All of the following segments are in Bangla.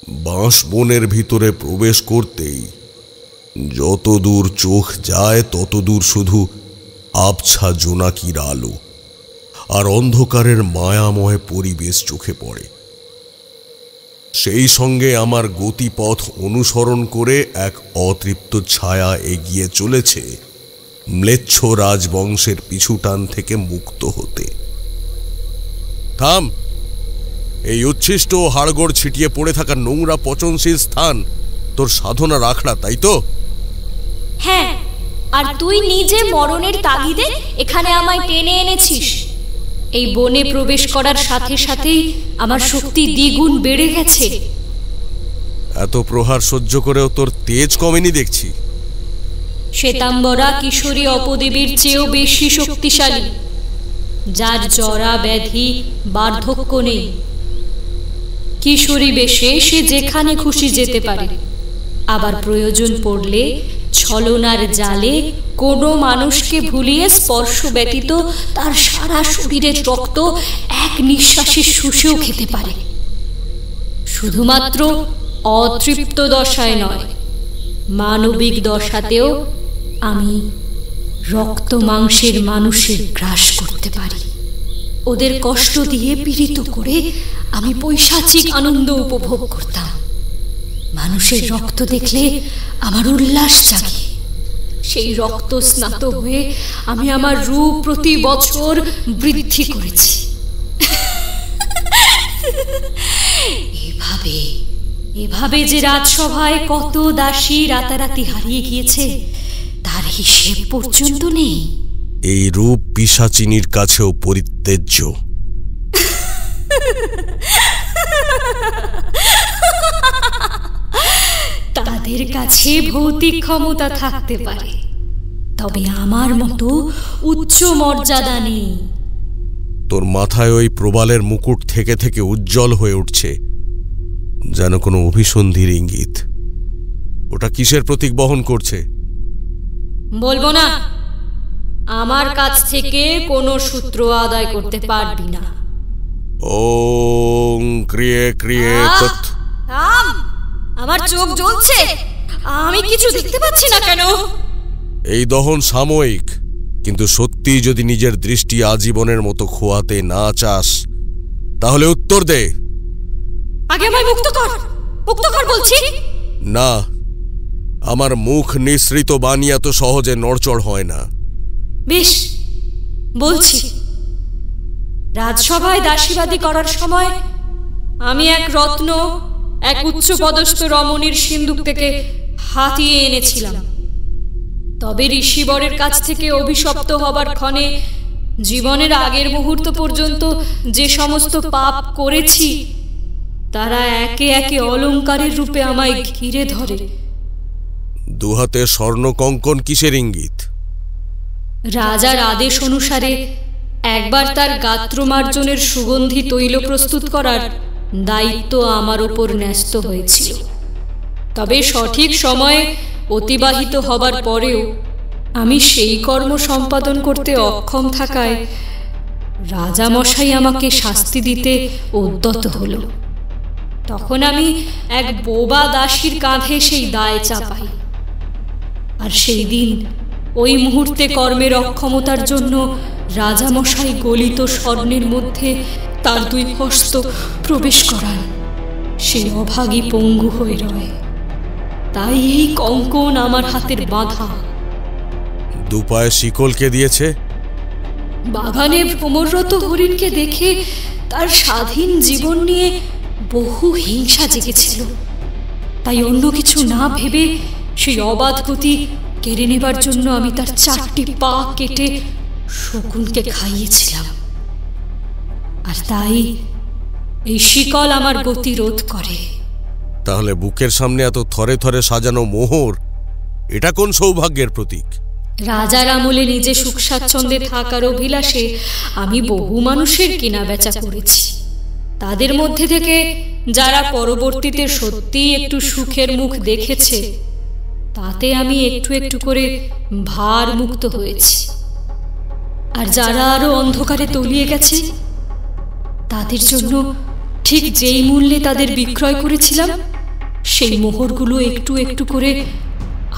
বাঁশ বনের ভিতরে প্রবেশ করতেই যত দূর চোখ যায় তত দূর শুধু আবছা জোনাকির আলো আর অন্ধকারের মায়াময় পরিবেশ চোখে পড়ে। সেই সঙ্গে আমার গতিপথ অনুসরণ করে এক অতৃপ্ত ছায়া এগিয়ে চলেছে ম্লেচ্ছ রাজবংশের পিছুটান থেকে মুক্ত হতে। থাম! এই উচ্ছিষ্ট হাড়গোড় ছিটিয়ে পড়ে থাকা নোংরা পচনশীল স্থান তোর সাধনার আখড়া, তাই তো? হ্যাঁ, আর তুই নিজে মরণের তাগিদে এখানে আমায় টেনে এনেছিস। এই বনে প্রবেশ করার সাথে সাথেই আমার শক্তি দ্বিগুণ বেড়ে গেছে। এত প্রহার সহ্য করেও তোর তেজ কমেনি দেখছি। শ্বেতাম্বরা কিশোরী অপদেবীর চেয়েও বেশি শক্তিশালী, যার জরা ব্যাধি বার্ধক্য নেই। কিশোরী বেশে সে যেখানে খুশি যেতে পারে, আবার প্রয়োজন পড়লে ছলনার জালে কোনো মানুষকে ভুলিয়ে স্পর্শ ব্যতীত তার সারা শরীরের রক্ত এক নিঃশ্বাসে শুষেও খেতে পারে। শুধুমাত্র অতৃপ্ত দশায় নয়, মানবিক দশাতেও আমি রক্ত মাংসের মানুষের গ্রাস করতে পারি। ওদের কষ্ট দিয়ে পীড়িত করে আমি পৈশাচিক আনন্দ উপভোগ করতাম। মানুষের রক্ত দেখলে আমার উল্লাস জাগে। সেই রক্ত স্নাত হয়ে আমি আমার রূপ প্রতি বছর বৃদ্ধি করেছি। এভাবে যে রাজসভায় কত দাসী রাতারাতি হারিয়ে গিয়েছে তার হিসেব পর্যন্ত নেই। এই রূপ পিশাচিনীর কাছেও পরিত্যাজ্য। তাদের কাছে ভৌতিক ক্ষমতা থাকতে পারে, তবে আমার মতো উচ্চ মর্যাদা নেই। তোর মাথায় ওই প্রবালের মুকুট থেকে থেকে উজ্জ্বল হয়ে উঠছে, যেন কোনো অভিসন্ধির ইঙ্গিত। ওটা কিসের প্রতীক বহন করছে? বলবো না। আমার কাছ থেকে কোনো সূত্র আদায় করতে পারবি না। ওং ক্রিয়ে ক্রিয়ে তৎ। আমার চোখ জ্বলছে, আমি কিছু দেখতে পাচ্ছি না কেন? এই দহন সাময়িক, কিন্তু সত্যি যদি নিজের দৃষ্টি আজীবনের মতো খোয়াতে না চাস তাহলে উত্তর দে। আগে আমায় মুক্ত কর, মুক্ত কর বলছি। না, আমার মুখ নিঃসৃত বাণী এত সহজে নড়চড় হয় না। বেশ, বলছি। রাজসভায় দাসীবাদী করার সময় আমি এক রত্ন, এক উচ্চপদস্থ রমণীর সিন্দুক থেকে হাতিয়ে এনেছিলাম। তবে ঋষিবরের কাছ থেকে অভিশপ্ত হবার ক্ষণে জীবনের আগের মুহূর্ত পর্যন্ত যে সমস্ত পাপ করেছি তারা একে একে অলংকারের রূপে আমায় ঘিরে ধরে। দুহাতে স্বর্ণ কঙ্কন কিসের ইঙ্গিত? রাজার আদেশ অনুসারে একবার তার গাত্রমার্জনের সুগন্ধি তৈল প্রস্তুত করার দায়িত্ব আমার ওপর ন্যস্ত হয়েছিল। তবে সঠিক সময়ে অতিবাহিত হবার পরেও আমি সেই কর্ম সম্পাদন করতে অক্ষম থাকায় রাজামশাই আমাকে শাস্তি দিতে উদ্যত হল। তখন আমি এক বোবা দাসীর কাঁধে সেই দায় চাপাই। আর সেই দিন ওই মুহূর্তে কর্মের অক্ষমতার জন্য রাজামশাই গলিত স্বর্ণের মধ্যে তার দুই হস্ত প্রবেশ করান। সেই অভাগী পঙ্গু হয়ে রয়। তাই এই কঙ্কন আমার হাতের বাঁধা। দুপায়ে শিকল কে দিয়েছে? বাগানে ভ্রমররত হরিণকে দেখে তার স্বাধীন জীবন নিয়ে বহু হিংসা জেগেছিল। তাই অন্য কিছু না ভেবে সেই অবাধ গতি কেড়ে নেবার জন্য আমি তার 4টি পা কেটে শকুনকে খাইয়েছিলাম। আর তাই এই শিকল আমার গতি রোধ করে। তাহলে বুকের সামনে এত থরে থরে সাজানো মোহর, এটা কোন সৌভাগ্যের প্রতীক? রাজার আমলে নিজে সুখ স্বাচ্ছন্দ্যে থাকার অভিলাষে আমি বহু মানুষের কেনা বেচা করেছি। তাদের মধ্যে থেকে যারা পরবর্তীতে সত্যি একটু সুখের মুখ দেখেছে, তাতে আমি একটু একটু করে ভার মুক্ত হয়েছি। আর যারা আরো অন্ধকারে তলিয়ে গেছে, তাদের জন্য ঠিক যেই মূল্যে তাদের বিক্রয় করেছিলাম সেই মোহরগুলো একটু একটু করে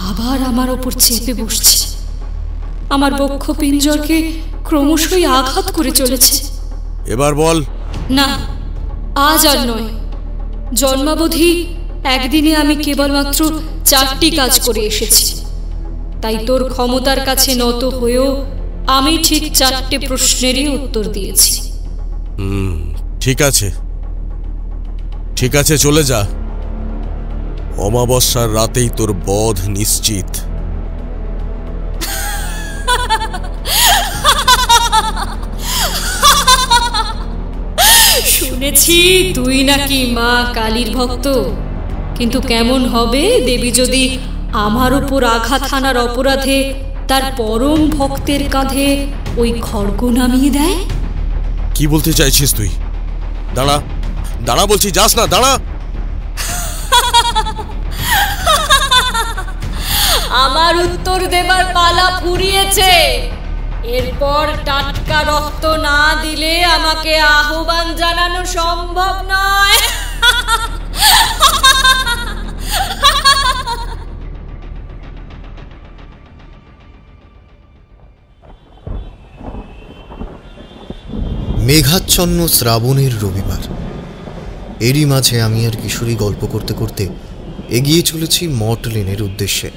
আবার আমার ওপর চেপে বসছে, আমার বক্ষ পিঞ্জরকে ক্রমশই আঘাত করে চলেছে। এবার বল। না, আজ আর নয়। জন্মাবধি একদিনে আমি কেবলমাত্র 4টি কাজ করে এসেছি, তাই তোর ক্ষমতার কাছে নত হয়েও আমি ঠিক 4টে প্রশ্নেরই উত্তর দিয়েছি। ঠিক আছে, ঠিক আছে, চলে যা। অমাবস্যার রাতেই তোর বধ নিশ্চিত। শুনেছি তুই নাকি মা কালীর ভক্ত, কিন্তু কেমন হবে দেবী যদি আমার উপর আঘাত হানার অপরাধে তার পরম ভক্তের কাঁধে ওই খড়গ নামিয়ে দেয়? কি বলতে চাইছিস তুই? দাঁড়া, দাঁড়া বলছি, যাস না, দাঁড়া। আমার উত্তর দেবার পালা ফুরিয়েছে। এরপর টাটকা রক্ত না দিলে আমাকে আহ্বান জানানো সম্ভব নয়। মেঘাচ্ছন্ন শ্রাবণের রবিবার। এরই মাঝে আমি আর কিশোরী গল্প করতে করতে এগিয়ে চলেছি মঠ লেনের উদ্দেশ্যে।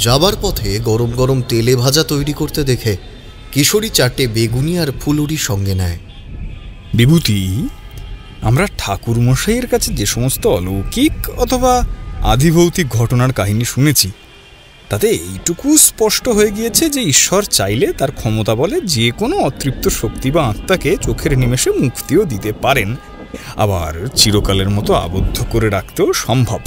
যাবার পথে গরম গরম তেলে ভাজা তৈরি করতে দেখে কিশোরী 4টে বেগুনি আর ফুলুরি সঙ্গে নেয়। বিভূতি, আমরা ঠাকুর মশাইয়ের কাছে যে সমস্ত অলৌকিক অথবা আধিভৌতিক ঘটনার কাহিনী শুনেছি, তাতে এইটুকু স্পষ্ট হয়ে গিয়েছে যে ঈশ্বর চাইলে তার ক্ষমতা বলে যে কোনো অতৃপ্ত শক্তি বা আত্মাকে চোখের নিমেষে মুক্তিও দিতে পারেন, আবার চিরকালের মতো আবদ্ধ করে রাখতেও সম্ভব।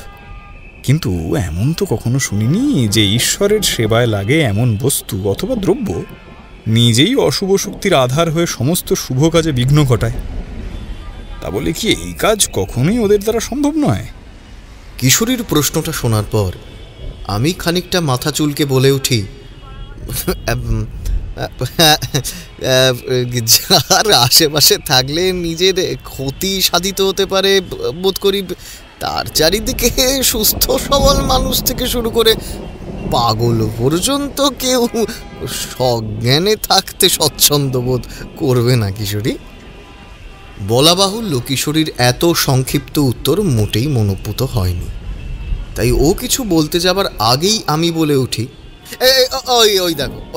কিন্তু এমন তো কখনো শুনিনি যে ঈশ্বরের সেবায় লাগে এমন বস্তু অথবা দ্রব্য নিজেই অশুভ শক্তির আধার হয়ে সমস্ত শুভ কাজে বিঘ্ন ঘটায়। তা বলে কি এই কাজ কখনোই ওদের দ্বারা সম্ভব নয়? কিশোরীর প্রশ্নটা শোনার পর আমি খানিকটা মাথা চুলকে বলে উঠি, যার আশেপাশে থাকলে নিজের ক্ষতি সাধিত হতে পারে বোধ করি, তার চারিদিকে সুস্থ সবল মানুষ থেকে শুরু করে পাগল পর্যন্ত কেউ সজ্ঞানে থাকতে স্বচ্ছন্দ বোধ করবে না কিশোরী। বলা বাহুল্য, কিশোরীর এত সংক্ষিপ্ত উত্তর মোটেই মনোপুত হয়নি। তাই ও কিছু বলতে যাবার আগেই আমি বলে উঠি,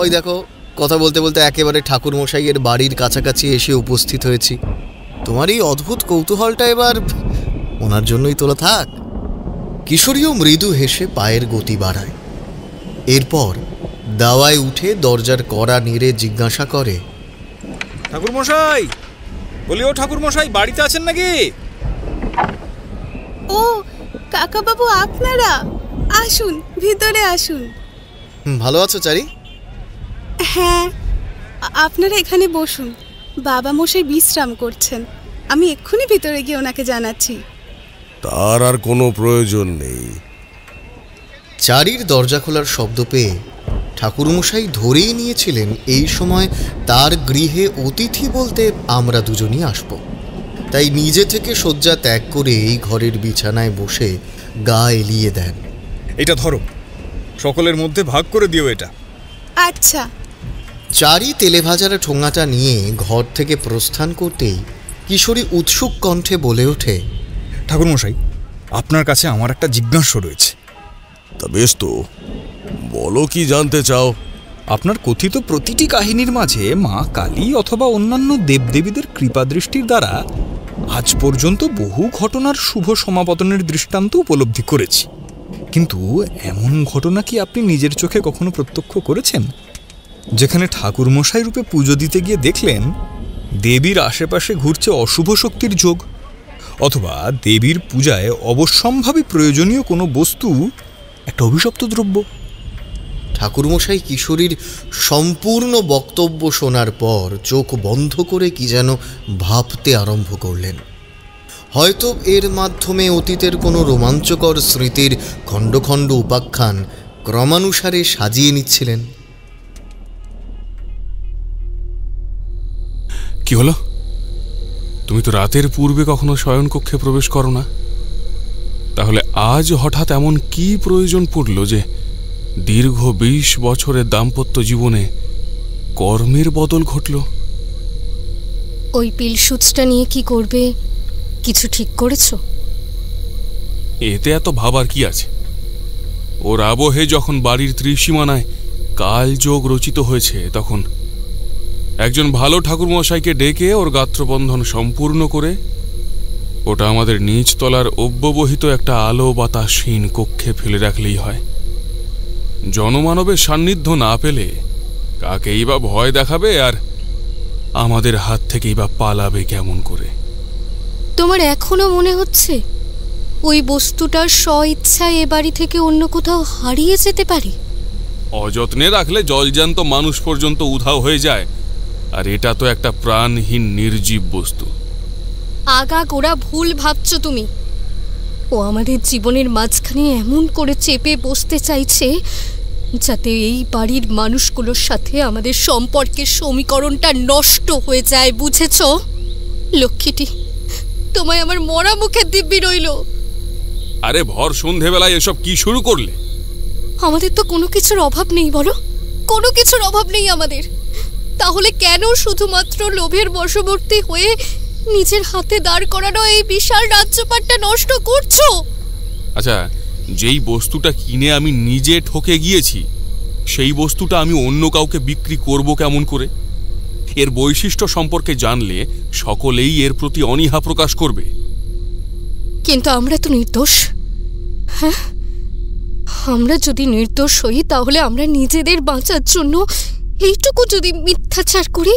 ওই দেখো, কথা বলতে বলতে একেবারে ঠাকুর মশাইয়ের বাড়ির কাছাকাছি এসে উপস্থিত হয়েছি। তোমার এই অদ্ভুত কৌতূহলটা এবার ওনার জন্যই তোলা থাক। কিশোরীও মৃদু হেসে পায়ের গতি বাড়ায়। এরপর দাওয়ায় উঠে দরজার কড়া নেড়ে জিজ্ঞাসা করে, ঠাকুর মশাই, বলি ও ঠাকুর মশাই বাড়িতে আছেন নাকি? ও কাকা বাবু, আপনারা আসুন, ভিতরে আসুন। ভালো আছো চারি? হ্যাঁ, আপনারা এখানে বসুন। বাবা মশাই বিশ্রাম করছেন, আমি এক্ষুনি ভিতরে গিয়ে ওনাকে জানাচ্ছি। তার আর কোনো প্রয়োজন নেই। চারির দরজা খোলার শব্দ পেয়ে ঠাকুরমশাই ধরেই নিয়েছিলেন এই সময় তার গৃহে অতিথি বলতে আমরা দুজনই আসব। তাই নিজে থেকে শয্যা ত্যাগ করে এই ঘরের বিছানায় বসে গা এলিয়ে দেন। এটা ধরো, সকলের মধ্যে ভাগ করে দিও এটা। আচ্ছা। চারি তেলে ভাজার ঠোঙাটা নিয়ে ঘর থেকে প্রস্থান করতেই কিশোরী উৎসুক কণ্ঠে বলে ওঠে, ঠাকুরমশাই, আপনার কাছে আমার একটা জিজ্ঞাসা রয়েছে। তা বেশ তো, বলো কি জানতে চাও? আপনার কথিত প্রতিটি কাহিনীর মাঝে মা কালী অথবা অন্যান্য দেবদেবীদের কৃপাদৃষ্টির দ্বারা আজ পর্যন্ত বহু ঘটনার শুভ সমাপতনের দৃষ্টান্ত উপলব্ধি করেছি, কিন্তু এমন ঘটনা কি আপনি নিজের চোখে কখনো প্রত্যক্ষ করেছেন যেখানে ঠাকুরমশাই রূপে পুজো দিতে গিয়ে দেখলেন দেবীর আশেপাশে ঘুরছে অশুভ শক্তির যোগ, অথবা দেবীর পূজায় অবশ্যম্ভাবী প্রয়োজনীয় কোনো বস্তু একটা অভিশপ্ত দ্রব্য? ঠাকুরমশাই কিশোরীর সম্পূর্ণ বক্তব্য শোনার পর চোখ বন্ধ করে কি যেন ভাবতে আরম্ভ করলেন। হয়তো এর মাধ্যমে অতীতের কোনো রোমাঞ্চকর স্মৃতির খণ্ড খণ্ড উপাখ্যান ক্রমানুসারে সাজিয়ে নিচ্ছিলেন। কি হলো? তুমি তো রাতের পূর্বে কখনো শয়নকক্ষে প্রবেশ করো না। তাহলে আজ হঠাৎ এমন কি প্রয়োজন পড়ল যে দীর্ঘ 20 বছরের দাম্পত্য জীবনে কর্মের বদল ঘটল? ওই পিলসুচটা নিয়ে কি করবে কিছু ঠিক করেছো? এতে এত ভাবার কি আছে? ওর আবহে যখন বাড়ির ত্রিসীমানায় কালযোগ রচিত হয়েছে, তখন একজন ভালো ঠাকুরমশাইকে ডেকে ওর গাত্রবন্ধন সম্পূর্ণ করে ওটা আমাদের নিচতলার অব্যবহিত একটা আলো বাতাসহীন কক্ষে ফেলে রাখলেই হয়। জনমানবের সান্নিধ্য না পেলে কাকেই বা ভয় দেখাবে, আর আমাদের হাত থেকেই বা পালাবে কেমন করে? তোমার এখনো মনে হচ্ছে ওই বস্তুটার স্বইচ্ছায় এ বাড়ি থেকে অন্য কোথাও হারিয়ে যেতে পারে? অযত্নে রাখলে জলজান্ত মানুষ পর্যন্ত উধাও হয়ে যায়, আর এটা তো একটা প্রাণহীন নির্জীব বস্তু। আগাগোড়া ভুল ভাবছো তুমি। ও আমাদের জীবনের মাঝখানে এমন করে চেপে বসতে চাইছে যাতে এই বাড়ির মানুষগুলোর সাথে আমাদের সম্পর্কের সমীকরণটা নষ্ট হয়ে যায়, বুঝেছো? লক্ষ্মীটি, তোমায় আমার মরা মুখের দিব্যি রইল। আরে ভর সন্ধেবেলায় এসব কি শুরু করলে? আমাদের তো কোনো কিছুর অভাব নেই, বলো? কোনো কিছুর অভাব নেই আমাদের। তাহলে কেন শুধুমাত্র লোভের বশবর্তী হয়ে নিজের হাতে দাঁড় করানো এই বিশাল রাজ্যপাটটা নষ্ট করছো? আচ্ছা, যেই বস্তুটা কিনে আমি নিজে ঠকে গিয়েছি, সেই বস্তুটা আমি অন্য কাউকে বিক্রি করব কেমন করে? এর বৈশিষ্ট্য সম্পর্কে জানলে সকলেই এর প্রতি অনীহা প্রকাশ করবে। কিন্তু আমরা তো নির্দোষ। হ্যাঁ, আমরা যদি নির্দোষ হই তাহলে আমরা নিজেদের বাঁচার জন্য এইটুকু যদি মিথ্যাচার করি,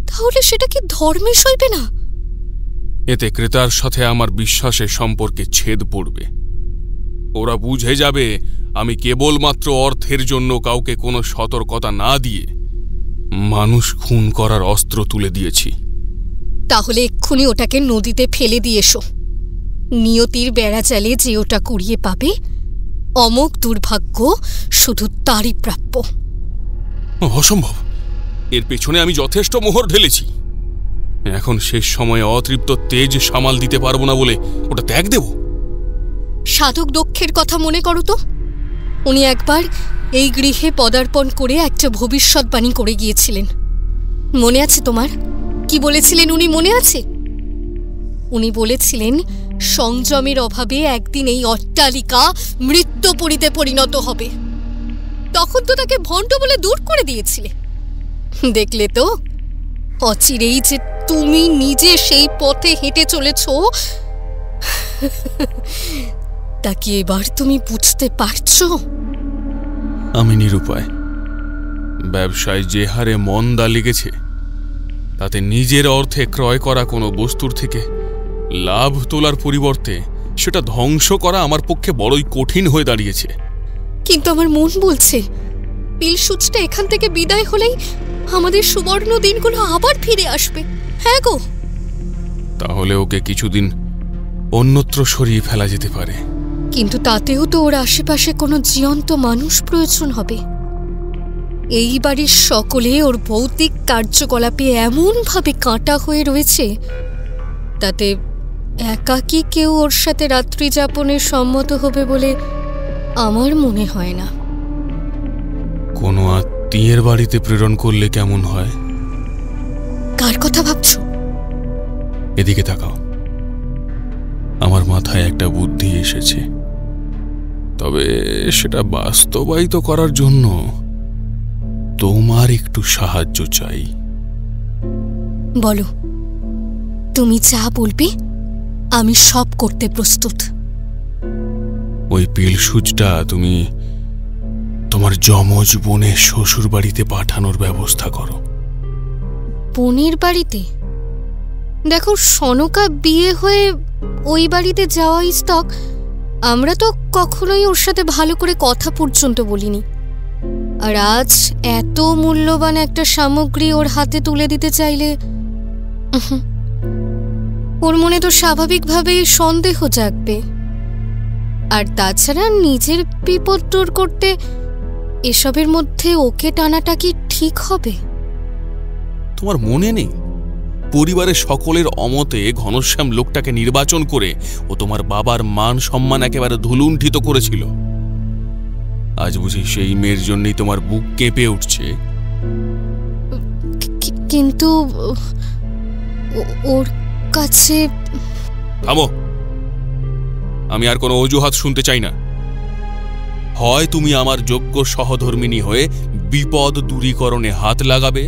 তাহলে সেটা কি ধর্মে সইবে না? এতে ক্রেতার সাথে আমার বিশ্বাসের সম্পর্কে ছেদ পড়বে। ওরা বুঝে যাবে আমি কেবলমাত্র অর্থের জন্য কাউকে কোনো সতর্কতা না দিয়ে মানুষ খুন করার অস্ত্র তুলে দিয়েছি। তাহলে এক্ষুনি ওটাকে নদীতে ফেলে দিয়ে এসো। নিয়তির বেড়া জালে যে ওটা কুড়িয়ে পাবে, অমোঘ দুর্ভাগ্য শুধু তারই প্রাপ্য। অসম্ভব। এর পেছনে আমি যথেষ্ট মোহর ঢেলেছি। এখন শেষ সময়ে অতৃপ্ত তেজ সামাল দিতে পারবো না বলে ওটা ত্যাগ দেব? সাধক দক্ষের কথা মনে করো তো। উনি একবার এই গৃহে পদার্পণ করে একটা ভবিষ্যৎবাণী করে গিয়েছিলেন। মনে আছে তোমার? কি বলেছিলেন উনি, মনে আছে? উনি বলেছিলেন সংযমের অভাবে একদিন এই অট্টালিকা মৃত্যুপুরীতে পরিণত হবে। তখন তো তাকে ভণ্ড বলে দূর করে দিয়েছিলে। দেখলে তো, অচিরেই যে তুমি নিজে সেই পথে হেঁটে চলেছ, তা কি এবার তুমি বুঝতে পারছো? আমি নিরুপায়। ব্যবসায় যে হারে মন্দা লেগেছে, তাতে নিজের অর্থে ক্রয় করা কোনো বস্তুর থেকে লাভ তোলার পরিবর্তে সেটা ধ্বংস করা আমার পক্ষে বড়ই কঠিন হয়ে দাঁড়িয়েছে। কিন্তু আমার মন বলছে পিলসুচটা এখান থেকে বিদায় হলেই আমাদের সুবর্ণ দিনগুলো আবার ফিরে আসবে। হ্যাঁ গো। তাহলে ওকে কিছুদিন অন্যত্র সরিয়ে ফেলা যেতে পারে। কিন্তু তাতেও তো ওর আশেপাশে কোনো জীবন্ত মানুষ প্রয়োজন হবে। এই বাড়ির সকলে ওর ভৌতিক কার্যকলাপে এমনভাবে কাঁটা হয়ে রয়েছে, তাতে একাকী কেউ ওর সাথে রাত্রি যাপনে সম্মত হবে বলে আমার মনে হয় না। কোনো আত্মীয়ের বাড়িতে প্রেরণ করলে কেমন হয়? কার কথা ভাবছো? এদিকে তাকাও। আমার মাথায় একটা বুদ্ধি এসেছে, তবে সেটা বাস্তবায়িত করার জন্য তোমার একটু সাহায্য চাই। বলো, তুমি যা বলবে আমি সব করতে প্রস্তুত। ওই পিলসুচটা তুমি তোমার যমজ বোনের শ্বশুর বাড়িতে পাঠানোর ব্যবস্থা করো। বোনের বাড়িতে? দেখো, সনকা বিয়ে হয়ে ওই বাড়িতে যাওয়াই স্তক। আমরা তো কখনোই ওর সাথে ভালো করে কথা পর্যন্ত বলিনি। আর আজ এত মূল্যবান একটা সামগ্রী ওর হাতে তুলে দিতে চাইলে ওর মনে তো স্বাভাবিকভাবেই সন্দেহ জাগবে। আর তাছাড়া নিজের বিপদ দূর করতে এসবের মধ্যে ওকে টানাটা কি ঠিক হবে? তোমার মনে নেই পরিবারের সকলের অমতে ঘনশ্যাম লোকটাকে নির্বাচন করে ও তোমার বাবার মান সম্মান একেবারে ধুলুণ্ঠিত করেছিল। আজ বুঝি সেই মেয়ের জন্যই তোমার বুক কেঁপে উঠছে। কিন্তু ওর কাছে থামো, আমি আর কোনো অজুহাত শুনতে চাই না। হয় তুমি আমার যোগ্য সহধর্মিণী হয়ে বিপদ দূরীকরণে হাত লাগাবে,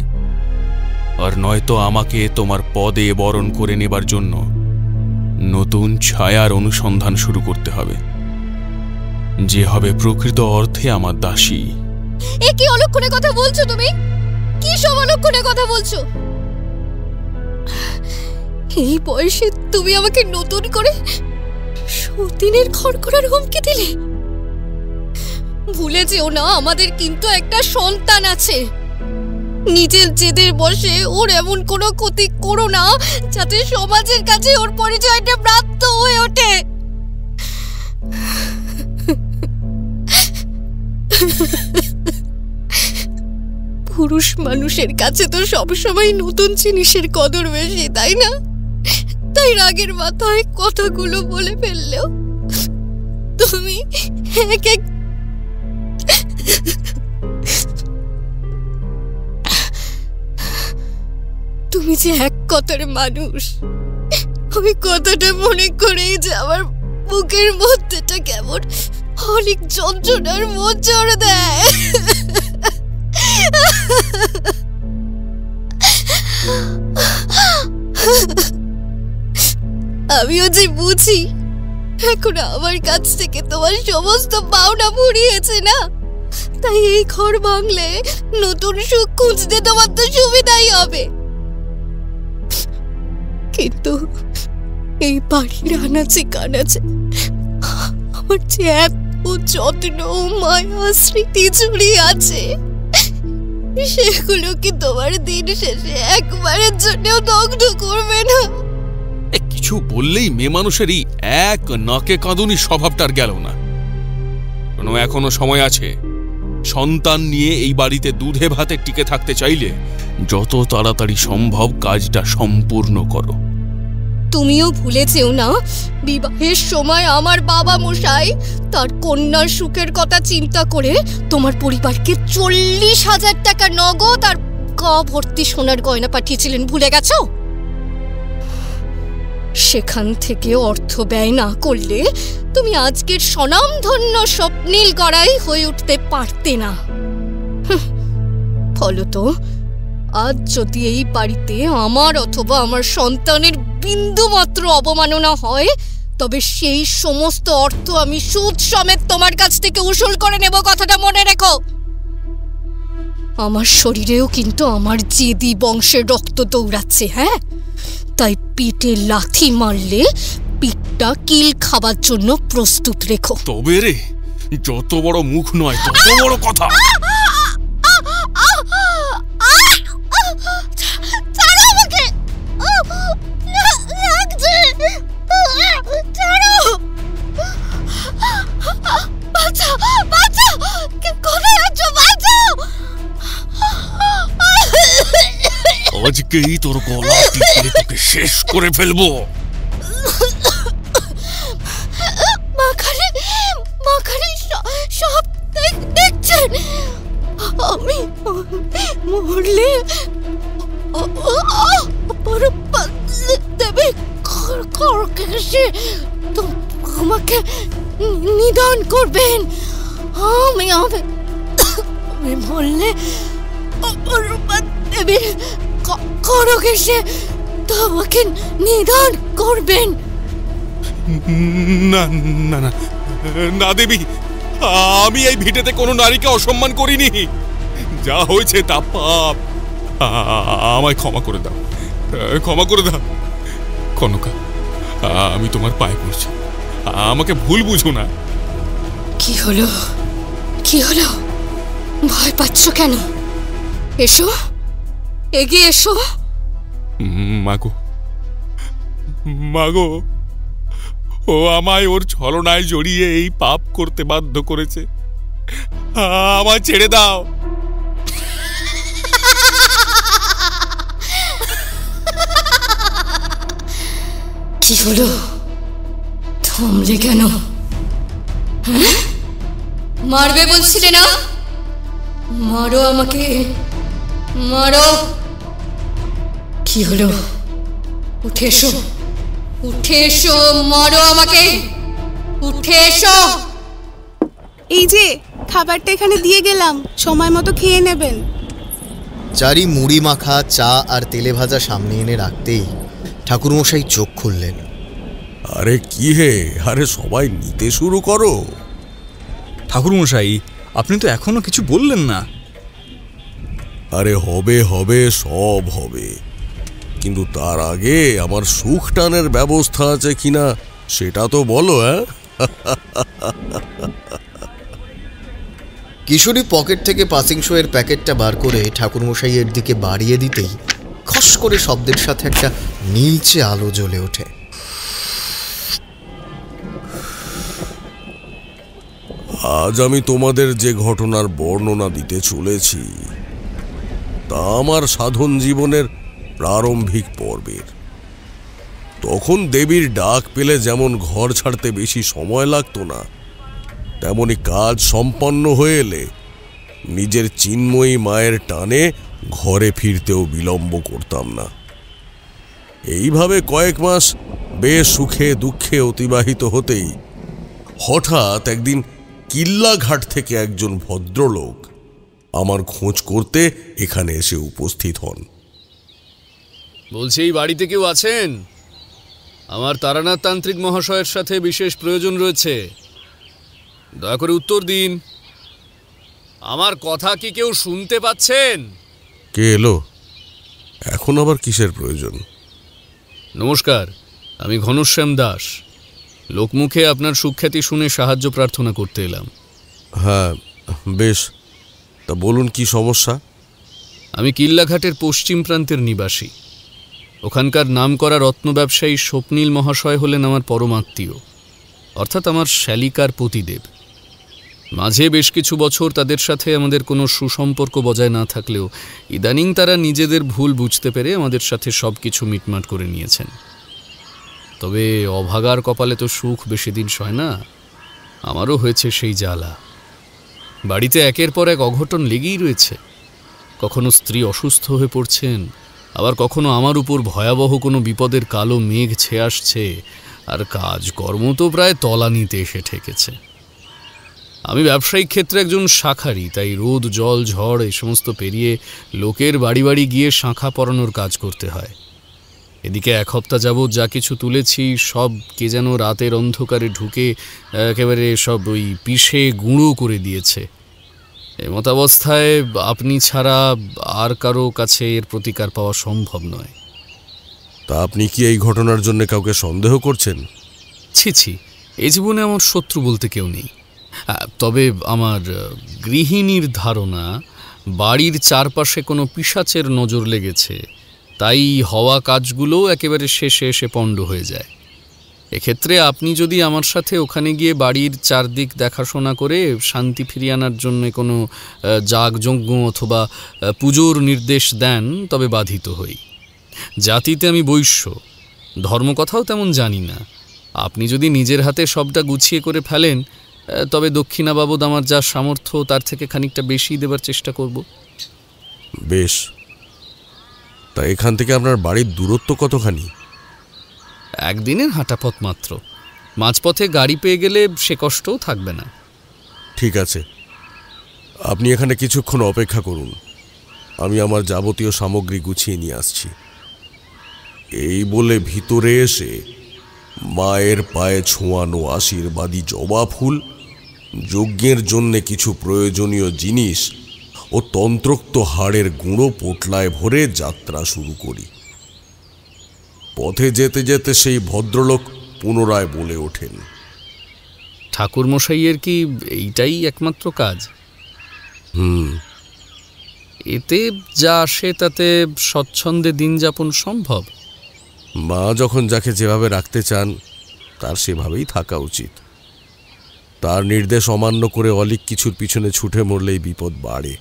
আর নয়তো আমাকে তোমার পদে বরণ করে নেবার জন্য নতুন ছায়ার অনুসন্ধান শুরু করতে হবে, যে হবে প্রকৃত অর্থে আমার দাসী। এ কি অলক্ষণে কথা বলছো তুমি? কি সব অলক্ষণে কথা বলছো? এই বয়সে তুমি আমাকে নতুন করে সতীনের ঘর করার হুমকি দিলে? ভুলে যেও না, আমাদের কিন্তু একটা সন্তান আছে। নিজের জেদের বসে ওর এমন কোনো ক্ষতি করো না যাতে সমাজের কাছে ওর পরিচয়টা প্রাপ্ত হয়ে ওঠে। পুরুষ মানুষের কাছে তো সবসময় নতুন জিনিসের কদর বেশি, তাই না? তাই রাগের মাথায় কথাগুলো বলে ফেললেও তুমি এক এক তুমি যে এক কথার মানুষ, ওই কথাটা মনে করেই যে আমার বুকের মধ্যেটা কেমন অনেক যন্ত্রণার মোচড় দেয়। আমিও যে বুঝি এখন আমার কাছ থেকে তোমার সমস্ত পাওনা ফুরিয়েছে না, তাই এই ঘর ভাঙলে নতুন সুখ খুঁজতে তোমার তো সুবিধাই হবে। কিন্তু এই বাড়ির আনাচে কানাচে আমার যে এত যত্ন মায়া স্মৃতি জড়িয়ে আছে, সেগুলো কি তোমার দিন শেষে একবারের জন্যও দগ্ধ করবে না? কিছু বললেই মেয়ে মানুষেরই এক নাকে কাঁদুনি স্বভাবটার গেল না। এখনো সময় আছে। সন্তান নিয়ে এই বাড়িতে দুধে ভাতে টিকে থাকতে চাইলে যত তাড়াতাড়ি সম্ভব কাজটা সম্পূর্ণ করো। তুমিও ভুলে যেও না, বিবাহের সময় আমার বাবা মশাই তার কন্যার সুখের কথা চিন্তা করে তোমার পরিবারকে 40,000 টাকা নগদ আর গা ভর্তি সোনার গয়না পাঠিয়েছিলেন। ভুলে গেছো? সেখান থেকে অর্থ ব্যয় না করলে তুমি আজকের স্বনামধন্য স্বপ্নীল গড়াই হয়ে উঠতে পারতে না। ফলত আজ যদি এই বাড়িতে আমার অথবা আমার সন্তানের বিন্দুমাত্র অবমাননা হয়, তবে সেই সমস্ত অর্থ আমি সুদ সমেত তোমার কাছ থেকে উসুল করে নেব, কথাটা মনে রেখো। আমার শরীরেও কিন্তু আমার জেদি বংশের রক্ত দৌড়াচ্ছে। হ্যাঁ, তাই পিঠে লাথি মারলে পিঠটা কিল খাবার জন্য প্রস্তুত রেখো। তবে রে, যত বড় মুখ নয় তত বড় কথা। আজকেই তোর গলা টিপে তোকে শেষ করে ফেলবো। সব দেখছেন, আমি মরলে দেবে আমাকে নিধন করবেন। আমি মরলে দেবী খড়গ এসে তোমাকে নিধন করবেন। না না না না দেবী, আমি এই ভিটেতে কোনো নারীকে অসম্মান করিনি। যা হয়েছে তা পাপ। আমায় ক্ষমা করে দাও, ক্ষমা করে দাও কনকা। আমি তোমার পায়ে পড়ছি, আমাকে ভুল বুঝো না। কি হলো, কি হলো? ভয় পাচ্ছ কেন? এসো, এগিয়ে এসো। মাগো, মাগো, ও আমায় ওর ছলনায় জড়িয়ে এই পাপ করতে বাধ্য করেছে। আমায় ছেড়ে দাও। কি হলো? থামলে কেন? হ্যাঁ, মারবে বলছিলে না? মারো আমাকে, মারো। কি হলো? উঠে এসো, উঠে এসো, মারো আমাকে, উঠে এসো। এই যে খাবারটা এখানে দিয়ে গেলাম, সময় মতো খেয়ে নেবেন। চারি মুড়ি মাখা, চা আর তেলে ভাজা সামনে এনে রাখতেই ঠাকুরমশাই চোখ খুললেন। আরে কি হে, আরে সবাই নিতে শুরু করো। ঠাকুরমশাই, আপনি তো এখনো কিছু বললেন না। আরে হবে হবে, সব হবে, কিন্তু তার আগে আমার সুখ টানের ব্যবস্থা আছে কিনা সেটা তো বলো। কিশোরী পকেট থেকে পাসিং শোয়ের প্যাকেটটা বার করে ঠাকুরমশাইয়ের দিকে বাড়িয়ে দিতেই খস করে শব্দের সাথে একটা নীলচে আলো জ্বলে ওঠে। আজ আমি তোমাদের যে ঘটনার বর্ণনা দিতে চলেছি তা আমার সাধন জীবনের প্রারম্ভিক পর্বের। তখন দেবীর ডাক পেলে যেমন ঘর ছাড়তে বেশি সময় লাগতো না, তেমনি কাজ সম্পন্ন হয়ে এলে নিজের চিন্ময়ী মায়ের টানে ঘরে ফিরতেও বিলম্ব করতাম না। এইভাবে কয়েক মাস বেশ সুখে দুঃখে অতিবাহিত হতেই হঠাৎ একদিন কিল্লাঘাট থেকে একজন ভদ্রলোক আমার খোঁজ করতে এখানে এসে উপস্থিত হন। বলছি, এই বাড়িতে কেউ আছেন? আমার তারানাথ তান্ত্রিক মহাশয়ের সাথে বিশেষ প্রয়োজন রয়েছে, দয়া করে উত্তর দিন। আমার কথা কি কেউ শুনতে পাচ্ছেন? কে এলো? এখন আবার কিসের প্রয়োজন? নমস্কার, আমি ঘনশ্যাম দাস। লোকমুখে আপনার সুখ্যাতি শুনে সাহায্য প্রার্থনা করতে এলাম। হ্যাঁ বেশ, তা বলুন কি সমস্যা? আমি কিল্লাঘাটের পশ্চিম প্রান্তের নিবাসী। ওখানকার নামকরা রত্ন ব্যবসায়ী স্বপ্নীল মহাশয় হলেন আমার পরমাত্মীয়, অর্থাৎ আমার শ্যালিকার পতিদেব। মাঝে বেশ কিছু বছর তাদের সাথে আমাদের কোনো সুসম্পর্ক বজায় না থাকলেও ইদানিং তারা নিজেদের ভুল বুঝতে পেরে আমাদের সাথে সব কিছু মিটমাট করে নিয়েছেন। তবে অভাগার কপালে তো সুখ বেশি দিন সয় না। আমারও হয়েছে সেই জ্বালা। বাড়িতে একের পর এক অঘটন লেগেই রয়েছে। কখনো স্ত্রী অসুস্থ হয়ে পড়ছেন, আবার কখনো আমার উপর ভয়াবহ কোনো বিপদের কালো মেঘ ছেয়ে আসছে, আর কাজকর্ম তো প্রায় তলানিতে এসে ঠেকেছে। আমি ব্যবসায়িক ক্ষেত্রে একজন শাঁখারি, তাই রোদ জল ঝড় এই সমস্ত পেরিয়ে লোকের বাড়ি বাড়ি গিয়ে শাঁখা পরানোর কাজ করতে হয়। এদিকে এক সপ্তাহ যাবৎ যা কিছু তুলেছি সব কে যেন রাতের অন্ধকারে ঢুকে একেবারে সব ওই পিষে গুঁড়ো করে দিয়েছে। এমতাবস্থায় আপনি ছাড়া আর কারো কাছে এর প্রতিকার পাওয়া সম্ভব নয়। তা আপনি কি এই ঘটনার জন্য কাউকে সন্দেহ করছেন? ছি ছি, এই জীবনে আমার শত্রু বলতে কেউ নেই। তবে আমার গৃহিণীর ধারণা বাড়ির চারপাশে কোনো পিশাচের নজর লেগেছে, তাই হওয়া কাজগুলো একেবারে শেষে এসে পণ্ড হয়ে যায়। এক্ষেত্রে আপনি যদি আমার সাথে ওখানে গিয়ে বাড়ির চারদিক দেখাশোনা করে শান্তি ফিরিয়ে আনার জন্য কোনো যাগযজ্ঞ অথবা পুজোর নির্দেশ দেন তবে বাধিত হই। জাতিতে আমি বৈশ্য, ধর্মকথাও তেমন জানি না। আপনি যদি নিজের হাতে সবটা গুছিয়ে করে ফেলেন তবে দক্ষিণা বাবদ আমার যা সামর্থ্য তার থেকে খানিকটা বেশি দেবার চেষ্টা করব। বেশ, তা এখান থেকে আপনার বাড়ির দূরত্ব কতখানি? একদিনের হাঁটা পথ মাত্র। মাঝপথে গাড়ি পেয়ে গেলে সে কষ্টও থাকবে না। ঠিক আছে, আপনি এখানে কিছুক্ষণ অপেক্ষা করুন, আমি আমার যাবতীয় সামগ্রী গুছিয়ে নিয়ে আসছি। এই বলে ভিতরে এসে মায়ের পায়ে ছোঁয়ানো আশীর্বাদী জবা ফুল, যজ্ঞের জন্যে কিছু প্রয়োজনীয় জিনিস ও তন্ত্রোক্ত হাড়ের গুঁড়ো পোটলায় ভরে যাত্রা শুরু করি। পথে যেতে যেতে সেই ভদ্রলোক পুনরায় বলে ওঠেন, ঠাকুরমশাইয়ের কি এইটাই একমাত্র কাজ? এতে যা আসে তাতে স্বচ্ছন্দে দিন যাপন সম্ভব। মা যখন যাকে যেভাবে রাখতে চান তার সেভাবেই থাকা উচিত। তার নির্দেশ অমান্য করে অলিক কিছুর পিছনে ছুটে মরলেই বিপদ বাড়ে।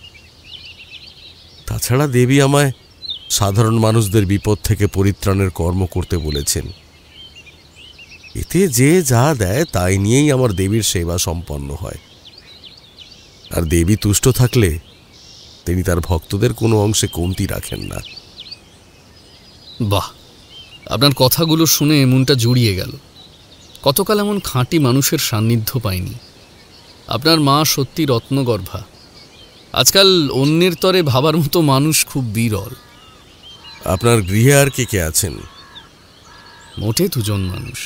তাছাড়া দেবী আমায় সাধারণ মানুষদের বিপদ থেকে পরিত্রাণের কর্ম করতে বলেছেন। এতে যে যা দেয় তাই নিয়েই আমার দেবীর সেবা সম্পন্ন হয়। আর দেবী তুষ্ট থাকলে তিনি তার ভক্তদের কোনো অংশে কমতি রাখেন না। বাহ, আপনার কথাগুলো শুনে মনটা জুড়িয়ে গেল। কতকাল এমন খাঁটি মানুষের সান্নিধ্য পাইনি। আপনার মা সত্যি রত্নগর্ভা। আজকাল অন্যের তরে ভাবার মতো মানুষ খুব বিরল। আপনার গৃহে আর কে কে আছেন? মোটে দুজন মানুষ।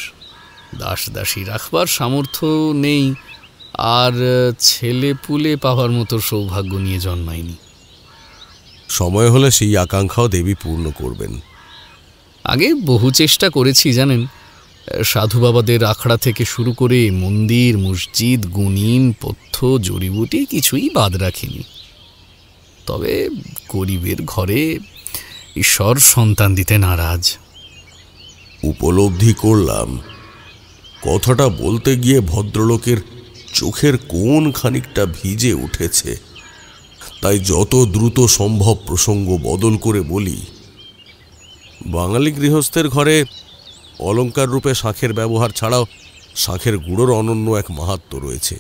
দাস দাসী রাখবার সামর্থ্য নেই, আর ছেলে পুলে পাওয়ার মতো সৌভাগ্য নিয়ে জন্মায়নি। সময় হলে সেই আকাঙ্ক্ষাও দেবী পূর্ণ করবেন। আগে বহু চেষ্টা করেছি জানেন, সাধু বাবাদের আখড়া থেকে শুরু করে মন্দির, মসজিদ, গুণিন, পথ্য, জড়িবুটি কিছুই বাদ রাখিনি। তবে গরিবের ঘরে ঈশ্বর সন্তান দিতে নারাজ। উপলব্ধি করলাম কথাটা বলতে গিয়ে ভদ্রলোকের চোখের কোণ খানিকটা ভিজে উঠেছে। তাই যত দ্রুত সম্ভব প্রসঙ্গ বদল করে বলি, বাঙালি গৃহস্থের ঘরে অলংকার রূপে শাঁখের ব্যবহার ছাড়াও শাঁখের গুঁড়োর অনন্য এক মাহাত্ম্য রয়েছে।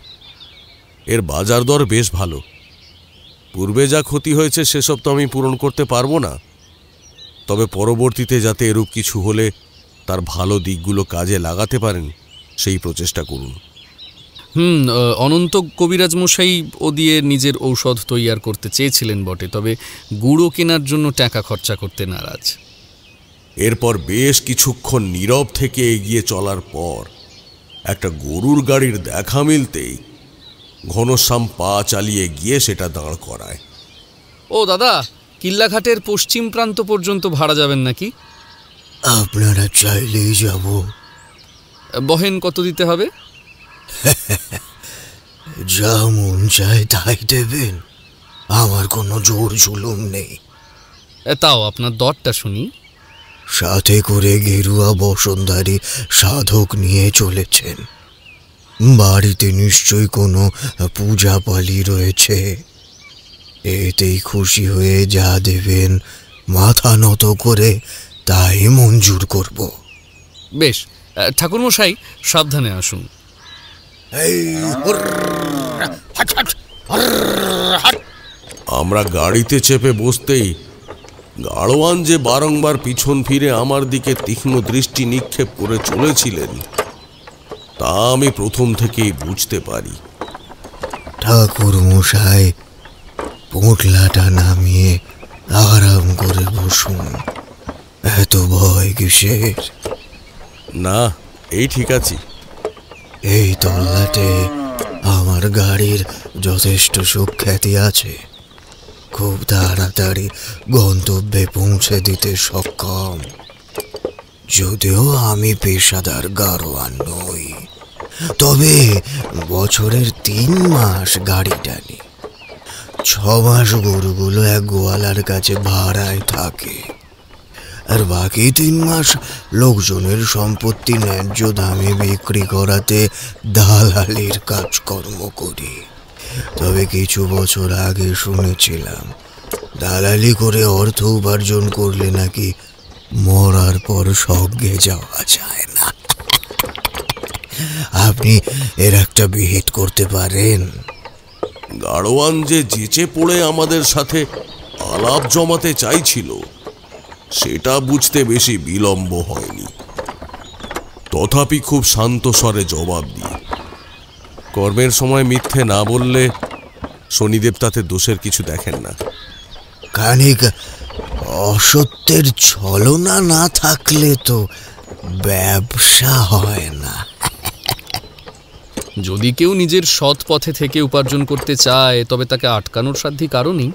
এর বাজার দর বেশ ভালো। পূর্বে যা ক্ষতি হয়েছে সেসব তো আমি পূরণ করতে পারবো না, তবে পরবর্তীতে যাতে এরূপ কিছু হলে তার ভালো দিকগুলো কাজে লাগাতে পারেন সেই প্রচেষ্টা করুন। অনন্ত কবিরাজ মশাই ও দিয়ে নিজের ঔষধ তৈয়ার করতে চেয়েছিলেন বটে, তবে গুঁড়ো কেনার জন্য টাকা খরচা করতে নারাজ। এরপর বেশ কিছুক্ষণ নীরব থেকে এগিয়ে চলার পর একটা গরুর গাড়ির দেখা মিলতেই ঘনশ্যাম পা চালিয়ে গিয়ে সেটা দাঁড় করায়। ও দাদা, কিল্লাঘাটের পশ্চিম প্রান্ত পর্যন্ত ভাড়া যাবেন নাকি? আপনারা চাইলেই যাব। বহেন কত দিতে হবে? যা মন চায় তাই দেবেন, আমার কোনো জোর জুলুম নেই। তাও আপনার দরটা শুনি। সাথে করে গেরুয়া বসনধারী সাধক নিয়ে চলেছেন। বাড়িতে নিশ্চয়ই কোনো পূজা পালি রয়েছে। এতেই খুশি হয়ে যা দেবেন মাথা নত করে তাই মঞ্জুর করব। বেশ, ঠাকুরমশাই সাবধানে আসুন। আমরা গাড়িতে চেপে বসতেই গাড়োয়ান যে বারংবার পিছন ফিরে আমার দিকে তীক্ষ্ণ দৃষ্টি নিক্ষেপ করে চলেছিলেন তা আমি প্রথম থেকেই বুঝতে পারি। ঠাকুর মশাই, পোটলাটা নামিয়ে আরাম করে বসুন। এত ভয় কিসের? না, এই ঠিক আছে। এই তল্লাটে আমার গাড়ির যথেষ্ট সুখ্যাতি আছে। খুব তাড়াতাড়ি গন্তব্যে পৌঁছে দিতে সক্ষম। যদিও আমি পেশাদার গাড়োয়ান নই, তবে বছরের 3 মাস গাড়ি টানি। 6 মাস গরুগুলো এক গোয়ালার কাছে ভাড়ায় থাকে, আর বাকি 3 মাস লোকজনের সম্পত্তি ন্যায্য দামে বিক্রি করাতে দালালির কাজকর্ম করি। তবে কিছু বছর আগে শুনেছিলাম দালালি করে অর্থ উপার্জন করলে নাকি মরার পর স্বর্গে যাওয়া যায় না। আপনি এর একটা বিহিত করতে পারেন? গাড়োয়ান যে যেচে পড়ে আমাদের সাথে আলাপ জমাতে চাইছিল সেটা বুঝতে বেশি বিলম্ব হয়নি। তথাপি খুব শান্ত স্বরে জবাব দিয়ে, কর্মের সময় মিথ্যে না বললে শনিদেব তাতে দোষের কিছু দেখেন না। খানিক অসত্যের ছলনা না থাকলে তো ব্যবসা হয় না। যদি কেউ নিজের সৎ পথে থেকে উপার্জন করতে চায় তবে তাকে আটকানোর সাধ্যি কারণই।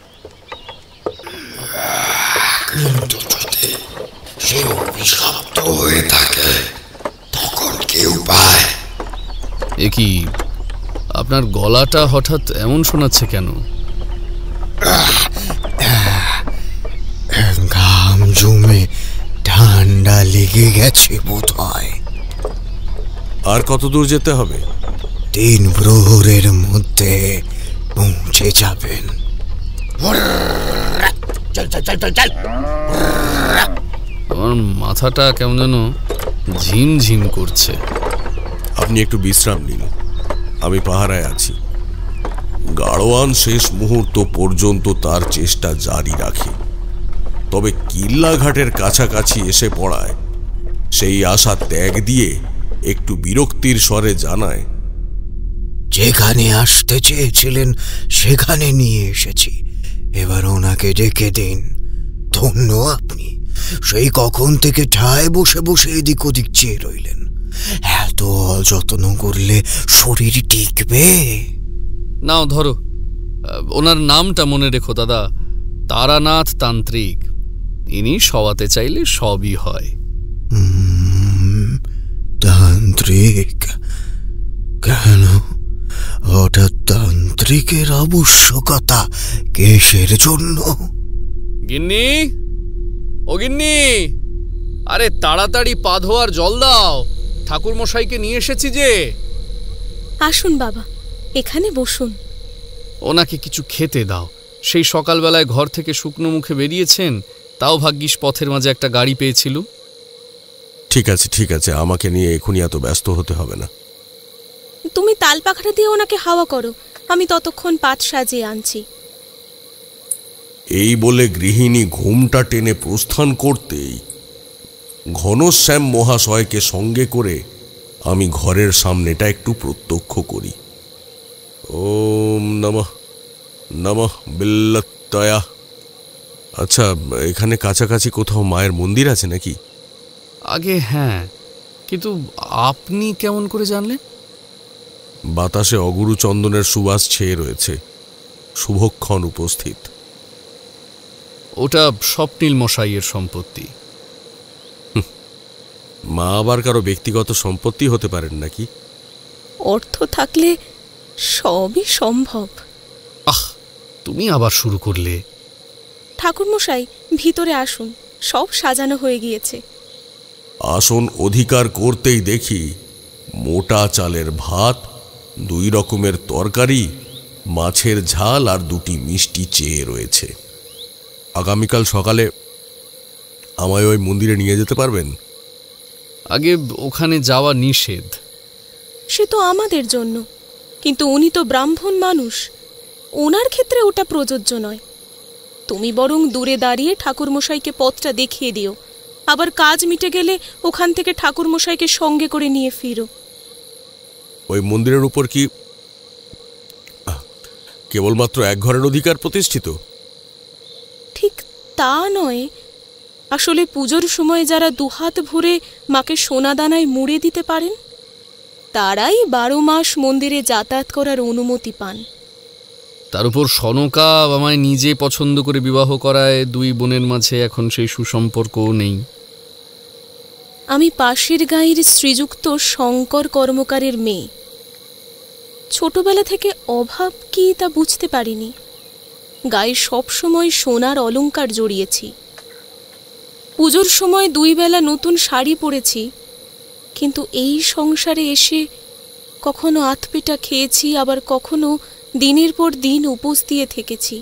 কিন্তু যদি সে অভিশপ্ত হয়ে থাকে তখন কেউ পায়। এ কি, আপনার গলাটা হঠাৎ এমন শোনাচ্ছে কেন? ঘাম জমে ঠান্ডা লেগে গেছে বোধ হয়। আর কত দূর যেতে হবে? 3 প্রহরের মধ্যে পৌঁছে যাবেন। আমার মাথাটা কেমন যেন ঝিমঝিম করছে। আপনি একটু বিশ্রাম নিন, আমি পাহারায় আছি। গাড়োয়ান শেষ মুহূর্ত পর্যন্ত তার চেষ্টা জারি রাখে, তবে কিল্লাঘাটের কাছাকাছি এসে পড়ায় সেই আশা ত্যাগ দিয়ে একটু বিরক্তির স্বরে জানায়, যেখানে আসতে চেয়েছিলেন সেখানে নিয়ে এসেছি, এবার ওনাকে ডেকে দিন। ধন্য আপনি, সেই কখন থেকে ঠায় বসে বসে এদিক ওদিক চেয়ে রইলেন। এত যত্ন করলে শরীর টিকবে? নাও ধরো, ওনার নামটা মনে রেখো দাদা, তারানাথ তান্ত্রিক। ইনি সওয়াতে চাইলে সবই হয়। তান্ত্রিক? কেন হঠাৎ তান্ত্রিকের আবশ্যকতা কেসের জন্য? গিন্নি, ও গিন্নি, আরে তাড়াতাড়ি পা ধোয়ার জল দাও, ঠাকুর মশাইকে নিয়ে এসেছি যে। আসুন বাবা, এখানে বসুন। ওনাকে কিছু খেতে দাও। সেই সকালবেলায় ঘর থেকে শুকনো মুখে বেরিয়েছেন, তাও ভাগ্যিস পথের মাঝে একটা গাড়ি পেয়েছিল। ঠিক আছে ঠিক আছে, আমাকে নিয়ে এখনই এত ব্যস্ত হতে হবে না। তুমি তাল পাখাটা দিয়ে ওনাকে হাওয়া করো, আমি ততক্ষণ পাত সাজিয়ে আনছি। এই বলে গৃহিণী ঘুমটা টেনে প্রস্থান করতেই ঘনশ্যাম মহাশয়কে সঙ্গে করে আমি ঘরের সামনেটা একটু প্রত্যক্ষ করি। ওম নমঃ নমঃ বিল্লাত্তয়া। আচ্ছা, এখানে কাছাকাছি কোথাও মায়ের মন্দির আছে নাকি? আগে হ্যাঁ, কিন্তু আপনি কেমন করে জানলেন? বাতাসে অগুরু চন্দনের সুবাস ছেয়ে রয়েছে, শুভক্ষণ উপস্থিত। ওটা স্বপ্নীল মশাইয়ের সম্পত্তি। মা আবার কারো ব্যক্তিগত সম্পত্তি হতে পারেন নাকি? অর্থ থাকলে সবই সম্ভব। আহ, তুমি আবার শুরু করলে। ঠাকুরমশাই, ভিতরে আসুন, সব সাজানো হয়ে গিয়েছে। আসন অধিকার করতেই দেখি মোটা চালের ভাত, 2 রকমের তরকারি, মাছের ঝাল আর 2টি মিষ্টি চেয়ে রয়েছে। আগামীকাল সকালে আমায় ওই মন্দিরে নিয়ে যেতে পারবেন? আগে ওখানে যাওয়া নিষেধ। সে তো আমাদের জন্য, কিন্তু উনি তো ব্রাহ্মণ মানুষ, ওনার ক্ষেত্রে ওটা প্রযোজ্য নয়। তুমি বরং দূরে দাঁড়িয়ে ঠাকুরমশাইকে পথটা দেখিয়ে দিও, আবার কাজ মিটে গেলে ওখান থেকে ঠাকুরমশাইকে সঙ্গে করে নিয়ে ফিরো। ওই মন্দিরের উপর কি কেবলমাত্র এক ঘরের অধিকার প্রতিষ্ঠিত? ঠিক তা নয়, আসলে পুজোর সময় যারা দুহাত ভরে মাকে সোনাদানায় মুড়ে দিতে পারেন, তারাই 12 মাস মন্দিরে যাতায়াত করার অনুমতি পান। তার উপর সনকা আমায় নিজে পছন্দ করে বিবাহ করায় 2 বোনের মাঝে এখন সেই সুসম্পর্কও নেই। আমি পাশের গাঁয়ের শ্রীযুক্ত শঙ্কর কর্মকারের মেয়ে। ছোটবেলা থেকে অভাব কি তা বুঝতে পারিনি। গায়ে সবসময় সোনার অলংকার জড়িয়েছি। পুজোর সময় 2 বেলা নতুন শাড়ি পরেছি, কিন্তু এই সংসারে এসে কখনো আতপেটা খেয়েছি, আবার কখনো দিনের পর দিন উপোস দিয়ে থেকেছি।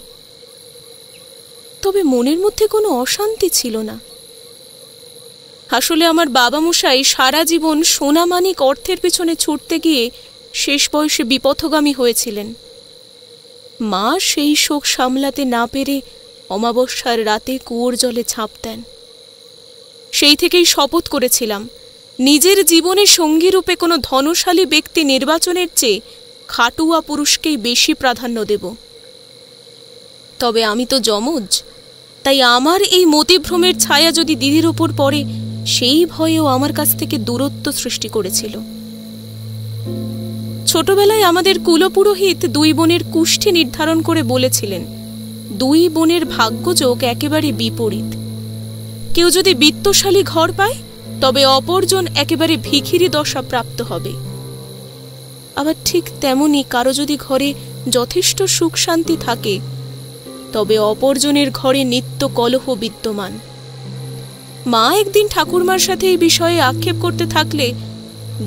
তবে মনের মধ্যে কোনো অশান্তি ছিল না। আসলে আমার বাবা মশাই সারা জীবন সোনামানিক অর্থের পেছনে ছুটতে গিয়ে শেষ বয়সে বিপথগামী হয়েছিলেন। মা সেই শোক সামলাতে না পেরে অমাবস্যার রাতে কুয়োর জলে ঝাঁপ দেন। সেই থেকেই শপথ করেছিলাম, নিজের জীবনে সঙ্গী রূপে কোনো ধনশালী ব্যক্তি নির্বাচনের চেয়ে খাটুয়া পুরুষকেই বেশি প্রাধান্য দেব। তবে আমি তো যমজ, তাই আমার এই মতিভ্রমের ছায়া যদি দিদির উপর পড়ে, সেই ভয়েও আমার কাছ থেকে দূরত্ব সৃষ্টি করেছিল। ছোটবেলায় আমাদের কুলপুরোহিত 2 বোনের কুষ্ঠি নির্ধারণ করে বলেছিলেন, 2 বোনের ভাগ্যযোগ একেবারে বিপরীত। কেউ যদি বিত্তশালী ঘর পায়, তবে অপরজন একেবারে ভিখিরি দশা প্রাপ্ত হবে। আবার ঠিক তেমনি কারো যদি ঘরে যথেষ্ট সুখ শান্তি থাকে, তবে অপরজনের ঘরে নিত্য কলহ বিদ্যমান। মা একদিন ঠাকুরমার সাথে এই বিষয়ে আক্ষেপ করতে থাকলে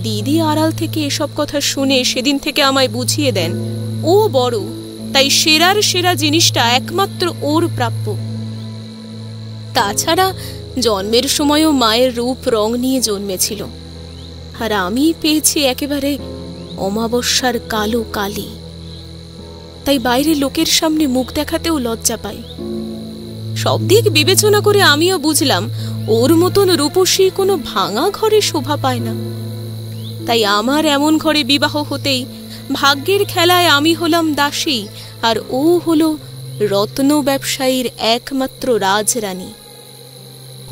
দিদি আড়াল থেকে এসব কথা শুনে সেদিন থেকে আমায় বুঝিয়ে দেন, ও বড়, তাই সেরার সেরা জিনিসটা একমাত্র ওর প্রাপ্য। তাছাড়া জন্মের সময়ও মায়ের রূপ রং নিয়ে জন্মেছিল, আর আমি পেয়েছি একেবারে অমাবস্যার কালো কালি। তাই বাইরে লোকের সামনে মুখ দেখাতেও লজ্জা পাই। সব দিক বিবেচনা করে আমিও বুঝলাম ওর মতন রূপসী কোনো ভাঙা ঘরে শোভা পায় না। তাই আমার এমন ঘরে বিবাহ হতেই ভাগ্যের খেলায় আমি হলাম দাসী, আর ও হলো রত্ন ব্যবসায়ীর একমাত্র রাজরানী।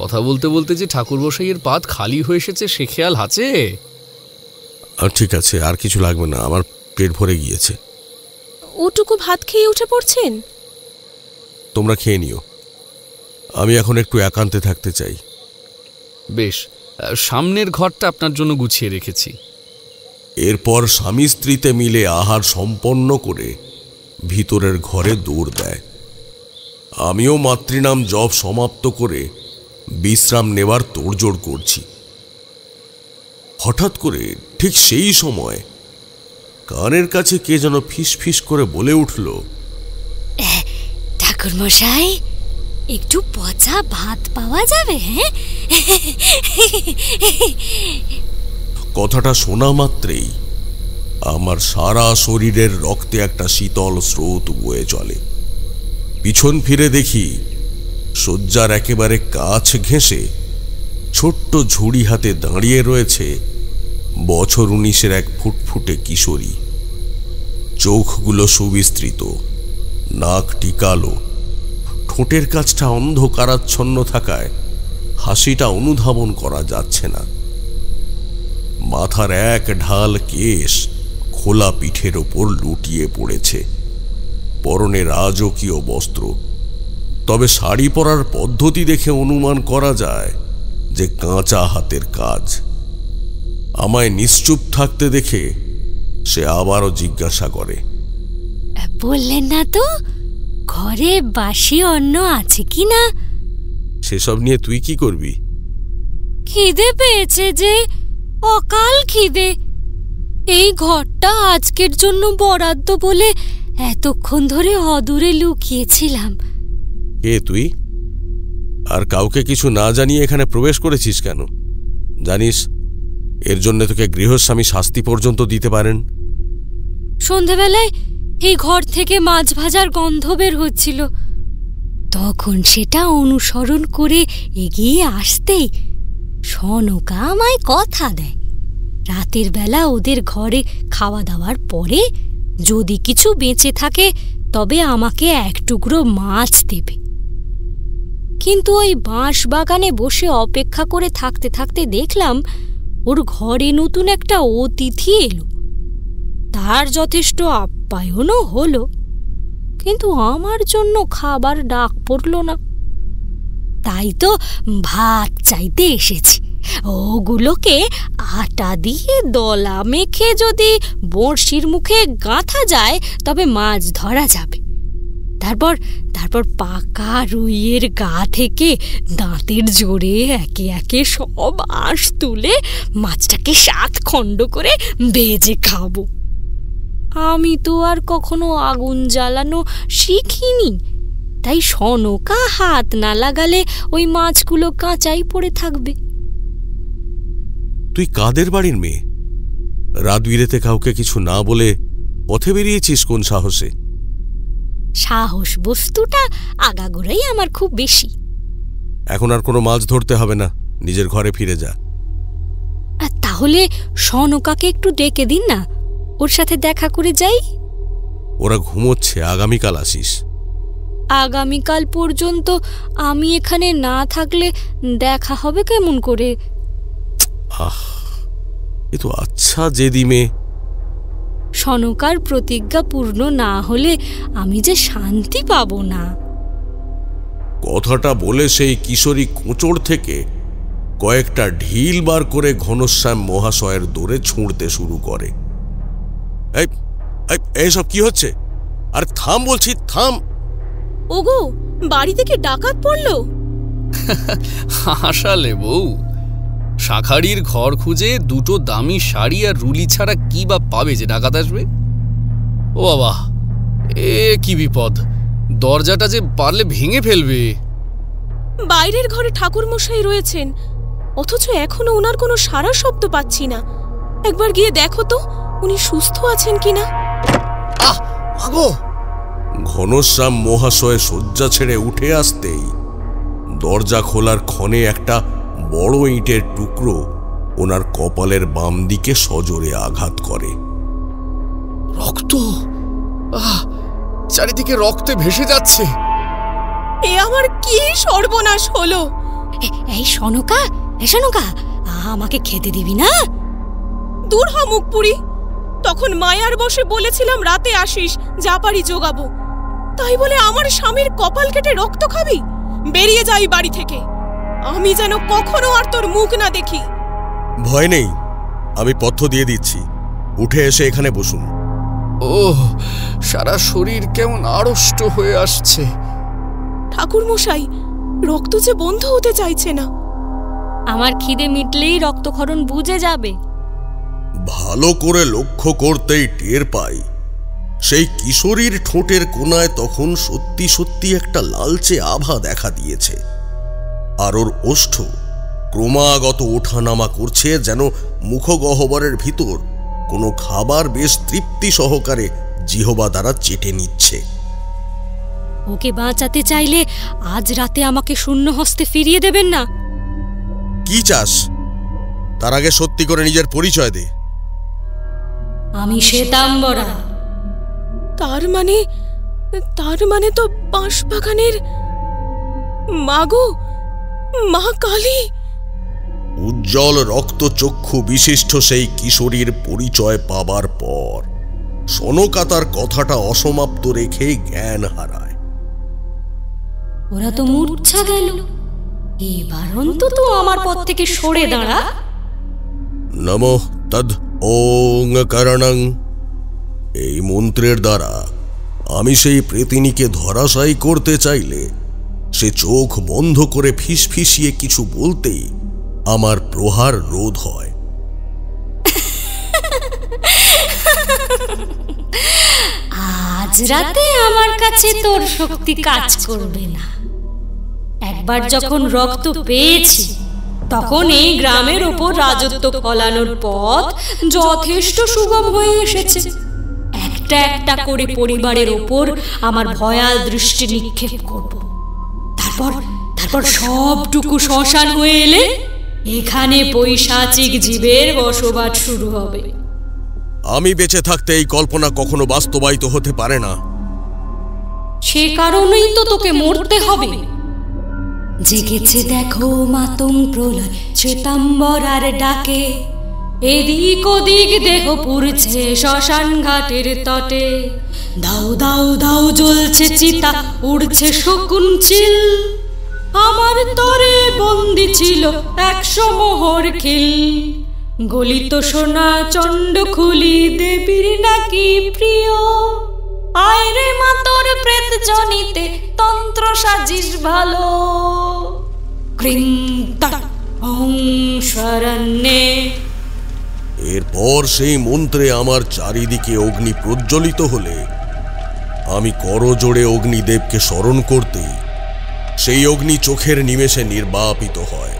কথা বলতে বলতে যে ঠাকুরমশাইয়ের পাত খালি হয়ে এসেছে সে খেয়াল আছে? ঠিক আছে, আর কিছু লাগবে না, আমার পেট ভরে গিয়েছে। ওটুকু ভাত খেয়ে উঠে পড়ছেন? তোমরা খেয়ে নিও, আমি এখন একটু একান্তে থাকতে চাই। বেশ, সামনের ঘরটা আপনার জন্য গুছিয়ে রেখেছি। এরপর স্বামী স্ত্রীতে মিলে আহার সম্পন্ন করে ভিতরের ঘরে দৌড় দেয়। আমিও মাতৃনাম জপ সমাপ্ত করে বিশ্রাম নেবার তোড়জোড় করছি। হঠাৎ করে ঠিক সেই সময় কানের কাছে কে যেন ফিস ফিস করে বলে উঠল, ঠাকুর মশাই, একটু পচা ভাত পাওয়া যাবে? হ্যাঁ। কথাটা শোনা মাত্রেই আমার সারা শরীরের রক্তে একটা শীতল স্রোত বয়ে চলে। পিছন ফিরে দেখি শয্যার একেবারে কাছ ঘেঁষে ছোট্ট ঝুড়ি হাতে দাঁড়িয়ে রয়েছে বছর 19-এর এক ফুটফুটে কিশোরী। চোখগুলো সুবিস্তৃত, নাক টিকালো, ঠোঁটের কাছটা অন্ধকারাচ্ছন্ন থাকায় হাসিটা অনুধাবন করা যাচ্ছে না। মাথার এক ঢাল কেশ খোলা পিঠের ওপর লুটিয়ে পড়েছে, পরনে রাজকীয় বস্ত্র। তবে শাড়ি পরার পদ্ধতি দেখে অনুমান করা যায় যে কাঁচা হাতের কাজ। আমায় নিশ্চুপ থাকতে দেখে সে আবারও জিজ্ঞাসা করে, বললেন না তো ঘরে বাসি অন্ন আছে কি না? সেসব নিয়ে তুই কি করবি? খিদে পেয়েছে যে, অকাল খিদে। এই ঘরটা আজকের জন্য বরাদ্দ বলে এতক্ষণ ধরে অদূরে লুকিয়েছিলাম। কে তুই? আর কাউকে কিছু না জানিয়ে এখানে প্রবেশ করেছিস কেন? জানিস এর জন্য তোকে গৃহস্বামী শাস্তি পর্যন্ত দিতে পারেন। সন্ধ্যাবেলায় এই ঘর থেকে মাছ ভাজার গন্ধ বের হচ্ছিল, তখন সেটা অনুসরণ করে এগিয়ে আসতেই সনকা আমায় কথা দেয় রাতের বেলা ওদের ঘরে খাওয়া দাওয়ার পরে যদি কিছু বেঁচে থাকে তবে আমাকে এক টুকরো মাছ দেবে। কিন্তু ওই বাঁশ বাগানে বসে অপেক্ষা করে থাকতে থাকতে দেখলাম ওর ঘরে নতুন একটা অতিথি এলো। তার যথেষ্ট আপ্যায়নও হলো, কিন্তু আমার জন্য খাবার ডাক পড়ল না। তাই তো ভাত চাইতে এসেছি। ওগুলোকে আটা দিয়ে দলা মেখে যদি বড়শির মুখে গাঁথা যায় তবে মাছ ধরা যাবে। তারপর পাকা রুইয়ের গা থেকে দাঁতের জোরে একে একে সব আঁশ তুলে মাছটাকে 7 খণ্ড করে ভেজে খাবো। আমি তো আর কখনো আগুন জ্বালানো শিখিনি, তাই সনকা হাত না লাগালে ওই মাছগুলো কাঁচাই পড়ে থাকবে। তুই কাদের বাড়ির মেয়ে? রাত বিরেতে কাউকে কিছু না বলে পথে বেরিয়েছিস কোন সাহসে? সাহস বস্তুটা আগাগোড়াই আমার খুব বেশি। এখন আর কোনো মাছ ধরতে হবে না, নিজের ঘরে ফিরে যা। তাহলে সনকাকে একটু ডেকে দিন না, ওর সাথে দেখা করে যাই। ওরা ঘুমোচ্ছে, আগামীকাল আসিস। আগামীকাল পর্যন্ত আমি এখানে না থাকলে দেখা হবে কেমন করে? এ তো আচ্ছা জেদি মেয়ে। সনকার প্রতিজ্ঞা পূর্ণ না হলে আমি যে শান্তি পাবো না। কথাটা বলে সেই কিশোরী কোঁচড় থেকে কয়েকটা ঢিল বার করে ঘনশ্যাম মহাশয়ের দৌড়ে ছুঁড়তে শুরু করে। এইসব কি হচ্ছে? আরে থাম বলছি, থাম। ওগো, বাড়ি থেকে ডাকাত পড়লো। হাসালে বউ, শাঁখারির ঘর খুঁজে 2টো দামি শাড়ি আর রুলি ছাড়া কি বা পাবে যে ডাকাত আসবে? ও বাবা, এ কি বিপদ! দরজাটা যে পারলে ভেঙে ফেলবে। বাইরের ঘরে ঠাকুরমশাই রয়েছেন, অথচ এখনো ওনার কোনো সারা শব্দ পাচ্ছি না। একবার গিয়ে দেখো তো উনি সুস্থ আছেন কিনা। ঘনশ্যাম মহাশয় শয্যা ছেড়ে উঠে আসতেই দরজা খোলার ক্ষণে একটা বড় ইটের টুকরো ওনার কপালের বাম দিকে সজোরে আঘাত করে। রক্ত, চারিদিকে রক্তে ভেসে যাচ্ছে। এ আমার কি সর্বনাশ হলো! এই সনকা, আমাকে খেতে দিবি না? দূর হ মুখপুরি, তখন মায়ার বসে বলেছিলাম রাতে আসিস, যা পারি জোগাবো। তাই বলে আমার স্বামীর কপাল কেটে রক্ত খাবি? বেরিয়ে যাই বাড়ি থেকে, আমি যেন কখনো আর তোর মুখ না দেখি। ভয় নেই, আমি পথ্য দিয়ে দিচ্ছি, উঠে এসে এখানে বসুন। সারা শরীর কেমন আড়ষ্ট হয়ে আসছে। ঠাকুর মশাই, রক্ত যে বন্ধ হতে চাইছে না। আমার খিদে মিটলেই রক্তক্ষরণ বুঝে যাবে। ভালো করে লক্ষ্য করতেই টের পাই সেই কিশোরীর ঠোঁটের কোনায় তখন সত্যি সত্যি একটা লালচে আভা দেখা দিয়েছে, আর ওর ওষ্ঠ ক্রমাগত ওঠানামা করছে, যেন মুখগহ্বরের ভিতর কোনো খাবার বেশ তৃপ্তি সহকারে জিহবা দ্বারা চেটে নিচ্ছে। ওকে বাঁচাতে চাইলে আজ রাতে আমাকে শূন্য হস্তে ফিরিয়ে দেবেন না? কি চাস? তার আগে সত্যি করে নিজের পরিচয় দে। আমি শ্বেতাম্বরা। তার মানে তো বাঁশবাগানের মাগো, মা কালী। উজ্জ্বল রক্তচক্ষু বিশিষ্ট সেই কিশোরীর পরিচয় পাবার পর সনকা তার কথাটা অসমাপ্ত রেখে জ্ঞান হারায়। ওরা তো মূর্ছা গেল, এবার অন্তত আমার পথ থেকে সরে দাঁড়া। নমঃ তদ ওং কারণং। এই মন্ত্রের দ্বারা আমি সেই প্রেতিনীকে ধরাশায়ী করতে চাইলে সে চোখ বন্ধ করে ফিসফিসিয়ে কিছু বলতেই আমার প্রহার রোধ হয়। আজ রাতে আমার কাছে তোর শক্তি কাজ করবে না। একবার যখন রক্ত পেয়েছি, তখন এই গ্রামের ওপর রাজত্ব ফলানোর পথ যথেষ্ট সুগম হয়ে এসেছে। একটা একটা করে পরিবারের ওপর আমার ভয়াল দৃষ্টি নিক্ষেপ করব। তারপর সবটুকু শ্মশান হয়ে এলে এখানে পৈশাচিক জীবের বসবাস শুরু হবে। আমি বেঁচে থাকতে এই কল্পনা কখনো বাস্তবায়িত হতে পারে না। সে কারণেই তো তোকে মরতে হবে। জেগেছে দেখো মাতঙ্গ প্রলয় শ্বেতাম্বরার ডাকে, এদিক ওদিক দেহ পুড়ছে শ্মশান ঘাটের তটে। দাও দাও দাও জ্বলছে চিতা, উড়ছে শকুন চিল। আমার তরে বন্দি ছিল 100 মোহর খিল। গলিত সোনা চণ্ড খুলি দেবীর নাকি প্রিয়। আয়রে মা তোর প্রেত জনিতে তন্ত্র সাজিস ভালো। ক্রিং টা ওং শরণ্যে। এরপর সেই মন্ত্রে আমার চারিদিকে অগ্নি প্রজ্বলিত হলে আমি করজোড়ে অগ্নিদেবকে স্মরণ করতেই সেই অগ্নি চোখের নিমেষে নির্বাপিত হয়।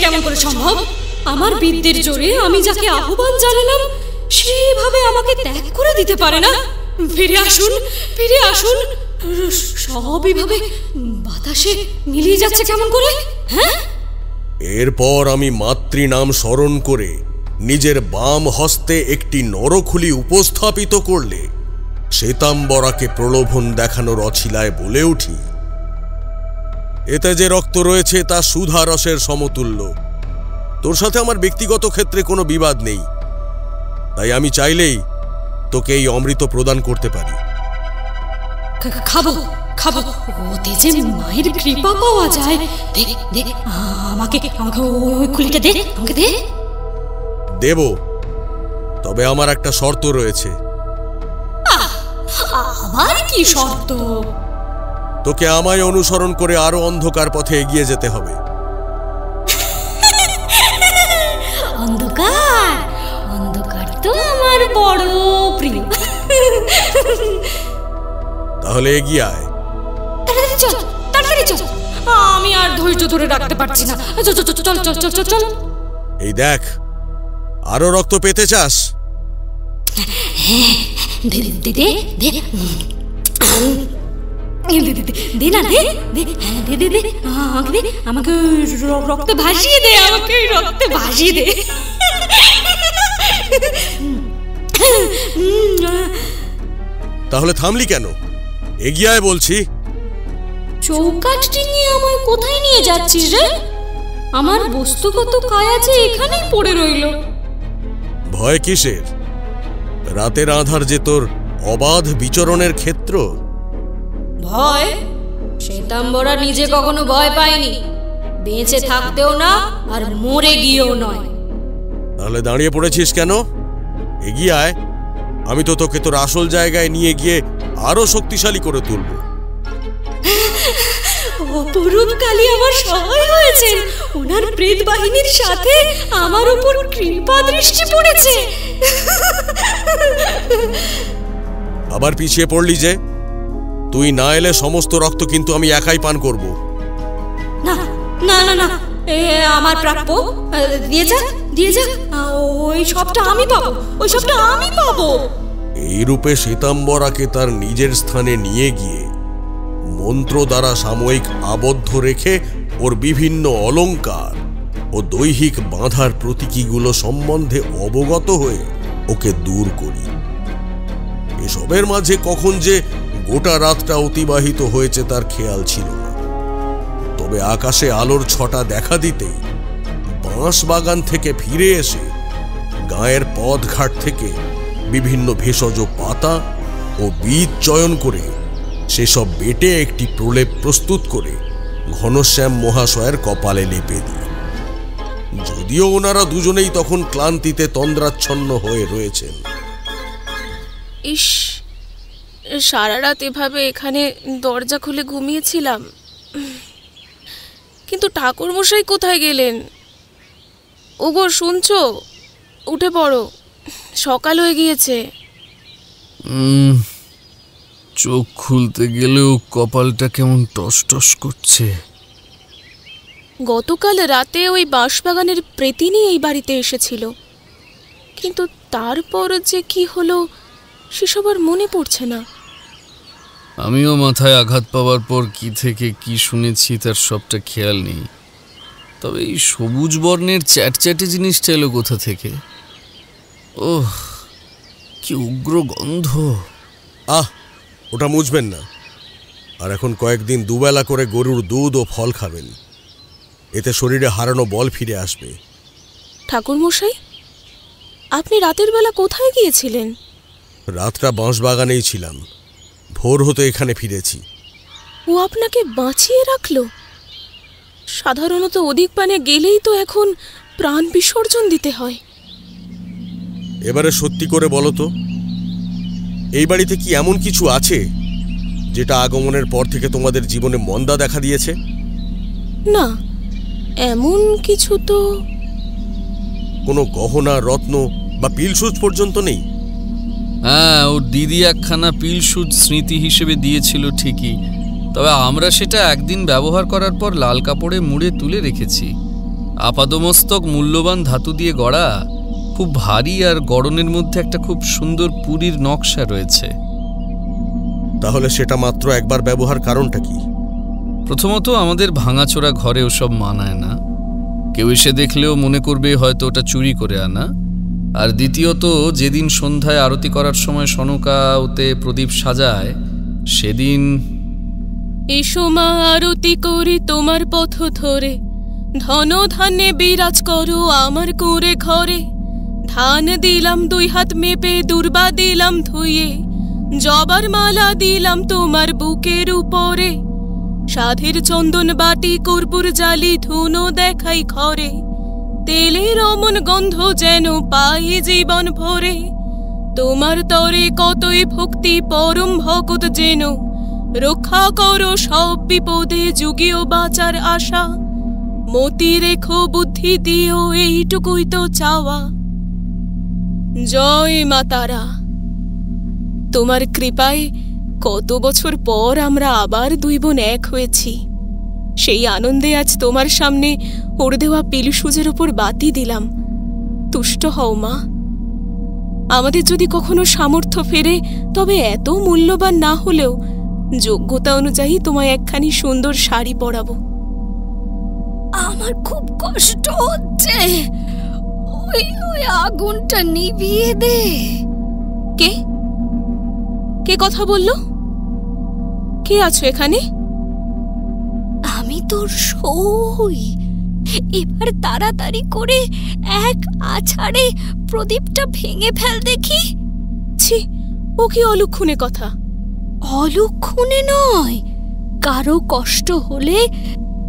কেমন করে সম্ভব? আমার বিদ্যের জোরে আমি যাকে আহ্বান জানালাম সেভাবে আমাকে ত্যাগ করে দিতে পারে না? ফিরে আসুন, ফিরে আসুন। সবই ভাবে বাতাসে মিলিয়ে যাচ্ছে কেমন করে? হ্যাঁ, এরপর আমি মাতৃনাম স্মরণ করে নিজের বাম হস্তে একটি নরখুলি উপস্থাপিত করলে শ্বেতাম্বরাকে প্রলোভন দেখানোর অছিলায় বলে উঠি, এতে যে রক্ত রয়েছে তা সুধা রসের সমতুল্য। তোর সাথে আমার ব্যক্তিগত ক্ষেত্রে কোনো বিবাদ নেই, তাই আমি চাইলেই তোকে এই অমৃত প্রদান করতে পারি। খাবো খাবো, ওতে যে মায়ের কৃপা পাওয়া যায়। দে দে, আমাকে ওই খুলিটা দে, আমাকে দে। দেব, তবে আমার একটা শর্ত রয়েছে। আবার কি শর্ত? তোকে আমায় অনুসরণ করে আরো অন্ধকার পথে এগিয়ে যেতে হবে। অন্ধকার? অন্ধকার তো আমার বড় প্রিয়। তাহলে এগিয়ে আয়। ধৈর্য ধরে রাখতে পারছি না। চল চল চল চল চল চল চল। এই দেখ, আরো রক্ত পেতে চাস? দে দে দে দে দে না, দে দে দে দে দে আমাকে রক্তে ভাসিয়ে দে, আমাকে রক্তে ভাসিয়ে দে। তাহলে থামলি কেন? এগিয়ে আয় বলছি। চৌকাঠটি নিয়ে আমায় কোথায় নিয়ে যাচ্ছিস রে? আমার বস্তুগত কায়া যে এখানেই পড়ে রইল। ভয় কিসের? রাতের আধার যে তোর অবাধ বিচরণের ক্ষেত্র। ভয়? শ্বেতাম্বরা নিজে কখনো ভয় পায়নি, বেঁচে থাকতেও না আর মরে গিয়েও নয়। তাহলে দাঁড়িয়ে পড়েছিস কেন? এগিয়ে আয়, আমি তো তোকে তোর আসল জায়গায় নিয়ে গিয়ে আরো শক্তিশালী করে তুলব। অপরূপ কালী আমার সহায় হয়েছেন, ওনার প্রেত বাহিনীর সাথে আমার উপর কৃপা দৃষ্টি পড়েছে। আবার পিছিয়ে পড়লি যে? তুই না এলে সমস্ত রক্ত কিন্তু আমি একাই পান করব। না না না না, আমার প্রাপ্য দিয়ে যা, দিয়ে যা। ওই সবটা আমি পাবো, ওই সবটা আমি পাবো। এই রূপে শ্বেতাম্বরাকে তার নিজের স্থানে নিয়ে গিয়ে মন্ত্র দ্বারা সাময়িক আবদ্ধ রেখে ওর বিভিন্ন অলংকার ও দৈহিক বাঁধার প্রতীকীগুলো সম্বন্ধে অবগত হয়ে ওকে দূর করি। এসবের মাঝে কখন যে গোটা রাতটা অতিবাহিত হয়েছে তার খেয়াল ছিল না। তবে আকাশে আলোর ছটা দেখা দিতেই বাঁশ বাগান থেকে ফিরে এসে গায়ের পথঘাট থেকে বিভিন্ন ভেষজ পাতা ও বীজ চয়ন করে সেসব বেটে একটি প্রলেপ প্রস্তুত করে ঘনশ্যাম মহাশয়ের কপালে লেপে দিই। যদিও ওনারা দুজনেই তখন ক্লান্তিতে তন্দ্রাচ্ছন্ন হয়ে রয়েছেন। ইস, সারা রাত এভাবে এখানে দরজা খুলে ঘুমিয়েছিলাম, কিন্তু ঠাকুরমশাই কোথায় গেলেন? ওগো শুনছো? উঠে পড়ো, সকাল হয়ে গিয়েছে। চোখ খুলতে গেলেও কপালটা কেমন টস টস করছে। গতকাল রাতে ওই বাঁশবাগানের প্রেতিনী এই বাড়িতে এসেছিল, কিন্তু তারপর যে কি হলো সেসব আর মনে পড়ছে না। আমিও মাথায় আঘাত পাওয়ার পর কি থেকে কি শুনেছি তার সবটা খেয়াল নেই। তবে এই সবুজ বর্ণের চ্যাটচ্যাটে জিনিসটা এলো কোথা থেকে? ওহ, কি উগ্র গন্ধ! ওটা মুছবেন না। আর এখন কয়েকদিন দুবেলা করে গরুর দুধ ও ফল খাবেন, এতে শরীরে হারানো বল ফিরে আসবে। ঠাকুরমশাই, আপনি রাতের বেলা কোথায় গিয়েছিলেন? রাতটা বাঁশবাগানেই ছিলাম, ভোর হতে এখানে ফিরেছি। ও আপনাকে বাঁচিয়ে রাখলো? সাধারণত অধিক পানে গেলেই তো এখন প্রাণ বিসর্জন দিতে হয়। এবারে সত্যি করে বলো তো, এই বাড়িতে কি এমন কিছু আছে যেটা আগমনের পর থেকে তোমাদের জীবনে মন্দা দেখা দিয়েছে? না, এমন কিছু তো। কোনো গহনা, রত্ন বা পিলসুচ পর্যন্ত নেই? হ্যাঁ, ওর দিদি একখানা পিলসুচ স্মৃতি হিসেবে দিয়েছিল ঠিকই, তবে আমরা সেটা একদিন ব্যবহার করার পর লাল কাপড়ে মুড়ে তুলে রেখেছি। আপাদমস্তক মূল্যবান ধাতু দিয়ে গড়া, খুব ভারী, আর গড়নের মধ্যে একটা খুব সুন্দর পুরীর নকশা রয়েছে। তাহলে সেটা মাত্র একবার ব্যবহার, কারণটা কি? প্রথমত, আমাদের ভাঙাচোরা ঘরে ওসব মানায় না, কেউ এসে দেখলেও মনে করবে হয়তো ওটা চুরি করে আনা। আর দ্বিতীয়ত, যেদিন সন্ধ্যায় আরতি করার সময় সনকা ওতে প্রদীপ সাজায় সেদিন। এসো মা আরতি করি তোমার পথ ধরে, ধন ধান্যে বিরাজ করো আমার কুঁড়ে ঘরে। ধান দিলাম 2 হাত মেপে, দুর্বা দিলাম ধুয়ে, জবার মালা দিলাম তোমার বুকের উপরে। সাধের চন্দন বাটি কর্পূর জালি ধুনো দেখাই ঘরে, তেলের অমন গন্ধ যেন পাই জীবন ভরে। তোমার তরে কতই ভক্তি পরম ভগত যেন, রক্ষা করো সব বিপদে যুগীয় বাঁচার আশা। মতি রেখো বুদ্ধি দিও এইটুকুই তো চাওয়া। জয় মা তারা, তোমার কৃপায় কত বছর পর আমরা আবার 2 বোন এক হয়েছি। সেই আনন্দে আজ তোমার সামনে ওর দেওয়া পিলুসুজের ওপর বাতি দিলাম। তুষ্ট হও মা। আমাদের যদি কখনো সামর্থ্য ফেরে তবে এত মূল্যবান না হলেও যোগ্যতা অনুযায়ী তোমায় একখানি সুন্দর শাড়ি পরাবো। আমার খুব কষ্ট হচ্ছে, ওই আগুনটা নিভিয়ে দে। কে কে কথা বলল? কে আছো এখানে? আমি তোর সই। এবার তাড়াতাড়ি করে এক আছাড়ে প্রদীপটা ভেঙে ফেল দেখি। ছি, ও কি অলক্ষণে কথা? অলক্ষণে নয়, কারো কষ্ট হলে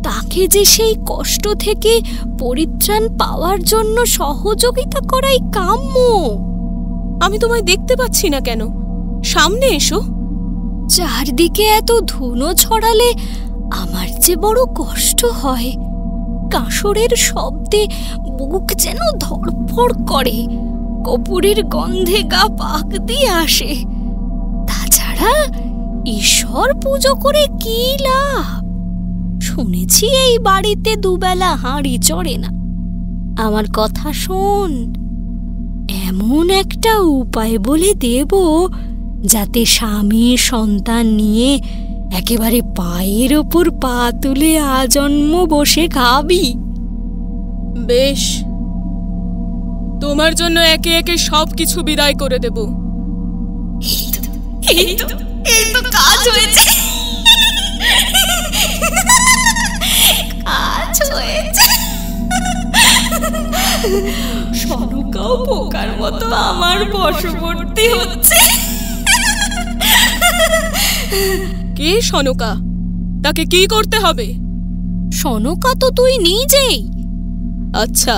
তাকে যে সেই কষ্ট থেকে পরিত্রাণ পাওয়ার জন্য সহযোগিতা করাই কাম্য। আমি তোমায় দেখতে পাচ্ছি না কেন? সামনে এসো। চারদিকে এত ধুনো ছড়ালে আমার যে বড় কষ্ট হয়। কাঁসরের শব্দে বুক যেন ধড়ফড় করে, কপুরের গন্ধে গা পাক দিয়ে আসে। তাছাড়া ঈশ্বর পুজো করে কি লাভ? শুনেছি এই বাড়িতে দুবেলা হাঁড়ি চড়ে না। আমার কথা শোন, এমন একটা উপায় বলে দেব যাতে স্বামী সন্তান নিয়ে একেবারে পায়ের ওপর পা তুলে আজন্ম বসে খাবি। বেশ, তোমার জন্য একে একে সবকিছু বিদায় করে দেব। এই তো কাজ হয়েছে, কাজ হয়েছে। সনুকাও পোকার মতো আমার বশবর্তী হচ্ছে। কে সনুকা? তাকে কি করতে হবে? সনুকা তো তুই নিজেই। আচ্ছা,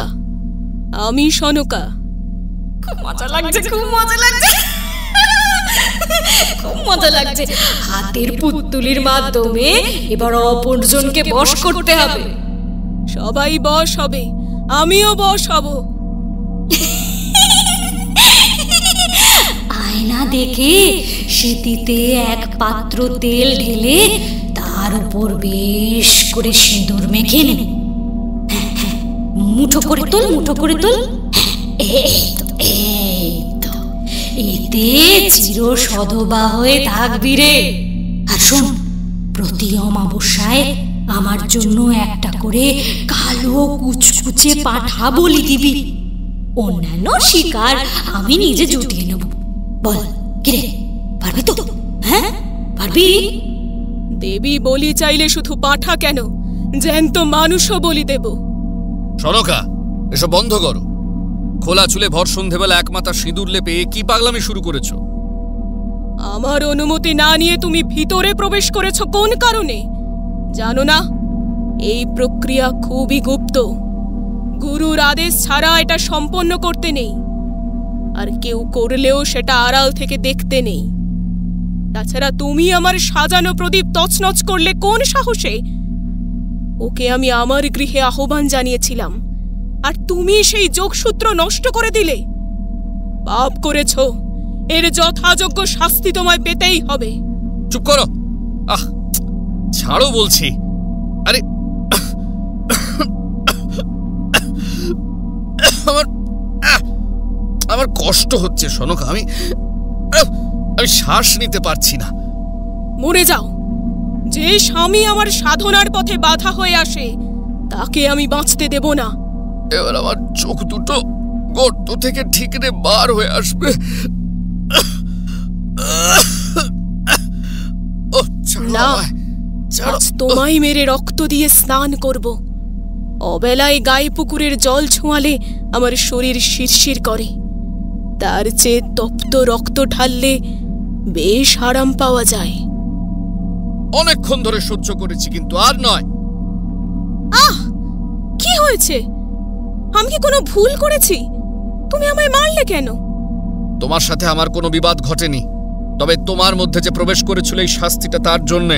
আমি সনুকা। খুব মজা লাগছে, খুব মজা লাগছে, খুব মজা লাগছে। হাতের পুতুলির মাধ্যমে এবার অপরজনকে বশ করতে হবে। সবাই বশ হবে, আমিও বশ হব। আয়না দেখে সেটিতে এক পাত্র তেল ঢেলে তার উপর বেশ করে সিঁদুর মেখে নে। মুঠো করে তোল, মুঠো করে তোল। এই তো, এতে চির সধবা হয়ে থাকবি রে। আর শোন, প্রতি অমাবস্যায় আমার জন্য একটা করে কালো কুচকুচে পাঠা বলি দিবি। অন্যান্য শিকার আমি নিজে জুটিয়ে নেব। বল কিরে, পারবি তো? হ্যাঁ, পারবি? দেবী বলি চাইলে শুধু পাঠা কেন, জ্যান্ত মানুষও বলি দেব। সনকা, এসব বন্ধ করো। খোলা চুলে ভর সন্ধেবেলা একমাথা সিঁদুর লেপে কি পাগলামি শুরু করেছো? আমার অনুমতি না নিয়ে তুমি ভিতরে প্রবেশ করেছো কোন কারণে জানো না? এই প্রক্রিয়া খুবই গুপ্ত। গুরুর আদেশ ছাড়া এটা সম্পন্ন করতে নেই, আর কেউ করলেও সেটা আড়াল থেকে দেখতে নেই। তাছাড়া তুমি আমার সাজানো প্রদীপ তছনছ করলে কোন সাহসে? ওকে আমি আমার গৃহে আহ্বান জানিয়েছিলাম, আর তুমি সেই যোগসূত্র নষ্ট করে দিলে। পাপ করেছ, এর যথাযোগ্য শাস্তি তোমায় পেতেই হবে। চুপ করো। ছাড়ো বলছি। আরে আমার কষ্ট হচ্ছে সনকা, আমি শ্বাস নিতে পারছি না। মরে যাও। যে স্বামী আমার সাধনার পথে বাধা হয়ে আসে তাকে আমি বাঁচতে দেব না। এবার আমার চোখ দুটো গর্ত থেকে ঠিকরে বার হয়ে আসবে। না, আজ তোমায় মেরে রক্ত দিয়ে স্নান করব। অবেলায় গায়ে পুকুরের জল ছোঁয়ালে আমার শরীর শিরশির করে, তার চেয়ে তপ্ত রক্ত ঢাললে বেশ আরাম পাওয়া যায়। অনেকক্ষণ ধরে সহ্য করেছি, কিন্তু আর নয়। কি হয়েছে? আমি কি কোনো ভুল করেছি? তুমি আমায় মারলে কেন? তোমার সাথে আমার কোনো বিবাদ ঘটেনি, তবে তোমার মধ্যে যে প্রবেশ করেছিল এই শাস্তিটা তার জন্যে।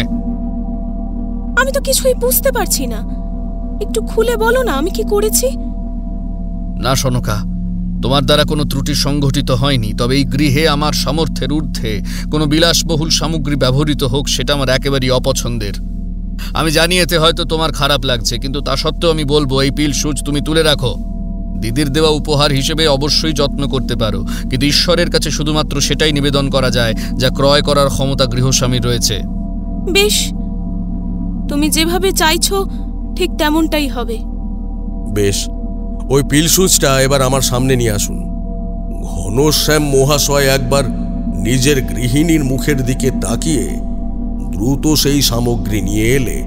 আমি তো কিছুই বুঝতে পারছি না, একটু খুলে বলো না আমি কি করেছি। না সনকা, তোমার দ্বারা কোনো ত্রুটি সংঘটিত হয়নি, তবে এই গৃহে আমার সামর্থ্যের ঊর্ধ্বে কোনো বিলাসবহুল সামগ্রী ব্যবহৃত হোক সেটা আমার একেবারেই অপছন্দের। আমি জানি এতে হয়তো তোমার খারাপ লাগছে, কিন্তু তা সত্ত্বেও আমি বলবো এই পিল সুচ তুমি তুলে রাখো। দিদির দেওয়া উপহার হিসেবে অবশ্যই যত্ন করতে পারো, কিন্তু ঈশ্বরের কাছে শুধুমাত্র সেটাই নিবেদন করা যায় যা ক্রয় করার ক্ষমতা গৃহস্বামীর রয়েছে। বেশ, তুমি যেভাবে চাইছো ঠিক তেমনটাই হবে। বেশ, ওই পিল সুচটা এবার আমার সামনে নিয়ে আসুন। ঘনশ্যাম মহাশয় একবার নিজের গৃহিণীর মুখের দিকে তাকিয়ে দ্রুত সেই সামগ্রী নিয়ে এলে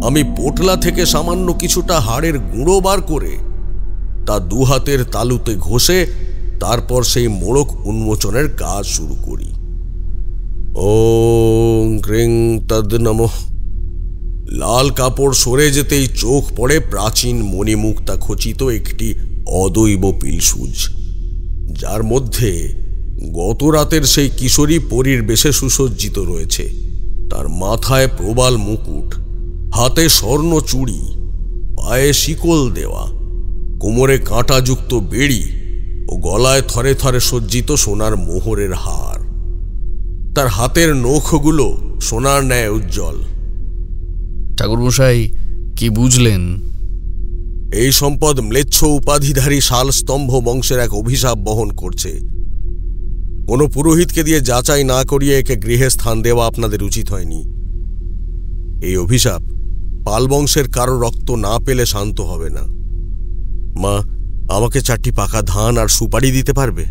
আমি পোটলা থেকে সামান্য কিছুটা হাড়ের গুঁড়ো বার করে তা দুহাতের তালুতে ঘষে তারপর সেই মোড়ক উন্মোচনের কাজ শুরু করি। ওং ক্রিং তদ নমঃ। লাল কাপড় সরে যেতেই চোখ পড়ে প্রাচীন মণিমুক্তা খচিত একটি অদৈব পিলসুজ, যার মধ্যে গত রাতের সেই কিশোরী পরীর বেশে সুসজ্জিত রয়েছে। তার মাথায় প্রবাল মুকুট, হাতে স্বর্ণ চুড়ি, পায়ে শিকল দেওয়া, কোমরে কাঁটাযুক্ত বেড়ি ও গলায় থরে থরে সজ্জিত সোনার মোহরের হার। তার হাতের নখগুলো সোনার ন্যায় উজ্জ্বল। ঠাকুরমশাই, কি বুঝলেন? এই সম্পদ ম্লেচ্ছ উপাধিধারী শালস্তম্ভ বংশের এক অভিশাপ বহন করছে। কোনো পুরোহিতকে দিয়ে যাচাই না করিয়ে একে গৃহে স্থান দেওয়া আপনাদের উচিত হয়নি। এই অভিশাপ পাল বংশের কারো রক্ত না পেলে শান্ত হবে না। মা, আমাকে 4টি পাকা ধান আর সুপারি দিতে পারবে?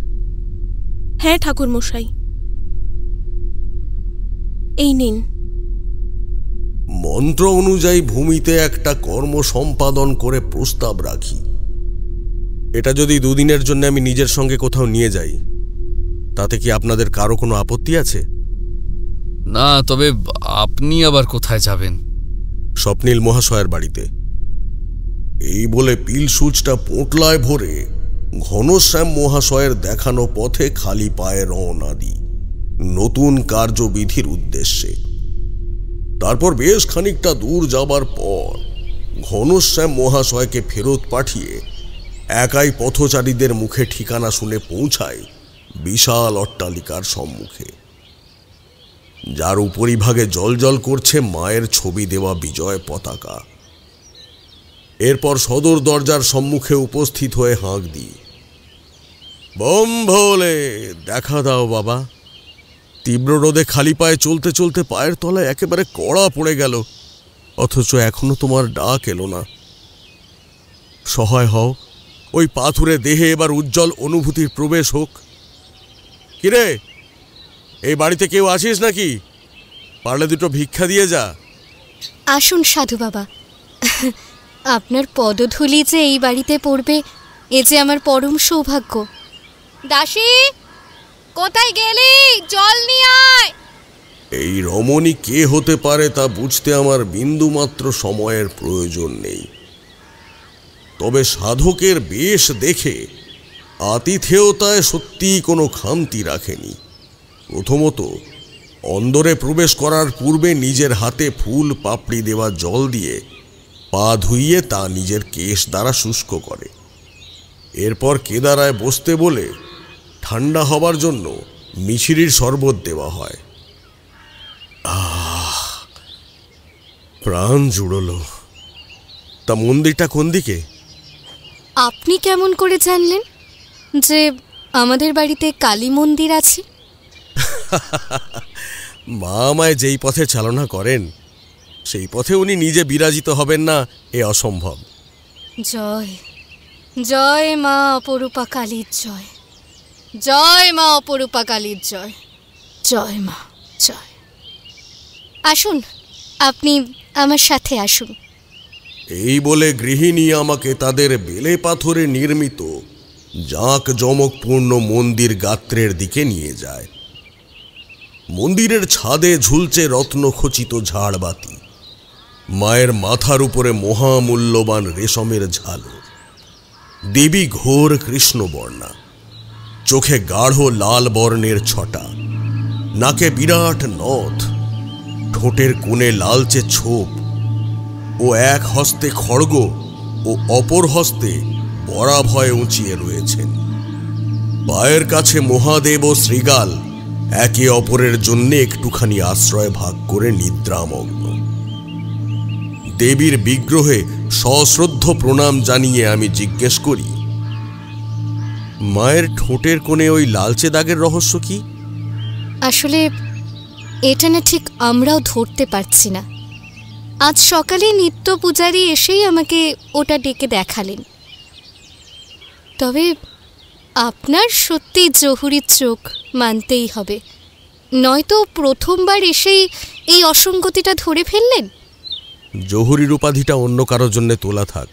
হ্যাঁ ঠাকুরমশাই, এই নিন। মন্ত্র অনুযায়ী ভূমিতে একটা কর্ম সম্পাদন করে প্রস্তাব রাখি। এটা যদি 2 দিনের জন্য আমি নিজের সঙ্গে কোথাও নিয়ে যাই, তাতে কি আপনাদের কারো কোনো আপত্তি আছে? না, তবে আপনি আবার কোথায় যাবেন? স্বপ্নীল মহাশয়ের বাড়িতে। এই বলে পিল সুচটা পোটলায় ভরে ঘনশ্যাম মহাশয়ের দেখানো পথে খালি পায়ে রওনা দিই নতুন কার্যবিধির উদ্দেশ্যে। তারপর বেশ খানিকটা দূর যাবার পর ঘনশ্যাম মহাশয়কে ফেরত পাঠিয়ে একাই পথচারীদের মুখে ঠিকানা শুনে পৌঁছায় বিশাল অট্টালিকার সম্মুখে, যার উপরিভাগে জ্বলজ্বল করছে মায়ের ছবি দেওয়া বিজয় পতাকা। এরপর সদর দরজার সম্মুখে উপস্থিত হয়ে হাঁক দিই, বম ভোলে, দেখা দাও বাবা। তীব্র রোদে খালি পায়ে চলতে চলতে পায়ের তলায় একেবারে কড়া পড়ে গেল, অথচ এখনো তোমার ডাক এলো না। সহায় হও, ওই পাথুরে দেহে এবার উজ্জ্বল অনুভূতির প্রবেশ হোক। কিরে, এই বাড়িতে কেউ আছিস নাকি? পারলে 2টো ভিক্ষা দিয়ে যা। আসুন সাধু বাবা, আপনার পদধূলি যে এই বাড়িতে পড়বে এ যে আমার পরম সৌভাগ্য। দাসী, কোথায় গেলি? জল নিয়ে আয়। এই রমণী কে হতে পারে তা বুঝতে আমার বিন্দুমাত্র সময়ের প্রয়োজন নেই। তবে সাধকের বেশ দেখে আতিথেয়তায় সত্যিই কোনো খামতি রাখেনি। প্রথমত, অন্দরে প্রবেশ করার পূর্বে নিজের হাতে ফুল পাপড়ি দেওয়া জল দিয়ে পা ধুইয়ে তা নিজের কেশ দ্বারা শুষ্ক করে। এরপর কেদারায় বসতে বলে ঠান্ডা হবার জন্য মিছরির শরবত দেওয়া হয়। প্রাণ জুড়লো। তা মন্দিরটা কোন দিকে? আপনি কেমন করে জানলেন যে আমাদের বাড়িতে কালী মন্দির আছে? মা আমায় যেই পথে চালনা করেন সেই পথে উনি নিজে বিরাজিত হবেন না এ অসম্ভব। জয় জয় মা অপরূপা কালীর জয়, জয় মা অপরূপা কালীর জয়, জয় মা জয়। আসুন, আপনি আমার সাথে আসুন। এই বলে গৃহিণী আমাকে তাদের বেলে পাথরে নির্মিত জাঁকজমকপূর্ণ মন্দির গাত্রের দিকে নিয়ে যায়। মন্দিরের ছাদে ঝুলছে রত্নখচিত ঝাড়বাতি, মায়ের মাথার উপরে মহামূল্যবান রেশমের ঝালর, দেবী ঘোর কৃষ্ণবর্ণা, চোখে গাঢ় লাল বর্ণের ছটা, নাকে বিরাট নথ, ঠোঁটের কোণে লালচে ছোপ ও এক হস্তে খড়গ ও অপর হস্তে বরাভয় উঁচিয়ে রয়েছেন। পায়ের কাছে মহাদেব ও শ্রীগাল একে অপরের জন্য একটুখানি আশ্রয় ভাগ করে নিদ্রামগ্ন। দেবীর বিগ্রহে সশ্রদ্ধ প্রণাম জানিয়ে আমি জিজ্ঞেস করি, মায়ের ঠোঁটের কোণে ওই লালচে দাগের রহস্য কি? আসলে এটা না ঠিক আমরাও ধরতে পারছি না। আজ সকালে নিত্য পূজারী এসেই আমাকে ওটা ডেকে দেখালেন। তবে আপনার সত্যি জহুরির চোখ মানতেই হবে, নয়তো প্রথমবার এসেই এই অসঙ্গতিটা ধরে ফেললেন। জহুরির উপাধিটা অন্য কারোর জন্য তোলা থাক,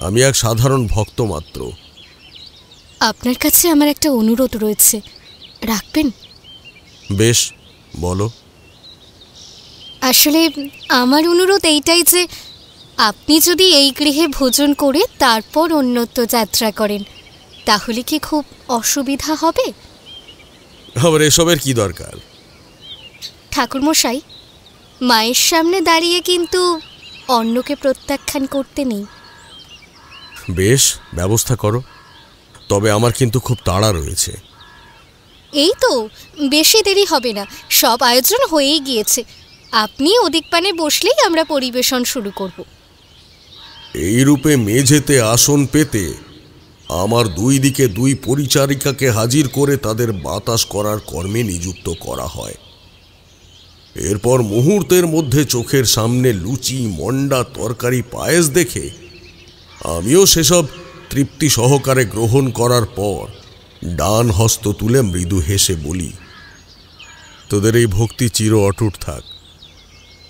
আমি এক সাধারণ ভক্ত মাত্র। আপনার কাছে আমার একটা অনুরোধ রয়েছে, রাখবেন? বেশ, বলো। আসলে আমার অনুরোধ এইটাই যে আপনি যদি এই গৃহে ভোজন করে তারপর অন্যত্র যাত্রা করেন, তাহলে কি খুব অসুবিধা হবে? আবার এসবের কি দরকার? ঠাকুরমশাই, মায়ের সামনে দাঁড়িয়ে কিন্তু অন্যকে প্রত্যাখ্যান করতে নেই। বেশ, ব্যবস্থা করো, তবে আমার কিন্তু খুব তাড়া রয়েছে। এই তো, বেশি দেরি হবে না, সব আয়োজন হয়েই গিয়েছে। আপনি ওদিক পানে বসলেই আমরা পরিবেশন শুরু করব। এই রূপে মেঝেতে আসন পেতে আমার দুই দিকে দুই পরিচারিকাকে হাজির করে তাদের বাতাস করার কর্মে নিযুক্ত করা হয়। এরপর মুহূর্তের মধ্যে চোখের সামনে লুচি, মন্ডা, তরকারি, পায়েস দেখে আমিও সেসব তৃপ্তি সহকারে গ্রহণ করার পর ডান হস্ত তুলে মৃদু হেসে বলি, তোদের এই ভক্তি চির অটুট থাক।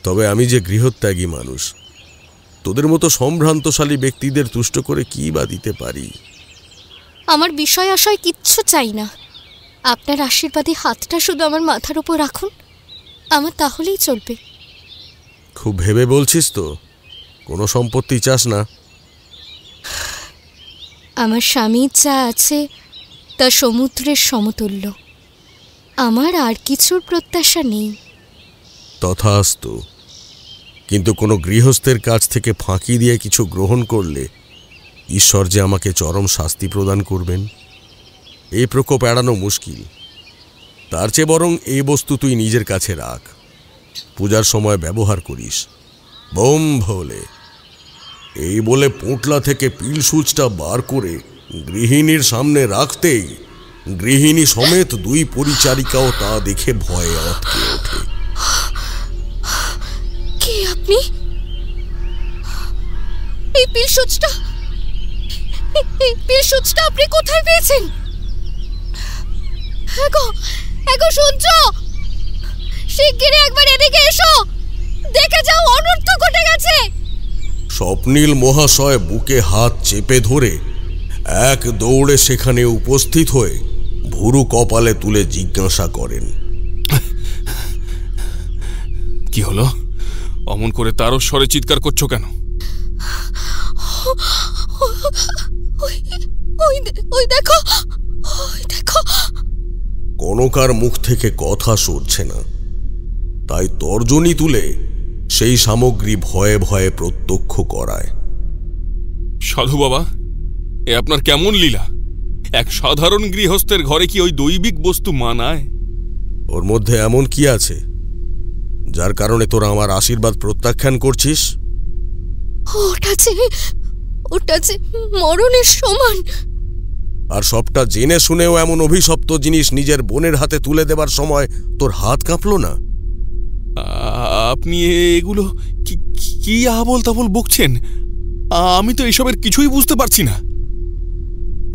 তবে আমি যে গৃহত্যাগী মানুষ, তোদের মতো সম্ভ্রান্তশালী ব্যক্তিদের তুষ্ট করে কি বা দিতে পারি? আমার বিষয় আশয় কিচ্ছু চাই না, আপনার আশীর্বাদী হাতটা শুধু আমার মাথার উপর রাখুন, আমার তাহলেই চলবে। খুব ভেবে বলছিস তো? কোনো সম্পত্তি চাস না? আমার স্বামীর যা আছে তা সমুদ্রের সমতুল্য, আমার আর কিছুর প্রত্যাশা নেই। তথাস্তু। কিন্তু কোনো গৃহস্থের কাছ থেকে ফাঁকি দিয়ে কিছু গ্রহণ করলে ঈশ্বর যে আমাকে চরম শাস্তি প্রদান করবেন, এই প্রকোপ এড়ানো মুশকিল। তার চেয়ে বরং এই বস্তু তুই নিজের কাছে রাখ, পূজার সময় ব্যবহার করিস। বোম ভোলে। এই বলে পোঁটলা থেকে পিল সুচটা বার করে গৃহিণীর সামনে রাখতেই গৃহিণী সমেত দুই পরিচারিকাও তা দেখে ভয়ে আটকে ওঠে। কে আপনি? এই পিল সুচটা আপনি কোথায় পেয়েছেন? এগো শুনছো? শিগগিরই একবার এদিকে এসো, দেখে যাও অনর্থ ঘটে গেছে। স্বপ্নীল মহাশয় বুকে হাত চেপে ধরে এক দৌড়ে সেখানে উপস্থিত হয়ে ভুরু কপালে তুলে জিজ্ঞাসা করেন, কি হলো? অমন করে তারও স্বরে চিৎকার করছো কেন? ওই দেখো। কনকার মুখ থেকে কথা সরছে না, তাই তর্জনী তুলে সেই সামগ্রী ভয়ে ভয়ে প্রত্যক্ষ করায়। সাধু বাবা, এ আপনার কেমন লীলা? এক সাধারণ গৃহস্থের ঘরে কি ওই দৈবিক বস্তু মানায়? ওর মধ্যে এমন কি আছে যার কারণে তোরা আমার আশীর্বাদ প্রত্যাখ্যান করছিস? ওটা যে মরণের সমান। আর সবটা জেনে শুনেও এমন অভিশপ্ত জিনিস নিজের বোনের হাতে তুলে দেবার সময় তোর হাত কাঁপলো না? আপনি এগুলো কি আবল তাবল বকছেন? আমি তো এসবের কিছুই বুঝতে পারছি না।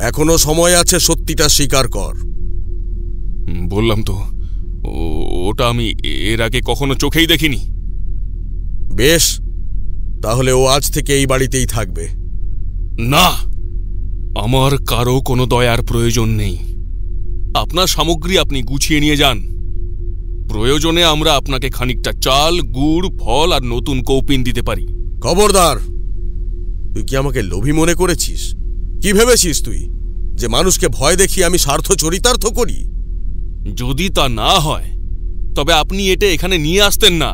এখনো সময় আছে, সত্যিটা স্বীকার কর। বললাম তো, ওটা আমি এর আগে কখনো চোখেই দেখিনি। বেশ, তাহলে ও আজ থেকে এই বাড়িতেই থাকবে। না, আমার কারো কোনো দয়ার প্রয়োজন নেই। আপনার সামগ্রী আপনি গুছিয়ে নিয়ে যান। প্রয়োজনে আমরা আপনাকে খানিকটা চাল, গুড়, ফল আর নতুন কৌপিন দিতে পারি। খবরদার! তুই কি আমাকে লোভী মনে করেছিস? কি ভেবেছিস তুই যে মানুষকে ভয় দেখিয়ে আমি স্বার্থ চরিতার্থ করি? যদি তা না হয় তবে আপনি এটা এখানে নিয়ে আসতেন না।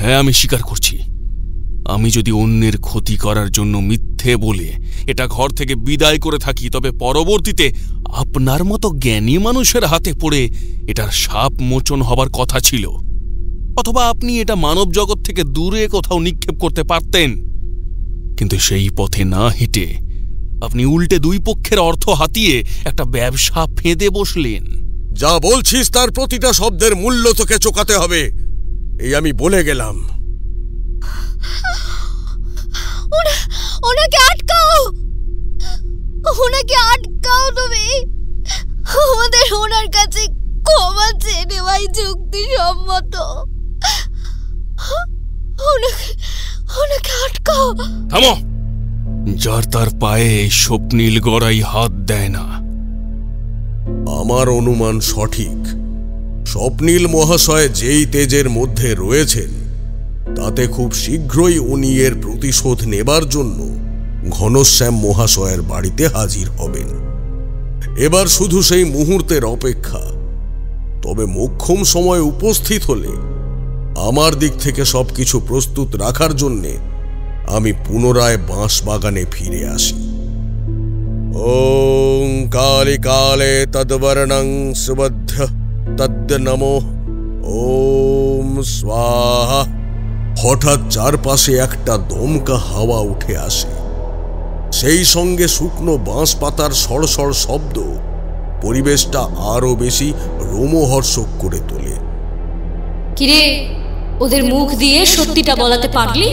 হ্যাঁ, আমি স্বীকার করছি, আমি যদি অন্যের ক্ষতি করার জন্য মিথ্যে বলে এটা ঘর থেকে বিদায় করে থাকি, তবে পরবর্তীতে আপনার মতো জ্ঞানী মানুষের হাতে পড়ে এটার সাপ মোচন হবার কথা ছিল। অথবা আপনি এটা মানব জগৎ থেকে দূরে কোথাও নিক্ষেপ করতে পারতেন, কিন্তু সেই পথে না হেঁটে আপনি উল্টে দুই পক্ষের অর্থ হাতিয়ে একটা ব্যবসা ফেঁদে বসলেন। যা বলছিস তার প্রতিটা শব্দের মূল্য তোকে চোকাতে হবে, এই আমি বলে গেলাম। ওনাকে আটকাও, ওনাকে আটকাও তুমি। আমাদের ওনার কাছে ক্ষমা চেয়ে নেওয়াই যুক্তিসম্মত। ওনাকে আটকাও। থামো, যার তার পায়ে স্বপ্নীল গড়াই হাত দেয় না। আমার অনুমান সঠিক। স্বপ্নীল মহাশয় যেই তেজের মধ্যে রয়েছেন তাতে খুব শীঘ্রই উনি এর প্রতিশোধ নেবার জন্য ঘনশ্যাম মহাশয়ের বাড়িতে হাজির হবেন। এবার শুধু সেই মুহূর্তের অপেক্ষা। তবে মোক্ষম সময় উপস্থিত হলে আমার দিক থেকে সবকিছু প্রস্তুত রাখার জন্যে আমি পুনরায় বাঁশবাগানে ফিরে আসি। ওং কালে কালে তদ্বর্ণং সুবদ্ধ তদ্য নমো ওম স্বাহা। হঠাৎ চারপাশে একটা দমকা হাওয়া উঠে আসে, সেই সঙ্গে শুকনো বাঁশ পাতার সড়সড় শব্দ পরিবেশটা আরো বেশি রোমহর্ষক করে তোলে। কিরে, ওদের মুখ দিয়ে সত্যিটা বলাতে পারলি?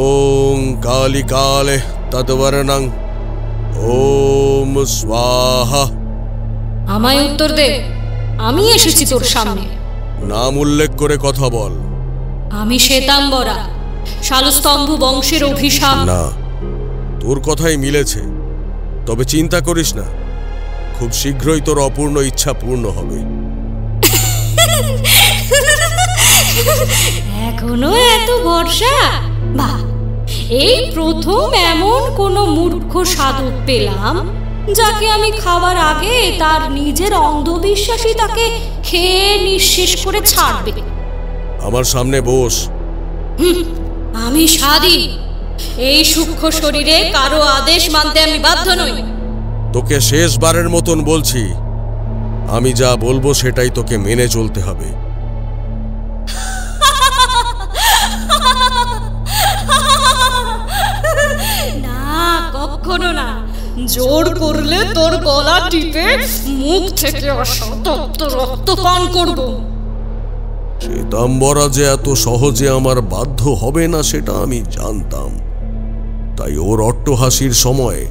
ওং কালি কালে তদ্বর্ণং ওম স্বাহা। আমায় উত্তর দে, আমি এসেছি তোর সামনে। নাম উল্লেখ করে কথা বল। আমি শ্বেতাম্বরা, শালস্তম্ভ বংশের অভিশাপ। না, তোর কথাই মিলেছে। তবে চিন্তা করিস না, খুব শীঘ্রই তোর অপূর্ণ ইচ্ছা পূর্ণ হবে। এখনো এত ভরসা? বাহ, এই প্রথম এমন কোন মূর্খ সাধক পেলাম যাকে আমি খাবার আগে তার নিজের অন্ধবিশ্বাসী তাকে খেয়ে নিঃশেষ করে ছাড়বে। আমার সামনে বস। আমি স্বাধীন। এই সূক্ষ্ম শরীরে কারো আদেশ মানতে আমি বাধ্য নই। তোকে শেষবারের মতন বলছি, আমি যা বলবো সেটাই তোকে মেনে চলতে হবে। না, কখনো না। জোর করলে তোর গলা টিপে মুখ থেকে আসা তপ্ত রক্ত পান করব। শ্বেতাম্বরা যে এত সহজে আমার বাধ্য হবে না সেটা আমি জানতাম। তাই ওর অট্টহাসির সময়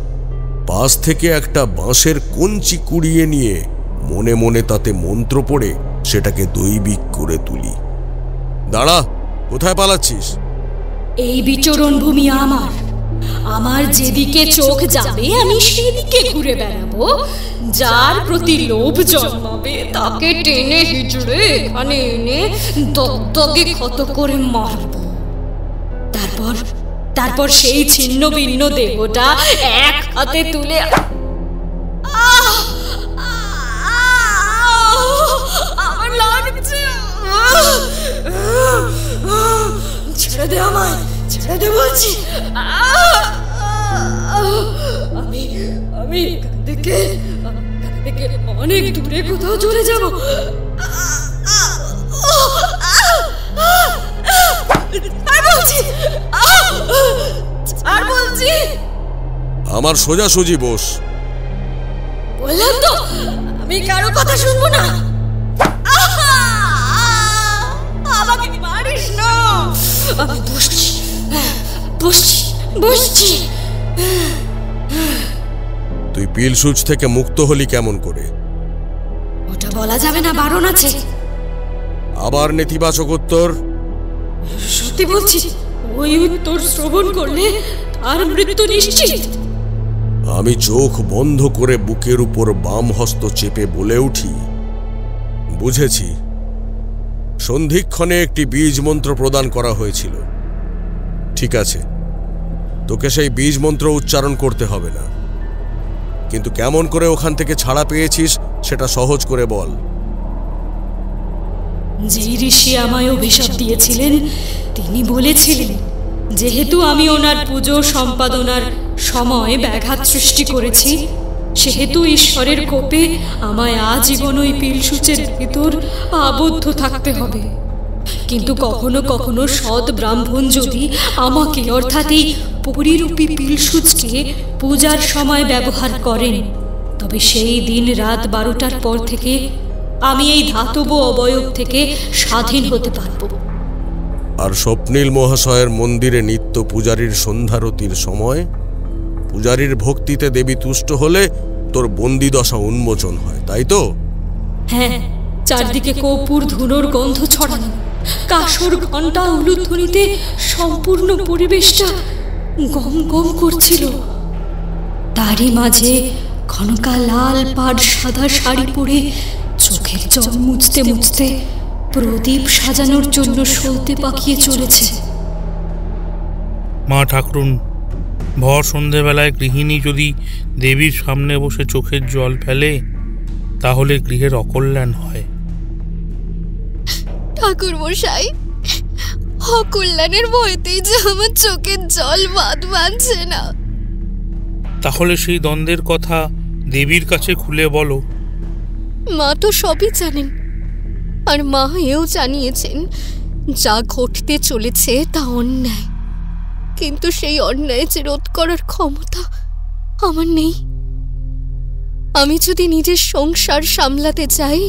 পাশ থেকে একটা বাঁশের কঞ্চি কুড়িয়ে নিয়ে মনে মনে তাতে মন্ত্র পড়ে সেটাকে দৈবিক করে তুলি। দাঁড়া, কোথায় পালাচ্ছিস? এই বিচরণ ভূমি আমার। আমার যেদিকে চোখ যাবে আমি সেদিকে ঘুরে বেড়াবো। যার প্রতি লোভ জন্মাবে তাকে টেনে হিজড়ে এখানে এনে দগদগে ক্ষত করে মারব। তারপর সেই ছিন্ন ভিন্ন দেহটা এক হাতে তুলে আমার লাগছে। ছেড়ে দে আমায়, ছেড়ে দে বলছি। আমি এখান থেকে অনেক দূরে কোথাও চলে যাব। আমার সোজাসুজি বস। বললাম তো আমি কারো কথা শুনবো না। আমাকে মারিস না। আমি বসছি। তুই পিলসুচ থেকে মুক্ত হলি কেমন করে? ওটা বলা যাবে না, বারণ আছে। আবার নেতিবাচক উত্তর? সত্যি বলছি, ওই উত্তর শ্রবণ করলে তার মৃত্যু নিশ্চিত। আমি চোখ বন্ধ করে বুকের উপর বাম হস্ত চেপে বলে উঠি, বুঝেছি। সন্ধিক্ষণে একটি বীজ মন্ত্র প্রদান করা হয়েছিল। ঠিক আছে, তোকে সেই বীজ মন্ত্র উচ্চারণ করতে হবে না, কিন্তু কেমন করে ওখান থেকে ছাড়া পেয়েছিস সেটা সহজ করে বল। যে ঋষি আমায় অভিশাপ দিয়েছিলেন তিনি বলেছিলেন, যেহেতু আমি ওনার পুজো সম্পাদনার সময় ব্যাঘাত সৃষ্টি করেছি, সেহেতু ঈশ্বরের কোপে আমায় আজীবন ওই পিলসুচের ভিতর আবদ্ধ থাকতে হবে। কিন্তু কখনো কখনো সৎ ব্রাহ্মণ যদি আমাকে অর্থাৎ এই পরিরূপী পিলসুচকে পূজার সময় ব্যবহার করেন, তবে সেই দিন রাত 12টার পর থেকে আমি এই ধাতব অবয়ব থেকে স্বাধীন হতে পারব। আর স্বপ্নীল মহাশয়ের মন্দিরে নিত্য পূজারীর সন্ধ্যারতির সময় পূজারীর ভক্তিতে দেবী তুষ্ট হলে তোর বন্দি দশা উন্মোচন হয়, তাই তো? হ্যাঁ, চারদিকে কর্পূর ধুনোর গন্ধ ছড়ানো, কাসর ঘণ্টা উলুধ্বনিতে সম্পূর্ণ পরিবেশটা গম গম করছিল। তারই মাঝে কনকা লাল পাড় সাদা শাড়ি পরে চোখের জল মুছতে মুছতে প্রদীপ সাজানোর জন্য সলতে পাকিয়ে চলেছে। মা ঠাকুরুন, ভর সন্ধেবেলায় গৃহিণী যদি দেবীর সামনে বসে চোখের জল ফেলে, তাহলে গৃহের অকল্যাণ হয়। ঠাকুর মশাই, অকল্যাণের ভয়তেই যে আমার চোখের জল বাঁধ বাঁধছে না। তাহলে সেই দ্বন্দ্বের কথা দেবীর কাছে খুলে বলো। মা তো সবই জানেন, আর মা এও জানিয়েছেন যা ঘটতে চলেছে তা অন্যায়, কিন্তু সেই অন্যায় যে রোধ করার ক্ষমতা আমার নেই। আমি যদি নিজের সংসার সামলাতে চাই,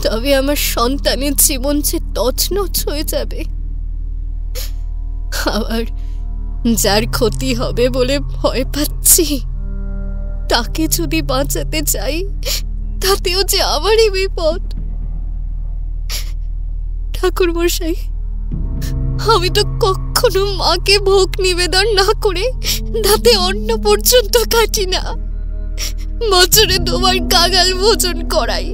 তবে আমার সন্তানের জীবন যে তছনছ হয়ে যাবে। আবার যার ক্ষতি হবে বলে ভয় পাচ্ছি, তাকে যদি বাঁচাতে চাই, তাতেও যে আমারই বিপদ। ঠাকুর মশাই, আমি তো কখনো মাকে ভোগ নিবেদন না করে দাঁতে অন্ন পর্যন্ত কাটি না। বছরে 2 বার গাগাল ভোজন করাই।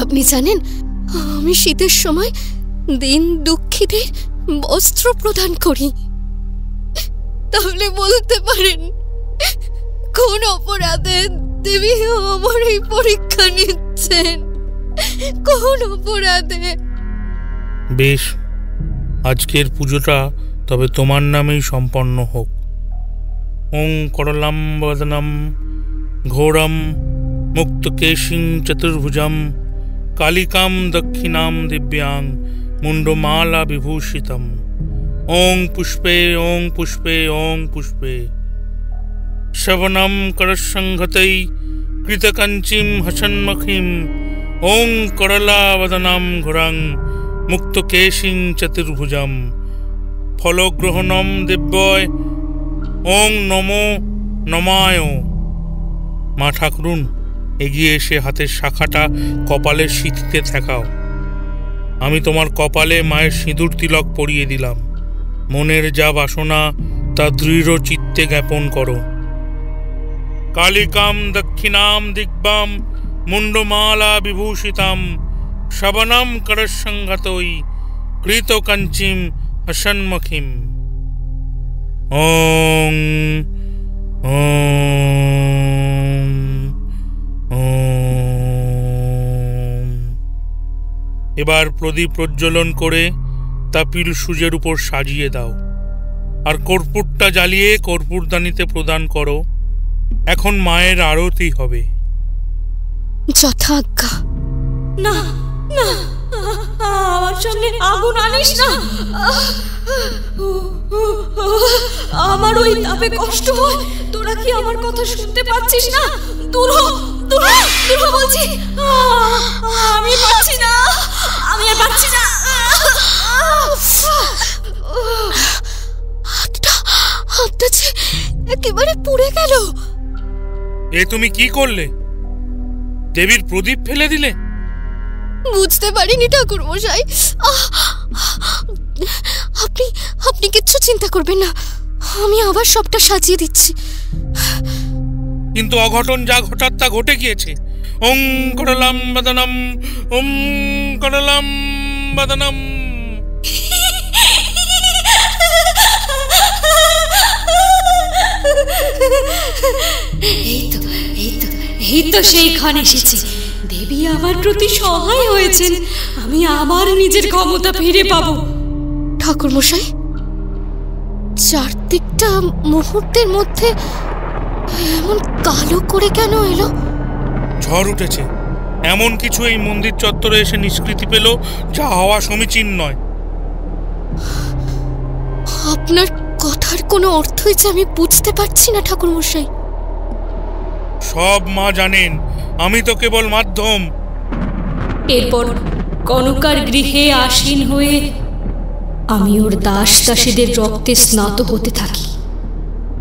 আপনি জানেন, আমি শীতের সময় দিন দুঃখীদের বস্ত্র প্রদান করি। তাহলে বলতে পারেন, কোন অপরাধে দেবী আমার এই পরীক্ষা নিচ্ছেন? কোন অপরাধে? বেশ, আজকের পুজোটা তবে তোমার নামেই সম্পন্ন হোক। ওং করলাম বদনম ঘোরম মুক্তকেশিং চতুর্ভুজম কালিকাম দক্ষিণাম দিব্যাং মুন্ডমালা বিভূষিতম। ওং পুষ্পে ওং পুষ্পে ওং পুষ্পে শ্রবণম করসংহতৈ কৃতকঞ্চিম হসন্মুখীম। ওং করলাবদনম ঘোরং মুক্তকেশিং চতুর্ভুজম ফলগ্রহণম দিব্যয়। ওং নমো নমায়। মা ঠাকুরুন, এগিয়ে এসে হাতের শাখাটা কপালের সিঁথিতে ঠেকাও। আমি তোমার কপালে মায়ের সিঁদুর তিলক পরিয়ে দিলাম। মনের যা বাসনা তা দৃঢ় চিত্তে জ্ঞাপন করো। কালিকাম দক্ষিণাম দিগ্বাম মুন্ডমালা বিভূষিতাম শ্রবণম করসংহতৈ কৃতকঞ্চিম হসন্মুখীম। ওং ওং ওং। এবার প্রদীপ প্রজ্বলন করে তা পিলসুজের উপর সাজিয়ে দাও, আর কর্পূরটা জ্বালিয়ে কর্পূরদানিতে প্রদান করো। এখন মায়ের আরতি হবে। যথাজ্ঞা। না না, আমার সামনে আগুন আনিস না। আমার ওই তাপে কষ্ট হয়। তোরা কি আমার কথা শুনতে পাচ্ছিস না? দূর হ, দূর হ, দূর হ বলছি। আমি পাচ্ছি না, আমি আর পাচ্ছি না। হাতটা যে একেবারে পুড়ে গেল। এ তুমি কি করলে? দেবীর প্রদীপ ফেলে দিলে? বুঝতে পারিনি ঠাকুর মশাই। আপনি কিচ্ছু চিন্তা করবেন না, আমি আবার সবটা সাজিয়ে দিচ্ছি। কিন্তু অঘটন যা ঘটার তা ঘটে গিয়েছে। ওং করলাম বদনম, ওং করলাম বদনম। এই তো সেইখানে এসেছি। দেবী আমার প্রতি সহায় হয়েছেন। আমি আবার নিজের ক্ষমতা ফিরে পাবো। ঠাকুর মশাই, চারদিকটা মুহূর্তের মধ্যে এমন কালো করে কেন এলো? ঝড় উঠেছে, এমন কিছু এই মন্দির চত্বরে এসে নিষ্কৃতি পেল যা হওয়া সমীচীন নয়। আপনার কথার কোনো অর্থই যে আমি বুঝতে পারছি না ঠাকুরমশাই। সব মা জানেন, আমি তো কেবল মাধ্যম। এরপর কনকার গৃহে আসীন হয়ে আমি ওর দাস দাসীদের রক্তে স্নাত হতে থাকি,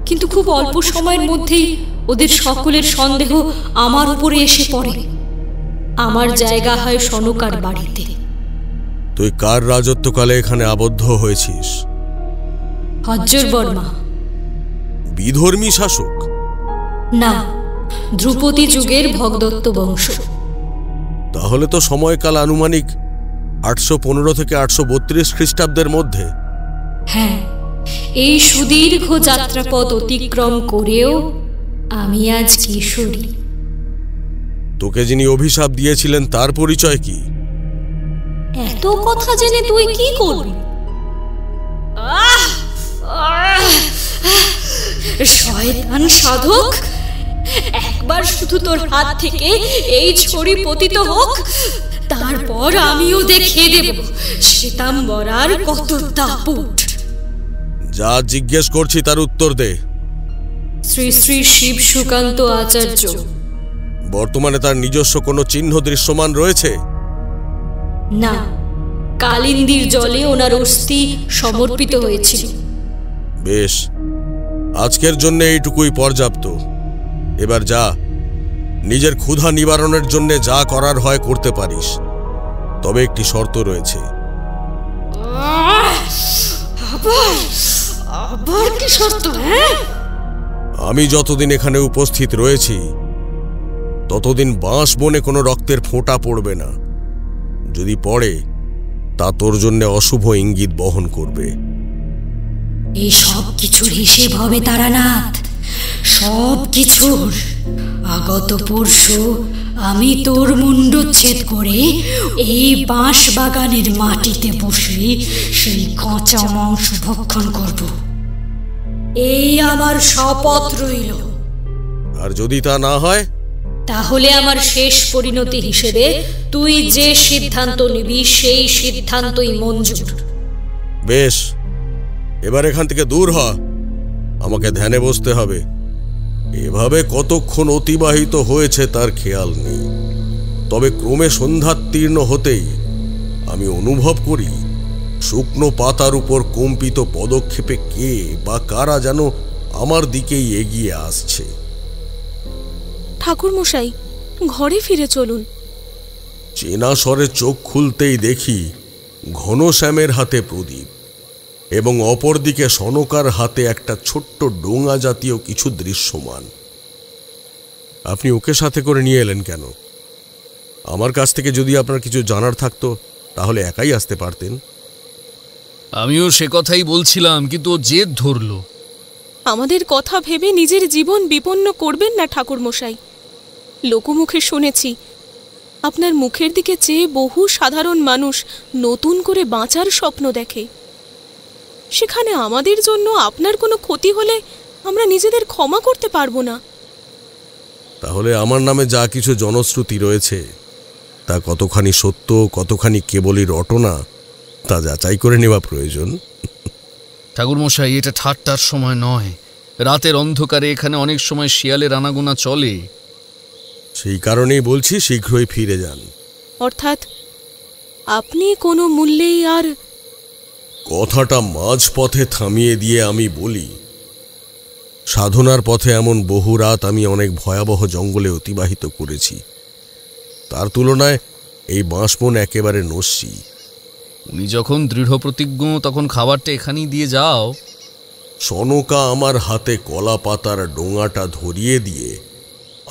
কিন্তু খুব অল্প সময়ের মধ্যেই ওদের সকলের সন্দেহ আমার উপরে এসে পড়ে। আমার জায়গা হয় সনকার বাড়িতে। তুই কার রাজত্বকালে এখানে আবদ্ধ হয়েছিস? হজ্জর বর্মা। বিধর্মী শাসক? না, ধ্রুপদী যুগের ভগদত্ত বংশ। তাহলে তো সময়কাল আনুমানিক 815 থেকে 832 খ্রিস্টাব্দের মধ্যে। হ্যাঁ, এই সুদীর্ঘ যাত্রাপথ অতিক্রম করেও আমি আজ কিশোরী। তোকে যিনি অভিশাপ দিয়েছিলেন তার পরিচয় কি? এত কথা জেনে তুই কি করবি? শয়তান সাধক, একবার শুধু তোর হাত থেকে এই ছড়ি পতিত হোক, তারপর আমিও দেখিয়ে দেব শ্বেতাম্বরার কত দাপট। যা জিজ্ঞেস করছি তার উত্তর দে। শ্রী শ্রী শিব সুকান্ত আচার্য। বর্তমানে তার নিজস্ব কোনো চিহ্ন দৃশ্যমান রয়েছে? না, কালিন্দীর জলে ওনার অস্থি সমর্পিত হয়েছিল। বেশ, আজকের জন্য এইটুকুই পর্যাপ্ত। এবার যা, নিজের ক্ষুধা নিবারণের জন্য যা করার হয় করতে পারিস, তবে একটি শর্ত রয়েছে। আবার কি শর্ত? আমি যতদিন এখানে উপস্থিত রয়েছি ততদিন বাঁশ বনে কোনো রক্তের ফোঁটা পড়বে না। যদি পড়ে তা তোর জন্য অশুভ ইঙ্গিত বহন করবে। এই সব কিছুর হিসেব হবে তারানাথ, সব কিছুর। আগত পরশু আমি তোর মুন্ডচ্ছেদ করে এই বাঁশ বাগানের মাটিতে বসে সেই কাঁচা মাংস ভক্ষণ করব, এই আমার শপথ রইল। আর যদি তা না হয়? তাহলে আমার শেষ পরিণতি হিসেবে তুই যে সিদ্ধান্ত নিবি সেই সিদ্ধান্তই মঞ্জুর। বেশ, এবার এখান থেকে দূর হ, আমাকে ধ্যানে বসতে হবে। এভাবে কতক্ষণ অতিবাহিত হয়েছে তার খেয়াল নেই। তবে ক্রমে সন্ধ্যাতীর্ণ হতেই আমি অনুভব করি শুকনো পাতার উপর কম্পিত পদক্ষেপে কে বা কারা যেন আমার দিকেই এগিয়ে আসছে। ঠাকুরমশাই, ঘরে ফিরে চলুন। চেনা স্বরে চোখ খুলতেই দেখি ঘনশ্যামের হাতে প্রদীপ এবং অপরদিকে সনকার হাতে একটা ছোট্ট ডোঙা জাতীয় কিছু দৃশ্যমান। আপনি ওকে সাথে করে নিয়ে এলেন কেন? আমার কাছ থেকে যদি আপনার কিছু জানার থাকতো তাহলে একাই আসতে পারতেন। আমিও সে কথাই বলছিলাম, কিন্তু ও জেদ ধরল। আমাদের কথা ভেবে নিজের জীবন বিপন্ন করবেন না ঠাকুরমশাই। লোকমুখে শুনেছি আপনার মুখের দিকে চেয়ে বহু সাধারণ মানুষ নতুন করে বাঁচার স্বপ্ন দেখে। সেখানে আমাদের জন্য আপনার কোনো ক্ষতি হলে আমরা নিজেদের ক্ষমা করতে পারবো না। তাহলে আমার নামে যা কিছু জনশ্রুতি রয়েছে তা কতখানি সত্য, কতখানি কেবলই রটনা, তা যাচাই করে নেওয়া প্রয়োজন। ঠাকুরমশাই, এটা ঠাট্টার সময় নয়। রাতের অন্ধকারে এখানে অনেক সময় শিয়ালের আনাগোনা চলে। সেই কারণেই বলছি শীঘ্রই ফিরে যান। অর্থাৎ আপনি কোনো মূল্যেই আর... কথাটা মাঝপথে থামিয়ে দিয়ে আমি বলি, সাধনার পথে এমন বহু রাত আমি অনেক ভয়াবহ জঙ্গলে অতিবাহিত করেছি। তার তুলনায় এই বাঁশবন একেবারে নস্যি। উনি যখন দৃঢ় প্রতিজ্ঞ তখন খাবারটা এখানেই দিয়ে যাও। সনকা আমার হাতে কলা পাতার ডোঙাটা ধরিয়ে দিয়ে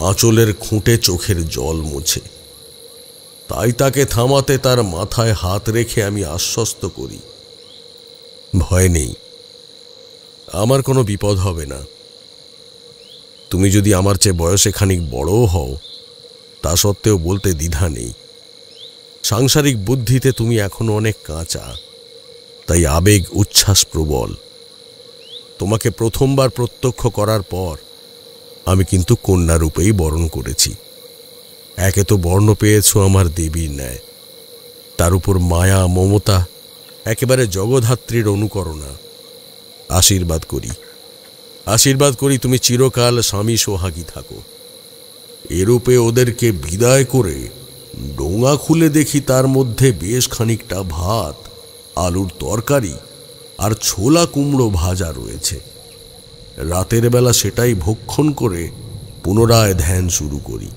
আঁচলের খুঁটে চোখের জল মুছে। তাই তাকে থামাতে তার মাথায় হাত রেখে আমি আশ্বস্ত করি, ভয় নেই, আমার কোনো বিপদ হবে না। তুমি যদি আমার চেয়ে বয়সে খানিক বড়ও হও তা সত্ত্বেও বলতে দ্বিধা নেই। সাংসারিক বুদ্ধিতে তুমি এখনো অনেক কাঁচা, তাই আবেগ উচ্ছ্বাস প্রবল। তোমাকে প্রথমবার প্রত্যক্ষ করার পর আমি কিন্তু কন্যারূপেই বরণ করেছি। একে তো বর্ণ পেয়েছ আমার দেবীর ন্যায়, তার উপর মায়া মমতা, একেবারে জগদ্ধাত্রীর অনুকরণা। আশীর্বাদ করি তুমি চিরকাল স্বামী সোহাগী থাকো। এরূপে ওদেরকে বিদায় করে ডোঙা খুলে দেখি তার মধ্যে বেশ খানিকটা ভাত, আলুর তরকারি আর ছোলা কুমড়ো ভাজা রয়েছে। রাতের বেলা সেটাই ভক্ষণ করে পুনরায় ধ্যান শুরু করি।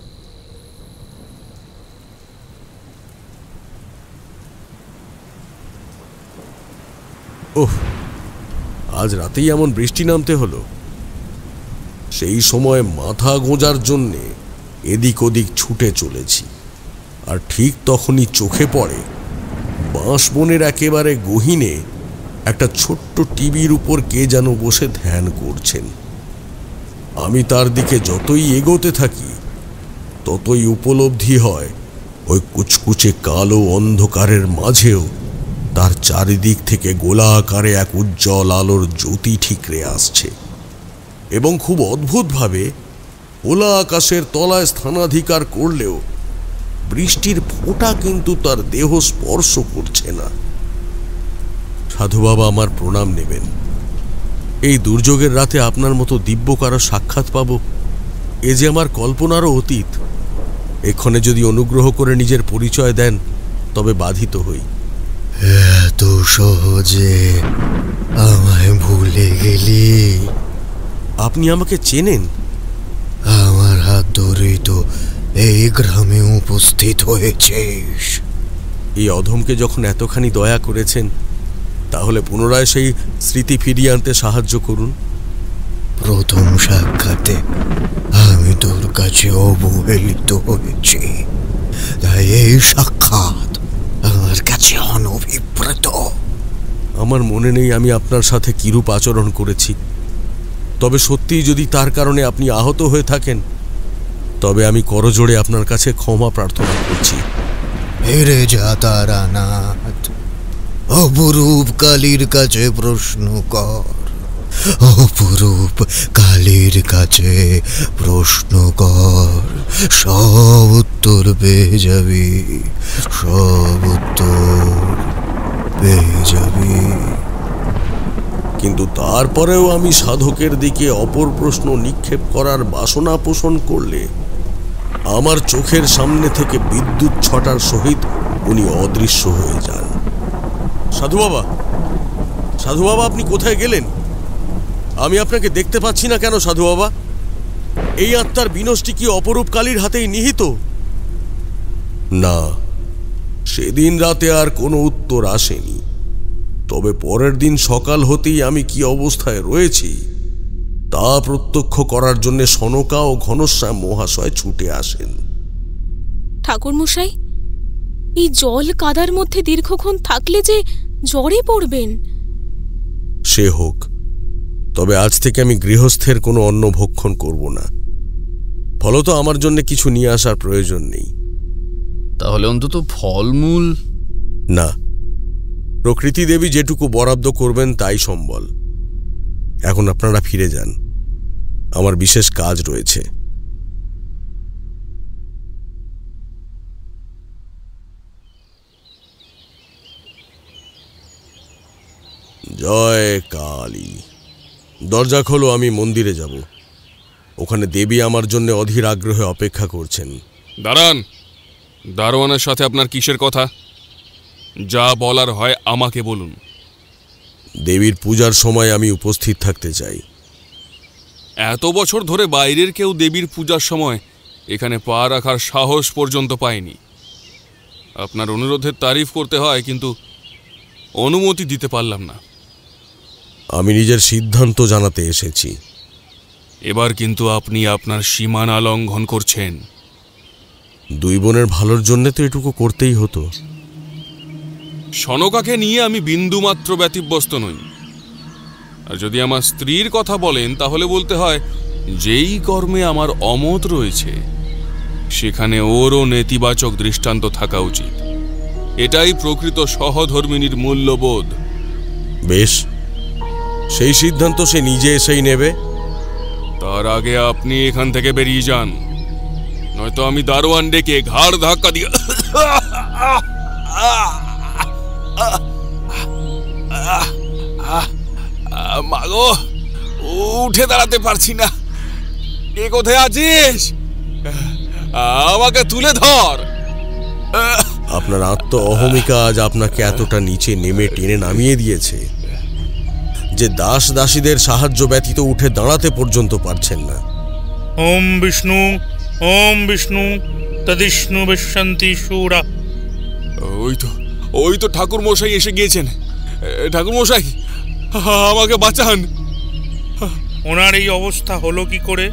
ওহ, আজ রাতেই এমন বৃষ্টি নামতে হলো। সেই সময় মাথা গোঁজার জন্যে এদিক ওদিক ছুটে চলেছি, আর ঠিক তখনই চোখে পড়ে বাঁশবনের একেবারে গহীনে একটা ছোট্ট টিভির উপর কে যেন বসে ধ্যান করছেন। আমি তার দিকে যতই এগোতে থাকি ততই উপলব্ধি হয় ওই কুচকুচে কালো অন্ধকারের মাঝেও তার চারিদিক থেকে গোলাকারে এক উজ্জ্বল আলোর জ্যোতি ঠিকরে আসছে, এবং খুব অদ্ভুতভাবে খোলা আকাশের তলায় স্থানাধিকার করলেও বৃষ্টির ফোঁটা কিন্তু তার দেহ স্পর্শ করছে না। সাধু বাবা, আমার প্রণাম নেবেন। এই দুর্যোগের রাতে আপনার মতো দিব্য কারো সাক্ষাৎ পাব, এ যে আমার কল্পনারও অতীত। এক্ষণে যদি অনুগ্রহ করে নিজের পরিচয় দেন তবে বাধিত হই। এত সহজে আমায় ভুলে গেলি? আপনি আমাকে চেনেন? আমার হাত ধরেই তো এই গ্রামে উপস্থিত হয়েছিস। এই অধমকে যখন এতখানি দয়া করেছেন, তাহলে পুনরায় সেই স্মৃতি ফিরিয়ে আনতে সাহায্য করুন। প্রথম সাক্ষাতে আমি তোর কাছে অবহেলিত হয়েছি, তাই এই সাক্ষাৎ আমার কাছে অনভিপ্রেত। আমার মনে নেই আমি আপনার সাথে কিরূপ আচরণ করেছি, তবে সত্যিই যদি তার কারণে আপনি আহত হয়ে থাকেন তবে আমি করজোড়ে আপনার কাছে ক্ষমা প্রার্থনা করছি। হেরে যা তারানাথ, অপরূপ কালীর কাছে প্রশ্ন কর, অপরূপ কালীর কাছে প্রশ্ন কর, সব উত্তর পেয়ে যাবি, সব উত্তর পেয়ে যাবি। কিন্তু তারপরেও আমি সাধকের দিকে অপর প্রশ্ন নিক্ষেপ করার বাসনা পোষণ করলে আমার চোখের সামনে থেকে বিদ্যুৎ ছটার সহিত উনি অদৃশ্য হয়ে যান। সাধু বাবা, সাধু বাবা, আপনি কোথায় গেলেন? আমি আপনাকে দেখতে পাচ্ছি না কেন সাধু বাবা? এই আত্মার বিনষ্টি কি অপরূপ কালীর হাতেই নিহিত? না, সেদিন রাতে আর কোনো উত্তর আসেনি। তবে পরের দিন সকাল হতেই আমি কি অবস্থায় রয়েছি তা প্রত্যক্ষ করার জন্য সনকা ও ঘনশ্যাম মহাশয় ছুটে আসেন। ঠাকুর মশাই, এই জল কাদার মধ্যে দীর্ঘক্ষণ থাকলে যে জ্বরে পড়বেন। সে হোক, তবে আজ থেকে আমি গৃহস্থের কোনো অন্ন ভক্ষণ করব না। ফলত আমার জন্য কিছু নিয়ে আসার প্রয়োজন নেই। তাহলে অন্তত ফলমূল? না, প্রকৃতি দেবী যেটুকু বরাদ্দ করবেন তাই সম্বল। এখন আপনারা ফিরে যান, আমার বিশেষ কাজ রয়েছে। জয় কালী। দরজা খোলো, আমি মন্দিরে যাব। ওখানে দেবী আমার জন্য অধীর আগ্রহে অপেক্ষা করছেন। দাঁড়ান, দারোয়ানের সাথে আপনার কিসের কথা? যা বলার হয় আমাকে বলুন। দেবীর পূজার সময় আমি উপস্থিত থাকতে চাই। এত বছর ধরে বাইরের কেউ দেবীর পূজার সময় এখানে পা রাখার সাহস পর্যন্ত পায়নি। আপনার অনুরোধের তারিফ করতে হয়, কিন্তু অনুমতি দিতে পারলাম না। আমি নিজের সিদ্ধান্ত জানাতে এসেছি। এবার কিন্তু আপনি আপনার সীমানা লঙ্ঘন করছেন। দুই বোনের ভালোর জন্য তো এটুকু করতেই হতো। সনকাকে নিয়ে আমি বিন্দুমাত্র ব্যতিব্যস্ত নই। আর যদি আমার স্ত্রীর কথা বলেন তাহলে বলতে হয়, যেই কর্মে আমার অমত রয়েছে সেখানে ওরও নেতিবাচক দৃষ্টান্ত থাকা উচিত। এটাই প্রকৃত সহধর্মিনীর মূল্যবোধ। বেশ, সেই সিদ্ধান্ত সে নিজে এসেই নেবে। তার আগে আপনি এখান থেকে বেরিয়ে যান। নয়তো আমি দারোয়ান ডেকে ঘাড় ধাক্কা দিয়ে মাগো, উঠে দাঁড়াতে পারছি না। কে কোথায় আছিস? আমাকে তুলে ধর। আপনার আত্ম অহমিকা আজ আপনাকে এতটা নিচে নেমে টেনে নামিয়ে দিয়েছে যে দাস দাসীদের সাহায্য ব্যতীত উঠে দাঁড়াতে পর্যন্ত পারছেন না। ওম বিষ্ণু তদিষ্ণু বিশ্বন্তি শূরা। ওই তো ঠাকুর মশাই এসে গিয়েছেন। ঠাকুর মশাই, আমাকে বাঁচান। ওনার এই অবস্থা হলো কি করে?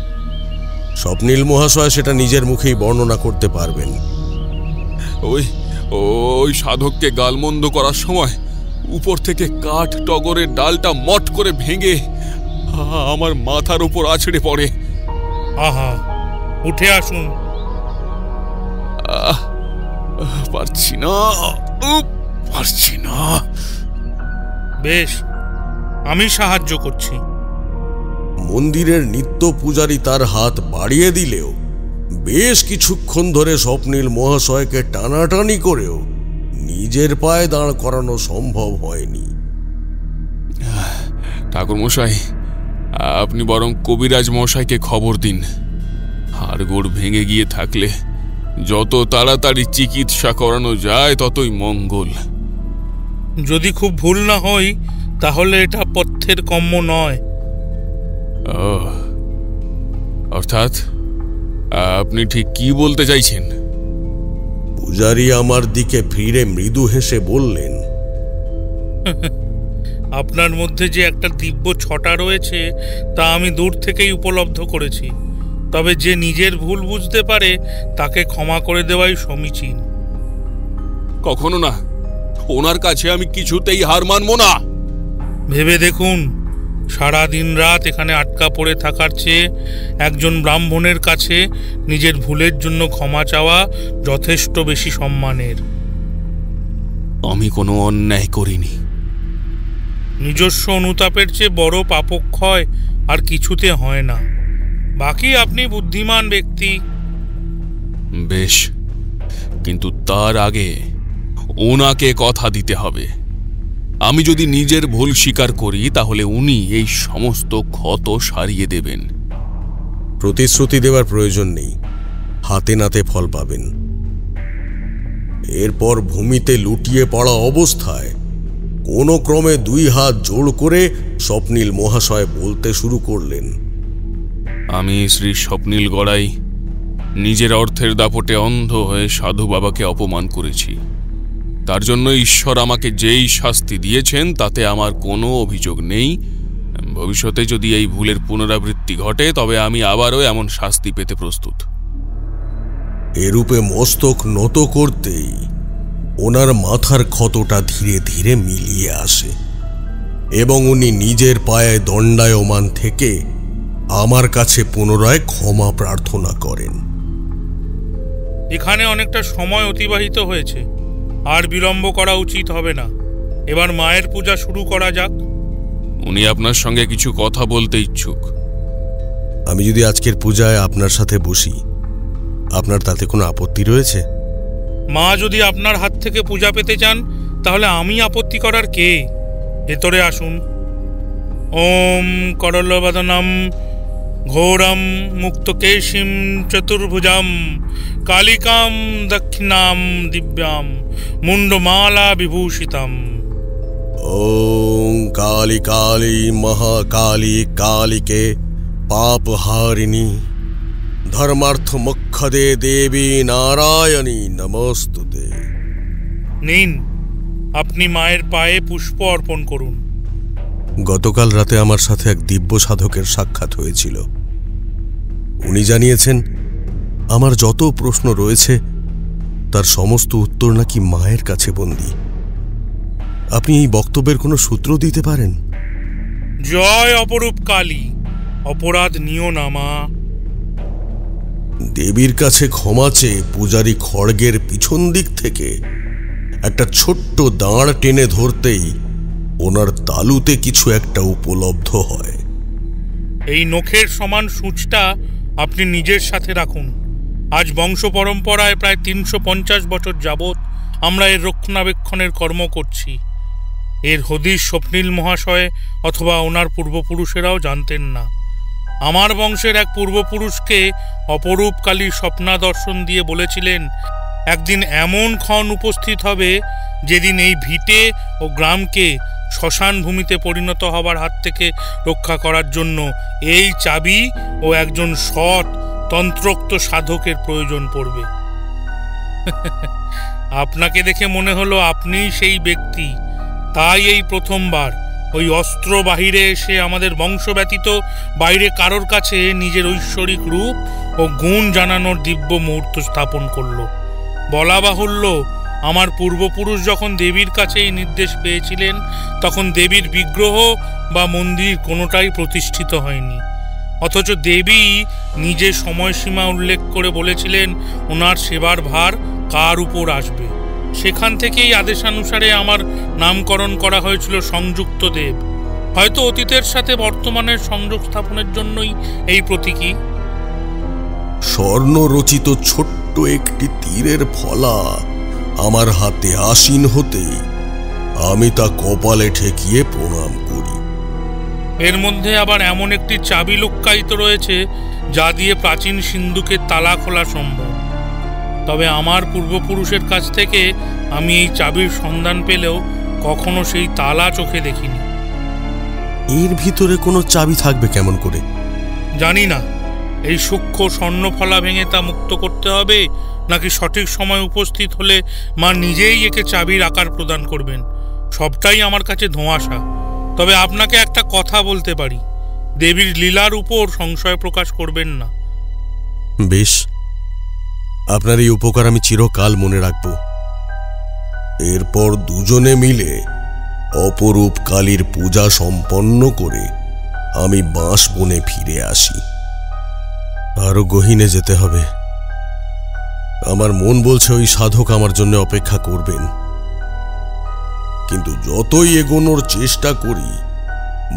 স্বপ্নীল মহাশয় সেটা নিজের মুখেই বর্ণনা করতে পারবেন। ওই সাধককে গালমন্দ করার সময় উপর থেকে কাঠ টগরের ডালটা মট করে ভেঙে আমার মাথার উপর আছড়ে পড়ে। আহা, উঠে আসুন। পারছি না। বেশ, আমি সাহায্য করছি। মন্দিরের নিত্য পূজারী তার হাত বাড়িয়ে দিলেও বেশ কিছুক্ষণ ধরে স্বপ্নীল মহাশয়কে টানাটানি করেও নিজের পায়ে দাঁড় করানো সম্ভব হয়নি। ঠাকুর মশাই, আপনি বরং কবিরাজ মশাইকে খবর দিন। হাড়গোড় ভেঙে গিয়ে থাকলে যত তাড়াতাড়ি চিকিৎসা করানো যায় ততই মঙ্গল। যদি খুব ভুল না হই তাহলে এটা পথ্যের কম্য নয়। অর্থাৎ আপনি ঠিক কি বলতে চাইছেন? পূজারী আমার দিকে ফিরে মৃদু হেসে বললেন, আপনার মধ্যে যে একটা দিব্য ছটা রয়েছে তা আমি দূর থেকেই উপলব্ধ করেছি। তবে যে নিজের ভুল বুঝতে পারে তাকে ক্ষমা করে দেওয়াই সমীচীন। কখনো না, ওনার কাছে আমি কিছুতেই হার মানব না। ভেবে দেখুন, সারা দিন রাত এখানে আটকা পড়ে থাকার চেয়ে একজন ব্রাহ্মণের কাছে নিজের ভুলের জন্য ক্ষমা চাওয়া যথেষ্ট বেশি সম্মানের। আমি কোনো অন্যায় করিনি। নিজস্ব অনুতাপের চেয়ে বড় পাপক্ষয় আর কিছুতে হয় না। বাকি আপনি বুদ্ধিমান ব্যক্তি। বেশ, কিন্তু তার আগে ওনাকে কথা দিতে হবে। আমি যদি নিজের ভুল স্বীকার করি তাহলে উনি এই সমস্ত ক্ষত সারিয়ে দেবেন। প্রতিশ্রুতি দেওয়ার প্রয়োজন নেই, হাতে নাতে ফল পাবেন। এরপর ভূমিতে লুটিয়ে পড়া অবস্থায় কোনো ক্রমে দুই হাত জোড় করে স্বপ্নীল মহাশয় বলতে শুরু করলেন, আমি শ্রী স্বপ্নীল গড়াই নিজের অর্থের দাপটে অন্ধ হয়ে সাধু বাবাকে অপমান করেছি। তার জন্য ঈশ্বর আমাকে যেই শাস্তি দিয়েছেন তাতে আমার কোনো অভিযোগ নেই। ভবিষ্যতে যদি এই ভুলের পুনরাবৃত্তি ঘটে তবে আমি আবারও এমন শাস্তি পেতে প্রস্তুত। এরূপে মস্তক নত করতেই ওনার মাথার ক্ষতটা ধীরে ধীরে মিলিয়ে আসে এবং উনি নিজের পায়ে দণ্ডায়মান থেকে আমার কাছে পুনরায় ক্ষমা প্রার্থনা করেন। এখানে অনেকটা সময় অতিবাহিত হয়েছে, আর বিলম্ব করা উচিত হবে না। এবার মায়ের পূজা শুরু করা যাক। উনি আপনার সঙ্গে কিছু কথা বলতে ইচ্ছুক। আমি যদি আজকের পূজায় আপনার সাথে বসি, আপনার তাতে কোনো আপত্তি রয়েছে? মা যদি আপনার হাত থেকে পূজা পেতে চান তাহলে আমি আপত্তি করার কে? ভেতরে আসুন। ওম করলবদনম ঘোরম মুক্তকেশিম চতুর্ভুজাম কালিকাম দক্ষিণাম দিব্যাম মুন্ডমালা বিভূষিতম। ওম কালী কালী মহাকালী কালিকে পাপহারিণী ধর্মার্থ মোক্ষদে দেবী নারায়ণী নমস্তুতে। নিন, আপনি মায়ের পায়ে পুষ্প অর্পণ করুন। গতকাল রাতে আমার সাথে এক দিব্য সাধকের সাক্ষাৎ হয়েছিল। উনি জানিয়েছেন আমার যত প্রশ্ন রয়েছে তার সমস্ত উত্তর নাকি মায়ের কাছে বন্দী। আপনি এই বক্তব্যের কোনো সূত্র দিতে পারেন? জয় অপরূপ কালী, অপরাধ নিও না মা। দেবীর কাছে ক্ষমা চেয়ে পূজারী খড়গের পিছন দিক থেকে একটা ছোট্ট দাঁড় টেনে ধরতেই ওনার তালুতে কিছু একটা উপলব্ধ হয়। এই নখের সমান সূঁচটা আপনি নিজের সাথে রাখুন। আজ বংশ পরম্পরায় প্রায় 350 বছর যাবৎ আমরা এর রক্ষণাবেক্ষণের কর্ম করছি। এর হদিশ স্বপ্নীল মহাশয় অথবা ওনার পূর্বপুরুষেরাও জানতেন না। আমার বংশের এক পূর্বপুরুষকে অপরূপ কালীর স্বপ্না দর্শন দিয়ে বলেছিলেন, একদিন এমন ক্ষণ উপস্থিত হবে যেদিন এই ভিটে ও গ্রামকে শ্মশান ভূমিতে পরিণত হবার হাত থেকে রক্ষা করার জন্য এই চাবি ও একজন সৎ তন্ত্রোক্ত সাধকের প্রয়োজন পড়বে। আপনাকে দেখে মনে হলো আপনিই সেই ব্যক্তি। তাই এই প্রথমবার ওই অস্ত্র বাহিরে এসে আমাদের বংশ ব্যতীত বাইরে কারোর কাছে নিজের ঐশ্বরিক রূপ ও গুণ জানানোর দিব্য মুহূর্ত স্থাপন করল। বলা বাহুল্য, আমার পূর্বপুরুষ যখন দেবীর কাছে এই নির্দেশ পেয়েছিলেন তখন দেবীর বিগ্রহ বা মন্দির কোনোটাই প্রতিষ্ঠিত হয়নি, অথচ দেবী নিজে সময়সীমা উল্লেখ করে বলেছিলেন ওনার সেবার ভার কার উপর আসবে। সেখান থেকেই আদেশানুসারে আমার নামকরণ করা হয়েছিল সংযুক্ত দেব। হয়তো অতীতের সাথে বর্তমানের সংযোগ স্থাপনের জন্যই এই প্রতীকী। স্বর্ণ রচিত ছোট্ট একটি তীরের ফলা আমার হাতে আসীন হতেই আমি তা কপালে ঠেকিয়ে প্রণাম করি। এর মধ্যে আবার এমন একটি চাবি লুক্কায়িত রয়েছে যা দিয়ে প্রাচীন সিন্ধুকের তালা খোলা সম্ভব। তবে আমার পূর্বপুরুষের কাছ থেকে আমি এই চাবির সন্ধান পেলেও কখনো সেই তালা চোখে দেখিনি। এর ভিতরে কোনো চাবি থাকবে কেমন করে? জানি না। এই সূক্ষ্ম স্বর্ণফলা ভেঙে তা মুক্ত করতে হবে, নাকি সঠিক সময় উপস্থিত হলে মা নিজেই একে চাবির আকার প্রদান করবেন, সবটাই আমার কাছে ধোঁয়াশা। তবে আপনাকে একটা কথা বলতে পারি, দেবীর লীলার উপর সংশয় প্রকাশ করবেন না। বেশ, আপনার এই উপকার আমি চিরকাল মনে রাখব। এরপর দুজনে মিলে অপরূপ কালীর পূজা সম্পন্ন করে আমি বাঁশবনে ফিরে আসি। আরো গহীনে যেতে হবে। আমার মন বলছে ওই সাধক আমার জন্য অপেক্ষা করবেন, কিন্তু যতই এগোনোর চেষ্টা করি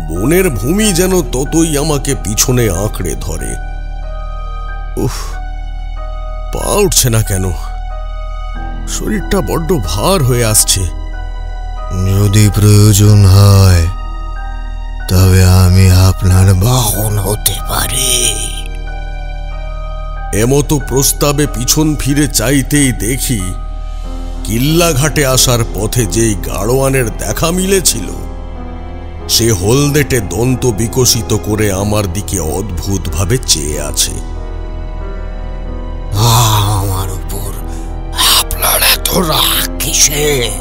বনের ভূমি যেন ততই আমাকে পিছনে আঁকড়ে ধরে। উফ, পা উঠছে না কেন, শরীরটা বড্ড ভার হয়ে আসছে। যদি প্রয়োজন হয় তবে আমি আপনার বাহন হতে পারি। এমতো প্রস্তাবে পিছন ফিরে চাইতেই দেখি কিল্লাঘাটে আসার পথে যেই গাড়োয়ানের দেখা মিলেছিল সে হলদেটে দন্ত বিকশিত করে আমার দিকে অদ্ভুতভাবে চেয়ে আছে। আমার উপর আপনার এত রাগ কিসের?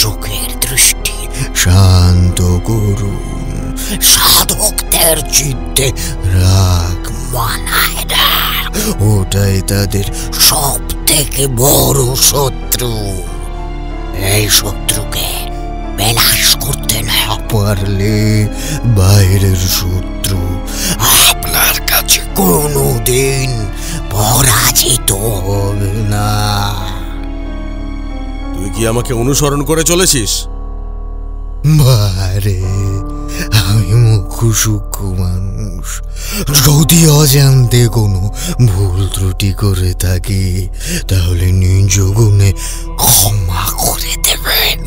চোখের দৃষ্টি শান্ত করুন। সাধকদের চিত্তে রাগ মানায় না, ওটাই তাদের সব থেকে বড় শত্রু। এই শত্রুকে বিনাশ করতে না পারলে বাইরের শত্রু আপনার কাছে কোনোদিন পরাজিত হবে না। তুই কি আমাকে অনুসরণ করে চলেছিস? বারে, আমি মুখসূক্ষ্ম মানুষ। যদি অজান্তে কোনো ভুল ত্রুটি করে থাকি তাহলে নিজ গুণে ক্ষমা করে দেবেন।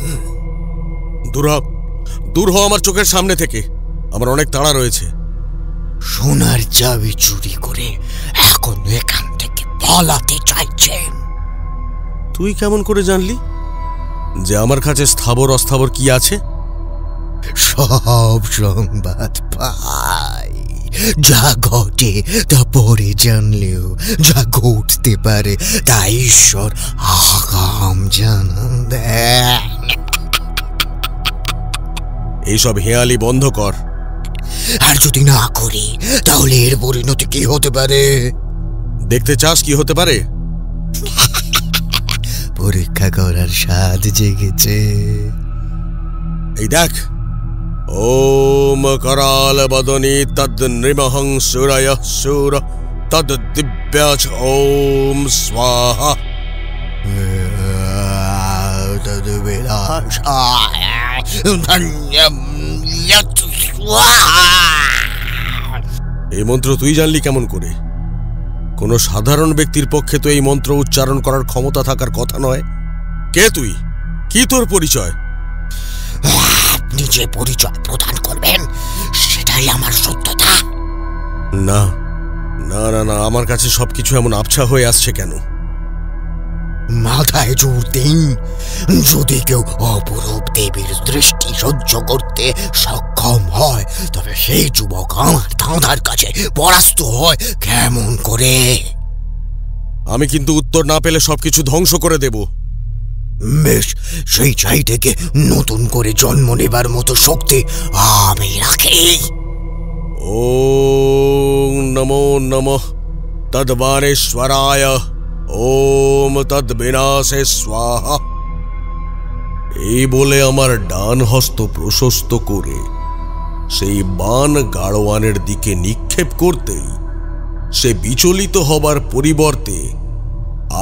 দূর হ আমার চোখের সামনে থেকে, আমার অনেক তাড়া রয়েছে। সোনার চাবি চুরি করে এখন এখান থেকে পালাতে চাইছেন? তুই কেমন করে জানলি যে আমার কাছে স্থাবর অস্থাবর কি আছে? সব সংবাদ পাই, যা ঘটে তা পরে জানলেও যা ঘটতে পারে তা ঈশ্বর আগাম জানান দেন। এইসব হেয়ালি বন্ধ কর। আর যদি না করি তাহলে এর পরিণতি কি হতে পারে? দেখতে চাস কি হতে পারে? পরীক্ষা করার স্বাদ জেগেছে। এই দেখ, ওম করাল বদনি তদ নৃমহং সুরায় সুর তদ দিব্যাচ ওম স্বাহা। তদ বিলাসায় এই মন্ত্র তুই জানলি কেমন করে? কোনো সাধারণ ব্যক্তির পক্ষে তো এই মন্ত্র উচ্চারণ করার ক্ষমতা থাকার কথা নয়। কে তুই? কি তোর পরিচয়? আপনি যে পরিচয় প্রদান করবেন সেটাই আমার সত্যতা। না না না না, আমার কাছে সবকিছু এমন আবছা হয়ে আসছে কেন? মাথায় জোর দিন, যদি কেউ অপরূপ দেবীর দৃষ্টি সহ্য করতে সক্ষম হয় তবে সেই যুবক আমার ধাঁধার কাছে পরাস্ত হয় কেমন করে? আমি কিন্তু উত্তর না পেলে সবকিছু ধ্বংস করে দেব। বেশ, সেই চাই থেকে নতুন করে জন্ম নেবার মতো শক্তি আমি রাখি। ওম নমো নমঃ তদ্বানেশ্বরায়, ওম তদ্বিনাশে স্বাহা। এই বলে আমার ডান হস্ত প্রশস্ত করে সেই বান গাড়োয়ানের দিকে নিক্ষেপ করতেই সে বিচলিত হবার পরিবর্তে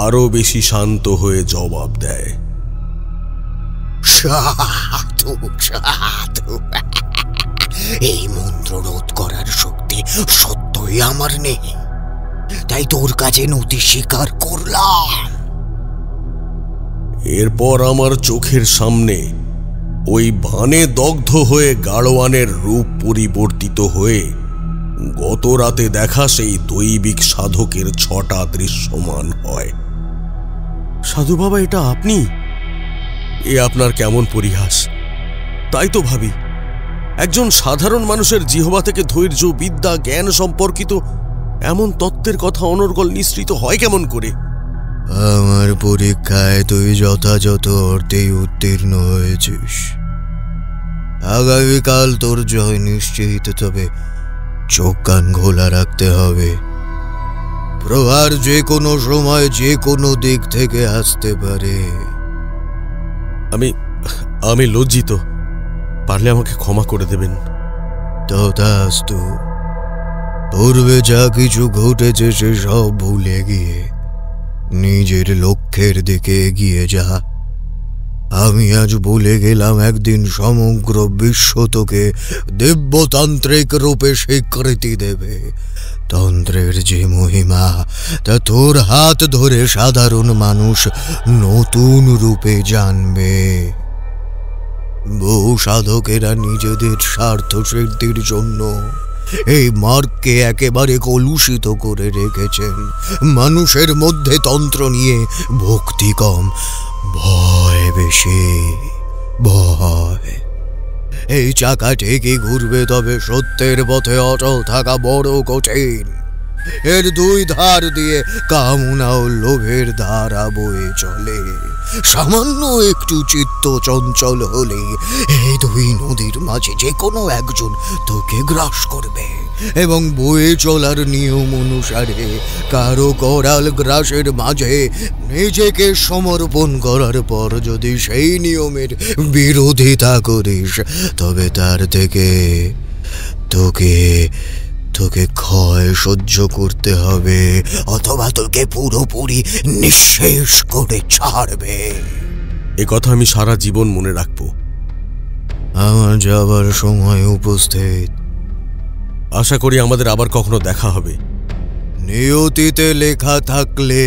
আরো বেশি শান্ত হয়ে জবাব দেয়, সাধু সাধু, এই মন্ত্র রোধ করার শক্তি সত্যই আমার নেই, তাই তোর কাছে নতি স্বীকার করলাম। এরপর আমার চোখের সামনে ওই বানে দগ্ধ হয়ে গাড়োয়ানের রূপ পরিবর্তিত হয়ে গত রাতে দেখা সেই দৈবিক সাধকের ছটা দৃশ্যমান হয়। সাধু বাবা, এটা আপনি? এ আপনার কেমন পরিহাস! তাই তো ভাবি, একজন সাধারণ মানুষের জিহ্বা থেকে ধৈর্য, বিদ্যা, জ্ঞান সম্পর্কিত এমন তত্ত্বের কথা অনর্গল নিঃসৃত হয় কেমন করে? আমার পরীক্ষায় তুই যথাযথ অর্থেই উত্তীর্ণ হয়েছিস। আগামীকাল তোর জয় নিশ্চিত, তবে চোখ কান খোলা রাখতে হবে। প্রহার যে কোনো সময় যে কোনো দিক থেকে আসতে পারে। আমি লজ্জিত, পারলে আমাকে ক্ষমা করে দেবেন। তথাস্তু। পূর্বে যা কিছু ঘটেছে সে সব ভুলে গিয়ে নিজের লক্ষ্যের দিকে এগিয়ে যা। আমি আজ বলে গেলাম, একদিন সমগ্র বিশ্ব তোকে দিব্যতান্ত্রিক রূপে স্বীকৃতি দেবে। তন্ত্রের যে মহিমা তা তোর হাত ধরে সাধারণ মানুষ নতুন রূপে জানবে। বহু সাধকেরা নিজেদের স্বার্থ সিদ্ধির জন্য এই মার্গকে একেবারে কলুষিত করে রেখেছেন। মানুষের মধ্যে তন্ত্র নিয়ে ভক্তি কম, ভয় বেশি। ভয়। এই চাকা ঠিকই ঘুরবে, তবে সত্যের পথে অটল থাকা বড় কঠিন। এর দুই ধার দিয়ে কামনা ও লোভের ধারা বয়ে চলে। সামান্য একটু চিত্ত চঞ্চল হলে এই দুই নদীর মাঝে যে কোনো একজন তোকে গ্রাস করবে, এবং বয়ে চলার নিয়ম অনুসারে কারো করাল গ্রাসের মাঝে নিজেকে সমর্পণ করার পর যদি সেই নিয়মের বিরোধিতা করিস তবে তার থেকে তোকে ক্ষয় সহ্য করতে হবে, অথবা তোকে পুরোপুরি নিঃশেষ করে ছাড়বে। এ কথা আমি সারা জীবন মনে রাখব। আমার যাবার সময় উপস্থিত। আশা করি আমাদের আবার কখনো দেখা হবে। নিয়তিতে লেখা থাকলে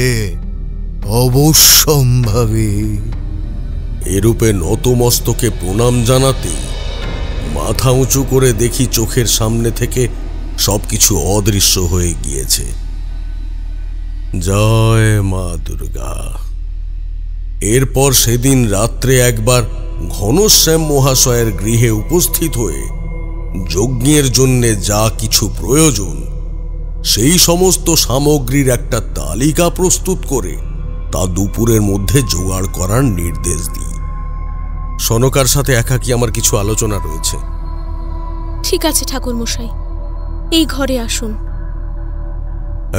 অবশ্যম্ভাবী। এরূপে নতমস্তকে প্রণাম জানাতে মাথা উঁচু করে দেখি চোখের সামনে থেকে সবকিছু অদৃশ্য হয়ে গিয়েছে। জয় মা দুর্গা। এরপর সেদিন রাত্রে একবার ঘনশ্যাম মহাশয়ের গৃহে উপস্থিত হয়ে যজ্ঞের জন্যে যা কিছু প্রয়োজন সেই সমস্ত সামগ্রীর একটা তালিকা প্রস্তুত করে তা দুপুরের মধ্যে জোগাড় করার নির্দেশ দিই। সনকার সাথে একাকী আমার কিছু আলোচনা রয়েছে। ঠিক আছে ঠাকুর মশাই, এই ঘরে আসুন।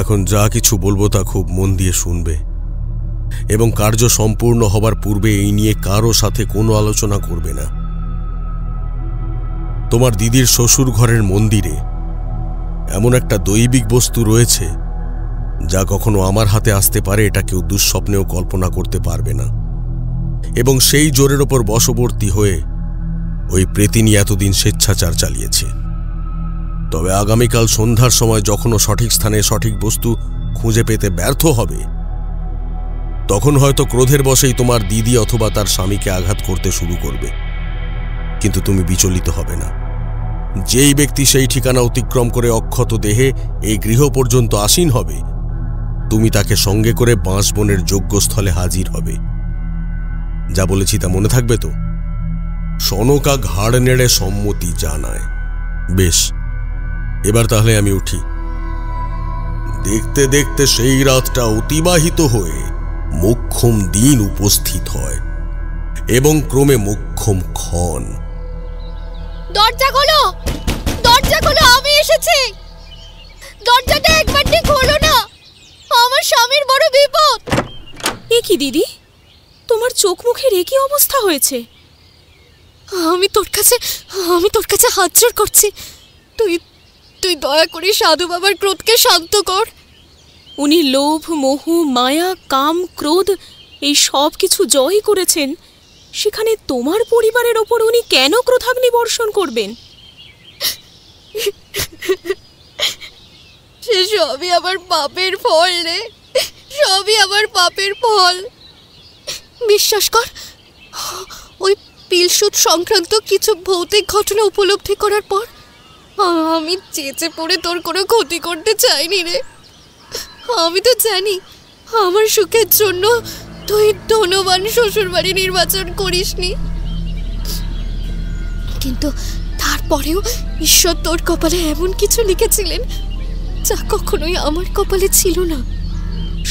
এখন যা কিছু বলবো তা খুব মন দিয়ে শুনবে, এবং কার্য সম্পূর্ণ হবার পূর্বে এই নিয়ে কারো সাথে কোনো আলোচনা করবে না। তোমার দিদির শ্বশুর ঘরের মন্দিরে এমন একটা দৈবিক বস্তু রয়েছে যা কখনো আমার হাতে আসতে পারে এটা কেউ দুঃস্বপ্নেও কল্পনা করতে পারবে না, এবং সেই জোরের ওপর বশবর্তী হয়ে ওই প্রেতিনী এতদিন স্বেচ্ছাচার চালিয়েছে। তবে আগামীকাল সন্ধ্যার সময় যখনও সঠিক স্থানে সঠিক বস্তু খুঁজে পেতে ব্যর্থ হবে, তখন হয়তো ক্রোধের বশেই তোমার দিদি অথবা তার স্বামীকে আঘাত করতে শুরু করবে। কিন্তু তুমি বিচলিত হবে না। যেই ব্যক্তি সেই ঠিকানা অতিক্রম করে অক্ষত দেহে এই গৃহ পর্যন্ত আসীন হবে, তুমি তাকে সঙ্গে করে বাঁশবনের যজ্ঞস্থলে হাজির হবে। যা বলেছি তা মনে থাকবে তো? সনকা ঘাড় নেড়ে সম্মতি জানায়। বেশ, এবার তাহলে আমি উঠি। দেখতে দেখতে সেই রাতটা অতিবাহিত হয়ে মোক্ষম দিন উপস্থিত হয় এবং ক্রমে মোক্ষম ক্ষণ। দরজা খোলো, দরজা খোলো, আমি এসেছি। দরজাটা একবারটি খোলো না, আমার স্বামীর বড় বিপদ। এ কি দিদি, তোমার চোখ মুখের একই অবস্থা হয়েছে? আমি তোর কাছে হাত জোড় করছি, তুই দয়া করে সাধু বাবার ক্রোধকে শান্ত কর। উনি লোভ, মোহ, মায়া, কাম, ক্রোধ এই সব কিছু জয় করেছেন, সেখানে তোমার পরিবারের ওপর উনি কেন ক্রোধাগ্নি বর্ষণ করবেন? সে সবই আমার পাপের ফল রে, সবই আমার পাপের ফল। বিশ্বাস কর, ওই পিলসুদ সংক্রান্ত কিছু ভৌতিক ঘটনা উপলব্ধি করার পর আমি চেঁচে পড়ে তোর কোনো ক্ষতি করতে চাইনি রে। আমি তো জানি আমার সুখের জন্য তুই ধনবান শ্বশুর বাড়ি নির্বাচন করিসনি, কিন্তু তারপরেও ঈশ্বর তোর কপালে এমন কিছু লিখেছিলেন যা কখনোই আমার কপালে ছিল না।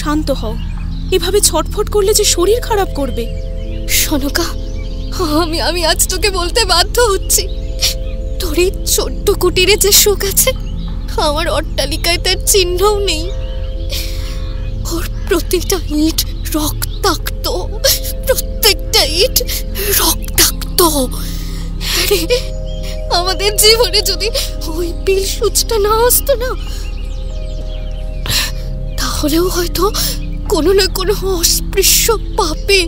শান্ত হও, এভাবে ছটফট করলে যে শরীর খারাপ করবে। সনকা, আমি আজ তোকে বলতে বাধ্য হচ্ছি, তোর এই ছোট্ট কুটিরে যে সুখ আছে, আমার অট্টালিকায় তার চিহ্নও নেই। ওর প্রতিটা ইট রক্তাক্ত, প্রত্যেকটা ইট রক্তাক্ত। আমাদের জীবনে যদি ওই পিলসুচটা না আসতো না, তাহলেও হয়তো কোনো না কোনো অস্পৃশ্য পাপে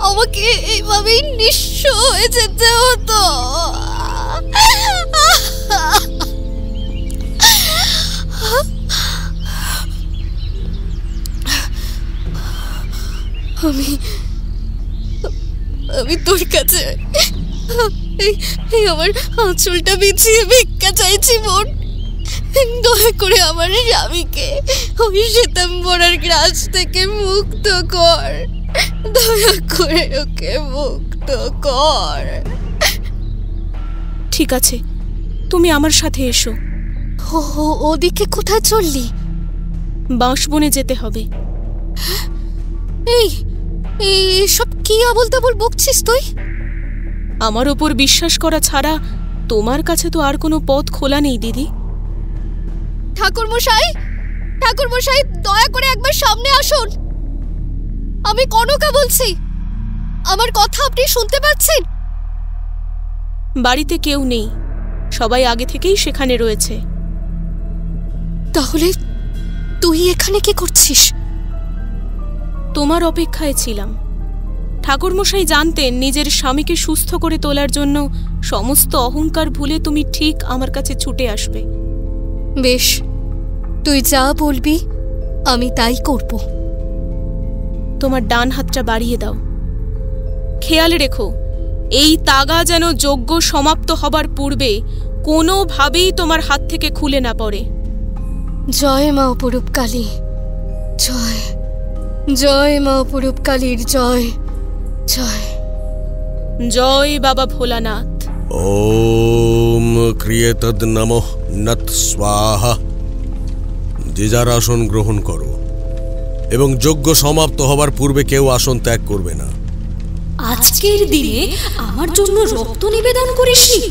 আমাকে এইভাবেই নিঃস্ব হয়ে যেতে হতো। আমি তোর কাছে আমার আঁচলটা বিছিয়ে ভিক্ষা চাইছি বোন। দয়া করে আমার স্বামীকে ওই শ্বেতাম্বরার গ্রাস থেকে মুক্ত কর, দয়া করে ওকে মুক্ত কর। ঠিক আছে, তুমি আমার সাথে এসো। ওদিকে কোথায় চললি? বাঁশবনে যেতে হবে। সব কি আবল তাবল বকছিস তুই? আমার ওপর বিশ্বাস করা ছাড়া তোমার কাছে তো আর কোনো পথ খোলা নেই দিদি। ঠাকুরমশাই, দয়া করে একবার সামনে আসুন। আমি কনকা বলছি, আমার কথা আপনি শুনতে পাচ্ছেন? বাড়িতে কেউ নেই, সবাই আগে থেকেই সেখানে রয়েছে। তাহলে তুই এখানে কি করছিস? তোমার অপেক্ষায় ছিলাম। ঠাকুরমশাই জানতেন নিজের স্বামীকে সুস্থ করে তোলার জন্য সমস্ত অহংকার ভুলে তুমি ঠিক আমার কাছে ছুটে আসবে। বেশ, তুই যা বলবি আমি তাই করব। তোমার ডান হাতটা বাড়িয়ে দাও। খেয়াল রেখো, এই তাগা যেন যজ্ঞ সমাপ্ত হবার পূর্বে কোনোভাবেই তোমার হাত থেকে খুলে না পড়ে। জয় মা অপরূপ কালী, জয় জয় মা অপরূপ কালীর জয় জয়। জয় বাবা ভোলানাথ। ওম ক্রিয়েতদ নমঃ নত স্বাহা। যে যার আসন গ্রহণ করো এবং যজ্ঞ সমাপ্ত হবার পূর্বে কেউ আসন ত্যাগ করবে না। আজকের দিনে আমার জন্য রক্ত নিবেদন করিসনি?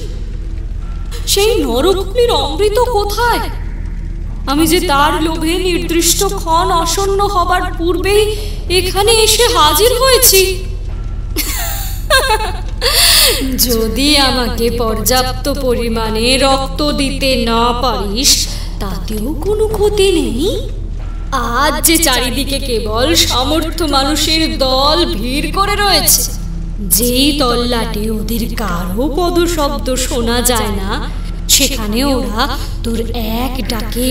সেই নরভূমির অমৃত কোথায়? আমি যে তার লোভে নির্দিষ্ট ক্ষণ আসন্ন হবার পূর্বেই এখানে এসে হাজির হয়েছি। যদি আমাকে পর্যাপ্ত পরিমাণে রক্ত দিতে না পারিস তাতেও কোনো ক্ষতি নেই। আজ যে চারিদিকে কেবল সামর্থ্য মানুষের দল ভিড় করে রয়েছে, যেই তল্লাটে ওদের কারো পদশব্দ শোনা যায় না, সেখানে ওরা তোর এক ডাকে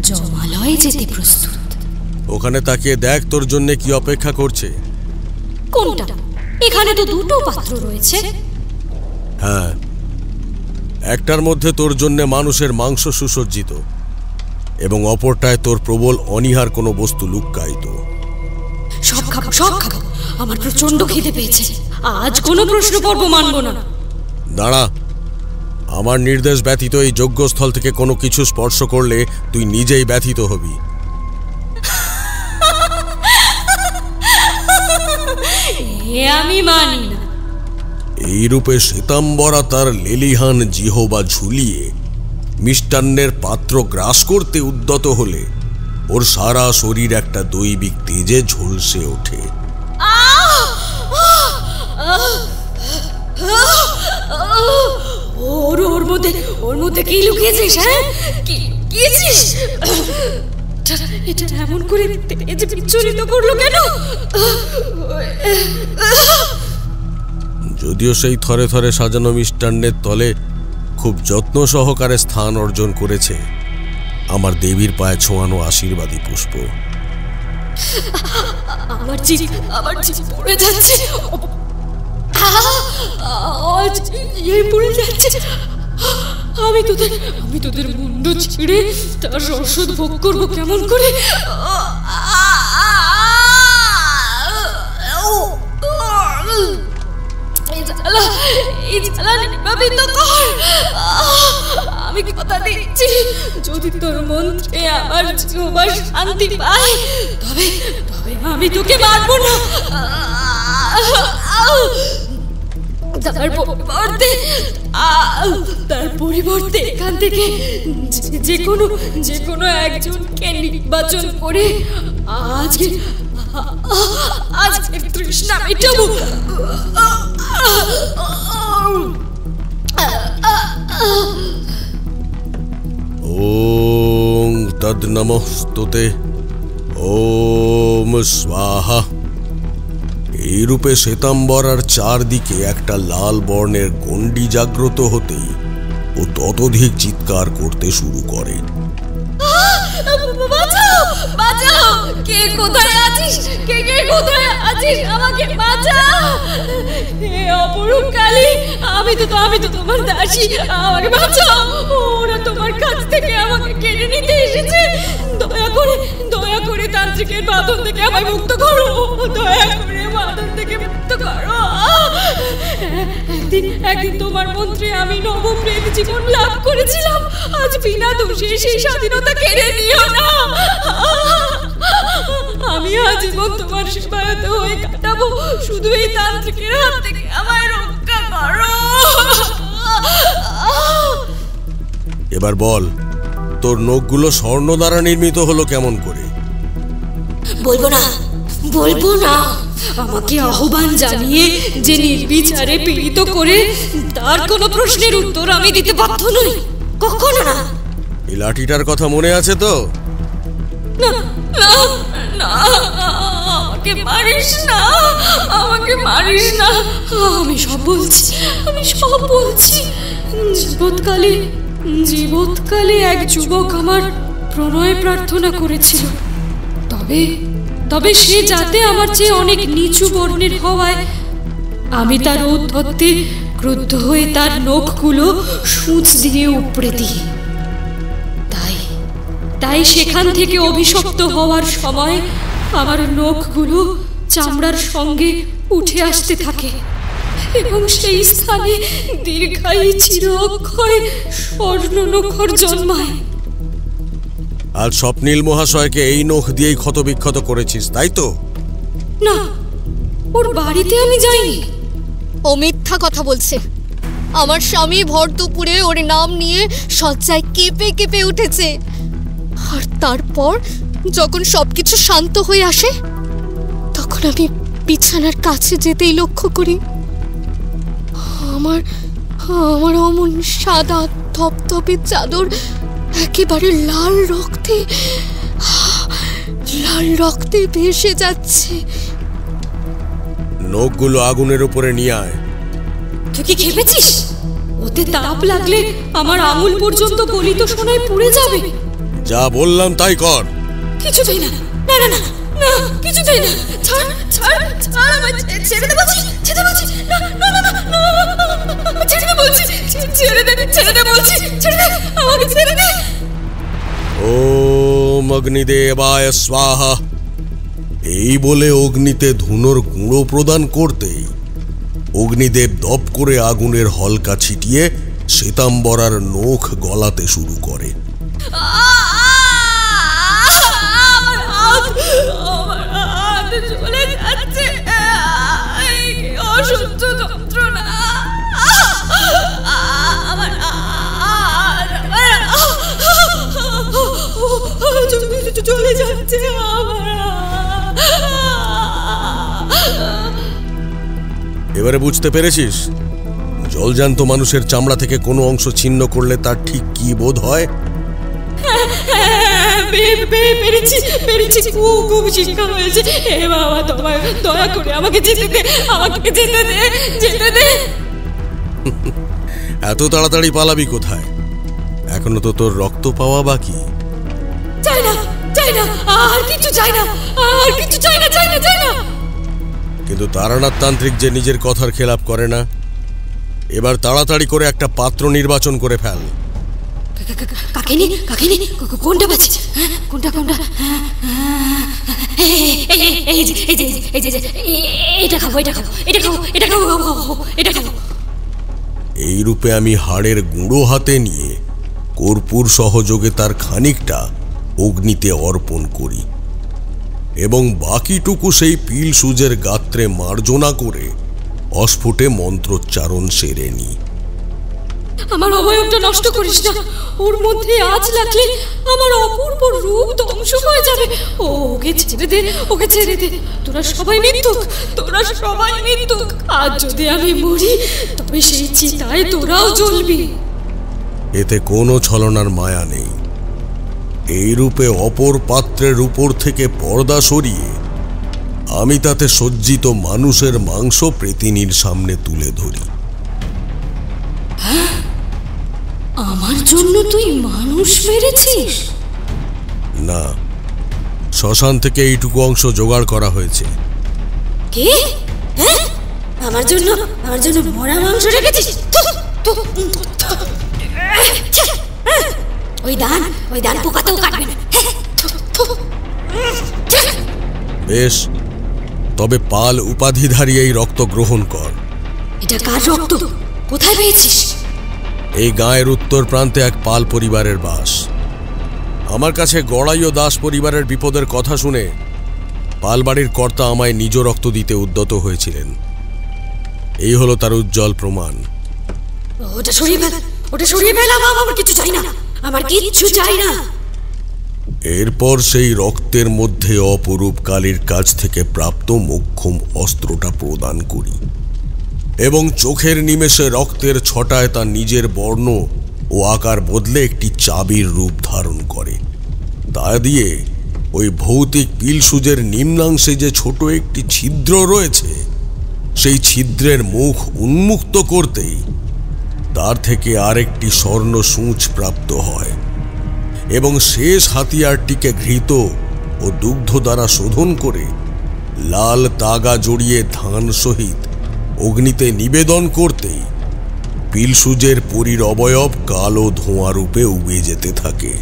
জমালয়ে যেতে প্রস্তুত। ওখানে তাকিয়ে দেখ তোর জন্য কি অপেক্ষা করছে। কোনটা? এখানে তো দুটো পাত্র রয়েছে। হ্যাঁ, একটার মধ্যে তোর জন্য মানুষের মাংস সুসজ্জিত এবং অপরটায় তোর প্রবল অনীহার কোনো বস্তু লুক্কায়িত। সব খাবো, সব খাবো। আমার প্রচন্ড খিদে পেয়েছে। আজ কোনো প্রশ্ন পর্ব মানবো না। দাঁড়া, আমার নির্দেশ ব্যতীত এই যজ্ঞস্থল থেকে কোনো কিছু স্পর্শ করলে তুই নিজেই ব্যথিত হবি। আমি মানি না। এই রূপে শ্বেতাম্বরা তার লেলিহান জিহবা ঝুলিয়ে মিষ্টান্নের পাত্র গ্রাস করতে উদ্যত হলে ওর সারা শরীর একটা দৈবিক তেজে ঝলসে ওঠে। ওর মধ্যে কি লুকিয়েছিস? হ্যাঁ, কি লুকিয়েছিস? এটা এমন করে তেজে বিচ্ছুরিত করলো কেন? যদিও সেই থরে থরে সাজানো মিষ্টান্নের তলে খুব যত্ন সহকারে স্থান অর্জন করেছে আমার দেবীর পায়ে ছোঁয়ানো আশীর্বাদী পুষ্প। আমার জিভ পড়ে যাচ্ছে। পড়ে যাচ্ছে। আমি তোদের মুন্ডু ছিঁড়ে তার রসদ ভোগ করবো কেমন করে? আমি কথা দিচ্ছি, যদি তোর মন্ত্রে আমার জীবন শান্তি পায় তবে আমি তোকে মারবো না। তার পরিবর্তে এখান থেকে যে কোনো একজনকে নির্বাচন করে আজকে তৃষ্ণা মেটাবো। ওং তদ্নমস্তুতে ওম স্বাহা। এই রূপে শ্বেতাম্বরার চারদিকে একটা লাল বর্ণের গণ্ডি জাগ্রত হতেই ও ততোধিক চিৎকার করতে শুরু করে। কে কোথায় আছিস? কে কোথায় আছিস? আমাকে বাঁচা। হে অপরূপ কালী, আমি তো তোমার দাসী। আমাকে বাঁচাও। ওরা তোমার কাছ থেকে আমাকে কেড়ে নিতে এসেছে। দয়া করে তান্ত্রিকের বাঁধন থেকে আমায় মুক্ত করো। দয়া করে বাঁধন থেকে মুক্ত করো। একদিন তোমার মন্ত্রে আমি নবপ্রেম জীবন লাভ করেছিলাম। আজ বিনা দোষে সেই স্বাধীনতা কেড়ে নিও না। আমি আজীবন তোমার সেবায়ত হয়ে কাটাবো। শুধু এই তান্ত্রিকের হাত থেকে আমায় রক্ষা করো। এবার বল, তোর নখগুলো স্বর্ণ দ্বারা নির্মিত হলো কেমন করে? বলবো না। আমাকে আহ্বান জানিয়ে যে নির্বিচারে পীড়িত করে তার কোনো প্রশ্নের উত্তর আমি দিতে বাধ্য নই, কখনো না। এই লাঠিটার কথা মনে আছে তো? না, আমাকে মারিস না। আমি সব বলছি। জীবৎকালে এক যুবক আমার প্রণয় প্রার্থনা করেছিল। তবে সে যাতে আমার চেয়ে অনেক নিচু বর্ণের হওয়ায় আমি তার ঔদ্ধত্যে ক্রুদ্ধ হয়ে তার নখগুলো সূঁচ দিয়ে উপড়ে দিই। তাই সেখান থেকে অভিশপ্ত হওয়ার সময় আমার নখগুলো চামড়ার সঙ্গে উঠে আসতে থাকে এবং সেই স্থানে দীর্ঘায়ী চির অক্ষয় স্বর্ণ নখর জন্মায়। আর স্বপ্নীল মহাশয়কে এই নখ দিয়েই ক্ষতবিক্ষত করেছিস, তাই তো? না, ওর বাড়িতে আমি যাইনি। ও মিথ্যা কথা বলছে। আমার স্বামী ভর দুপুরে ওর নাম নিয়ে শয্যায় কেঁপে কেঁপে উঠেছে। আর তারপর যখন সবকিছু শান্ত হয়ে আসে তখন আমি বিছানার কাছে যেতেই লক্ষ্য করি আমার অমন সাদা ধপধপে চাদর একেবারে লাল রক্তে ভেসে যাচ্ছে। নখগুলো আগুনের উপরে নিয়ে আয়। তুই কি খেপেছিস? ওতে তাপ লাগলে আমার আঙুল পর্যন্ত গলিত সোনায় পুড়ে যাবে। যা বললাম তাই কর। কিছুতেই না, না না না না, কিছুতেই না, ছাড় ছাড় ছাড়, আমায় ছেড়ে দে বলছি, ছেড়ে দে বলছি, না না না না, ছেড়ে দে বলছি, ছেড়ে দে বলছি, ছেড়ে দে, আমাকে ছেড়ে দে। ওম অগ্নিদেবায় স্বাহা। এই বলে অগ্নিতে ধুনোর গুঁড়ো প্রদান করতেই অগ্নিদেব দপ করে আগুনের হলকা ছিটিয়ে শ্বেতাম্বরার নখ গলাতে শুরু করে। চলে যাচ্ছে। এবারে বুঝতে পেরেছিস জলজান্ত মানুষের চামড়া থেকে কোনো অংশ ছিন্ন করলে তার ঠিক কি বোধ হয়? পেরেছি, খুব শিক্ষা হয়েছে। হে বাবা, তোমায় দয়া করে আমাকে যেতে দে, আমাকে যেতে দে, যেতে দে। এত তাড়াতাড়ি পালাবি কোথায়? এখনো তো তোর রক্ত পাওয়া বাকি। চাই না, চাই না, আর কিছু চাই না, আর কিছু চাই না, চাই না, চাই না। কিন্তু তারানাথ তান্ত্রিক যে নিজের কথার খেলাপ করে না। এবার তাড়াতাড়ি করে একটা পাত্র নির্বাচন করে ফেল। কাকিনি, কোনটা বাজে? কোনটা? এটা খাবো, এটা খাবো, এটা খাবো, এটা খাবো, এটা খাবো। এই রূপে আমি হাড়ের গুঁড়ো হাতে নিয়ে কর্পূর সহযোগে তার খানিকটা অগ্নিতে অর্পণ করি এবং বাকিটুকু সেই পিল সূজের গাত্রে মার্জনা করে অস্ফুটে মন্ত্রোচ্চারণ সেরে নি। আমার অবয়বটা নষ্ট করিস না, ওর মধ্যে আজ লাগলে আমার অপূর্ব রূপ ধ্বংস হয়ে যাবে। ওকে ছেড়ে দে, ওকে ছেড়ে দে। তোরা সবাই মৃত্যুক, তোরা সবাই মৃত্যুক। আজ যদি আমি মরি তবে সেই চিতায় তোরাও জ্বলবি। এতে কোনো ছলনার মায়া নেই। এই রূপে অপর পাত্রের উপর থেকে পর্দা সরিয়ে আমি তাতে সজ্জিত মানুষের মাংস প্রেতিনীর সামনে তুলে ধরি। আমার জন্য তুই মানুষ মেরেছিস? না, শ্মশান থেকে এইটুকু অংশ জোগাড় করা হয়েছে। কে? আমার জন্য মরা মাংস রেখেছিস? ওই দান পোকাতেও কাটবে না। বেশ, তবে পাল উপাধিধারী এই রক্ত গ্রহণ কর। এটা কার রক্ত? কোথায় পেয়েছিস? এই গাঁয়ের উত্তর প্রান্তে এক পাল পরিবারের বাস। আমার কাছে গড়াই ও দাস পরিবারের বিপদের কথা শুনে পালবাড়ির কর্তা আমায় নিজ রক্ত দিতে উদ্যত হয়েছিলেন। এই হলো তার উজ্জ্বল প্রমাণ। ওটা সরিয়ে ফেল, আমার কিছু চাই না, আমার কিচ্ছু চাই না। এরপর সেই রক্তের মধ্যে অপরূপ কালীর কাছ থেকে প্রাপ্ত মোক্ষম অস্ত্রটা প্রদান করি এবং চোখের নিমেষে রক্তের ছটায় তার নিজের বর্ণ ও আকার বদলে একটি চাবির রূপ ধারণ করে। তা দিয়ে ওই ভৌতিক পিলসুজের নিম্নাংশে যে ছোট একটি ছিদ্র রয়েছে, সেই ছিদ্রের মুখ উন্মুক্ত করতেই তার থেকে আরেকটি স্বর্ণ সূঁচ প্রাপ্ত হয় এবং শেষ হাতিয়ারটিকে ঘৃত ও দুগ্ধ দ্বারা শোধন করে লাল তাগা জড়িয়ে ধান সহিত অগ্নিতে নিবেদন করতেই পিলসুজের পরীর অবয়ব কালো ধোঁয়া রূপে উবে যেতে থাকে।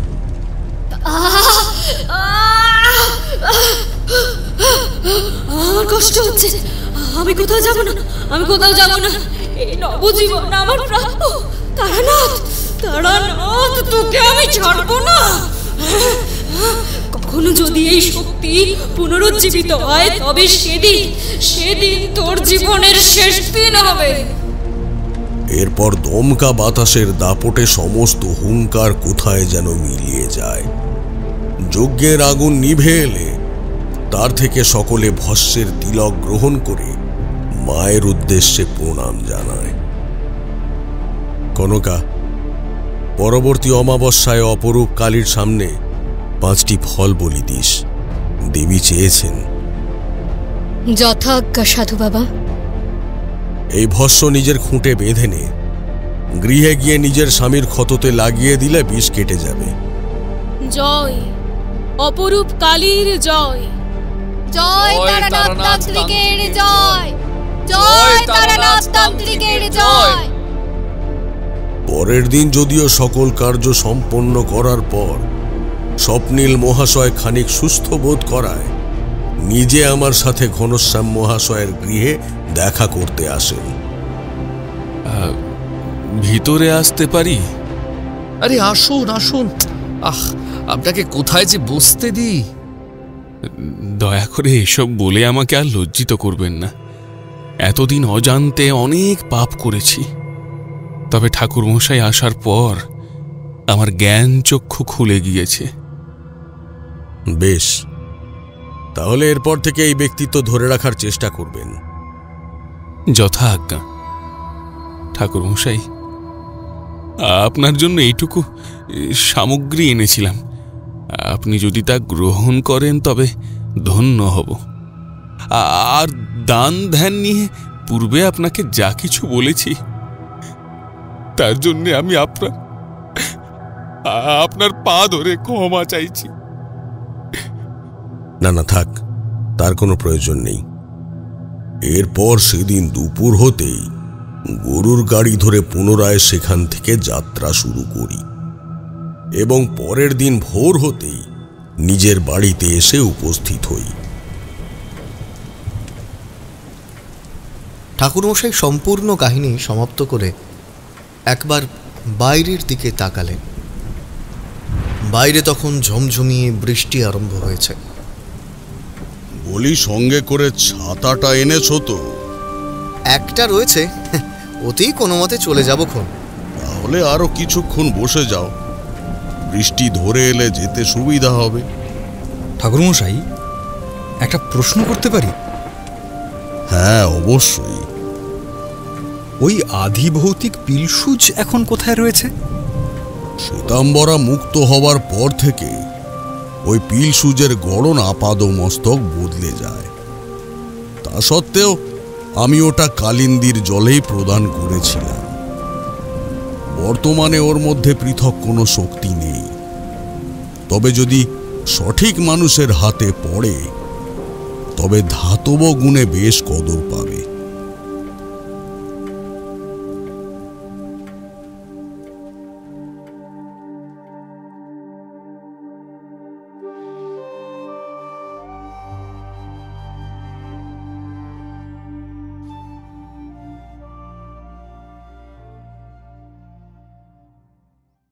আমার কষ্ট হচ্ছে, আমি কোথাও যাব না, এই নবজীবন আমার প্রাপ্য। তারানাথ, তোকে আমি ছাড়বো না। কখনো যদি এই শক্তি পুনরুজ্জীবিত হয় তবে সেদিন তোর জীবনের শেষ দিন হবে। এরপর দমকা বাতাসের দাপটে সমস্ত হুঙ্কার কোথায় যেন মিলিয়ে যায়। যজ্ঞের আগুন নিভে এলে তার থেকে সকলে ভস্যের তিলক গ্রহণ করে মায়ের উদ্দেশ্যে প্রণাম জানায়। কনকা, পরবর্তী অমাবস্যায় অপরূপ কালীর সামনে 5টি ফল বলি দিস, দেবী চেয়েছেন। যথাজ্ঞা সাধু বাবা। এই ভস্য নিজের খুঁটে বেঁধে নে, গৃহে গিয়ে নিজের স্বামীর ক্ষততে লাগিয়ে দিলে বিষ কেটে যাবে। জয় অপরূপ কালীর জয়। জয় তারানাথ তান্ত্রিকের জয়, জয় তারানাথ তান্ত্রিকের জয়। পরের দিন যদিও সকল কার্য সম্পন্ন করার পর স্বপ্নীল মহাশয় খানিক সুস্থ বোধ করায় নিজে আমার সাথে ঘনশ্যাম মহাশয়ের গৃহে দেখা করতে আসেন। ভিতরে আসতে পারি? আরে আসুন আসুন, আপনাকে কোথায় যে বসতে দিই। দয়া করে এসব বলে আমাকে আর লজ্জিত করবেন না। এতদিন অজান্তে অনেক পাপ করেছি, তবে ঠাকুরমশাই আসার পর আমার জ্ঞান চক্ষু খুলে গিয়েছে। বেশ, তাহলে এরপর থেকে এই ব্যক্তিত্ব ধরে রাখার চেষ্টা করবেন। যথা আজ্ঞা। ঠাকুরমশাই, আপনার জন্য এইটুকু সামগ্রী এনেছিলাম, আপনি যদি তা গ্রহণ করেন তবে ধন্য হব। আর দান ধ্যান নিয়ে পূর্বে আপনাকে যা কিছু বলেছি তার জন্য আমি আপনার পা ধরে ক্ষমা চাইছি। না না, থাক, তার কোনো প্রয়োজন নেই। এরপর সেদিন দুপুর হতেই গরুর গাড়ি ধরে পুনরায় সেখান থেকে যাত্রা শুরু করি এবং পরের দিন ভোর হতেই নিজের বাড়িতে এসে উপস্থিত হই। ঠাকুরমশাই সম্পূর্ণ কাহিনী সমাপ্ত করে একবার বাইরের দিকে তাকালেন। বাইরে তখন ঝমঝমিয়ে বৃষ্টি আরম্ভ হয়েছে। বলি, সঙ্গে করে ছাতাটা এনেছো তো? একটা রয়েছে, ওতেই কোনো মতে চলে যাবক্ষণ। তাহলে আরো কিছুক্ষণ বসে যাও, বৃষ্টি ধরে এলে যেতে সুবিধা হবে। ঠাকুরমশাই, একটা প্রশ্ন করতে পারি? হ্যাঁ, অবশ্যই। ওই আধিভৌতিক পিলসুজ এখন কোথায় রয়েছে? শ্বেতাম্বরা মুক্ত হবার পর থেকে ওই পিলসুজের গড়ন আপাদমস্তক বদলে যায়। তা সত্ত্বেও আমি ওটা কালিন্দীর জলেই প্রদান করেছিলাম। বর্তমানে ওর মধ্যে পৃথক কোনো শক্তি নেই, তবে যদি সঠিক মানুষের হাতে পড়ে তবে ধাতব গুণে বেশ কদর পাবে।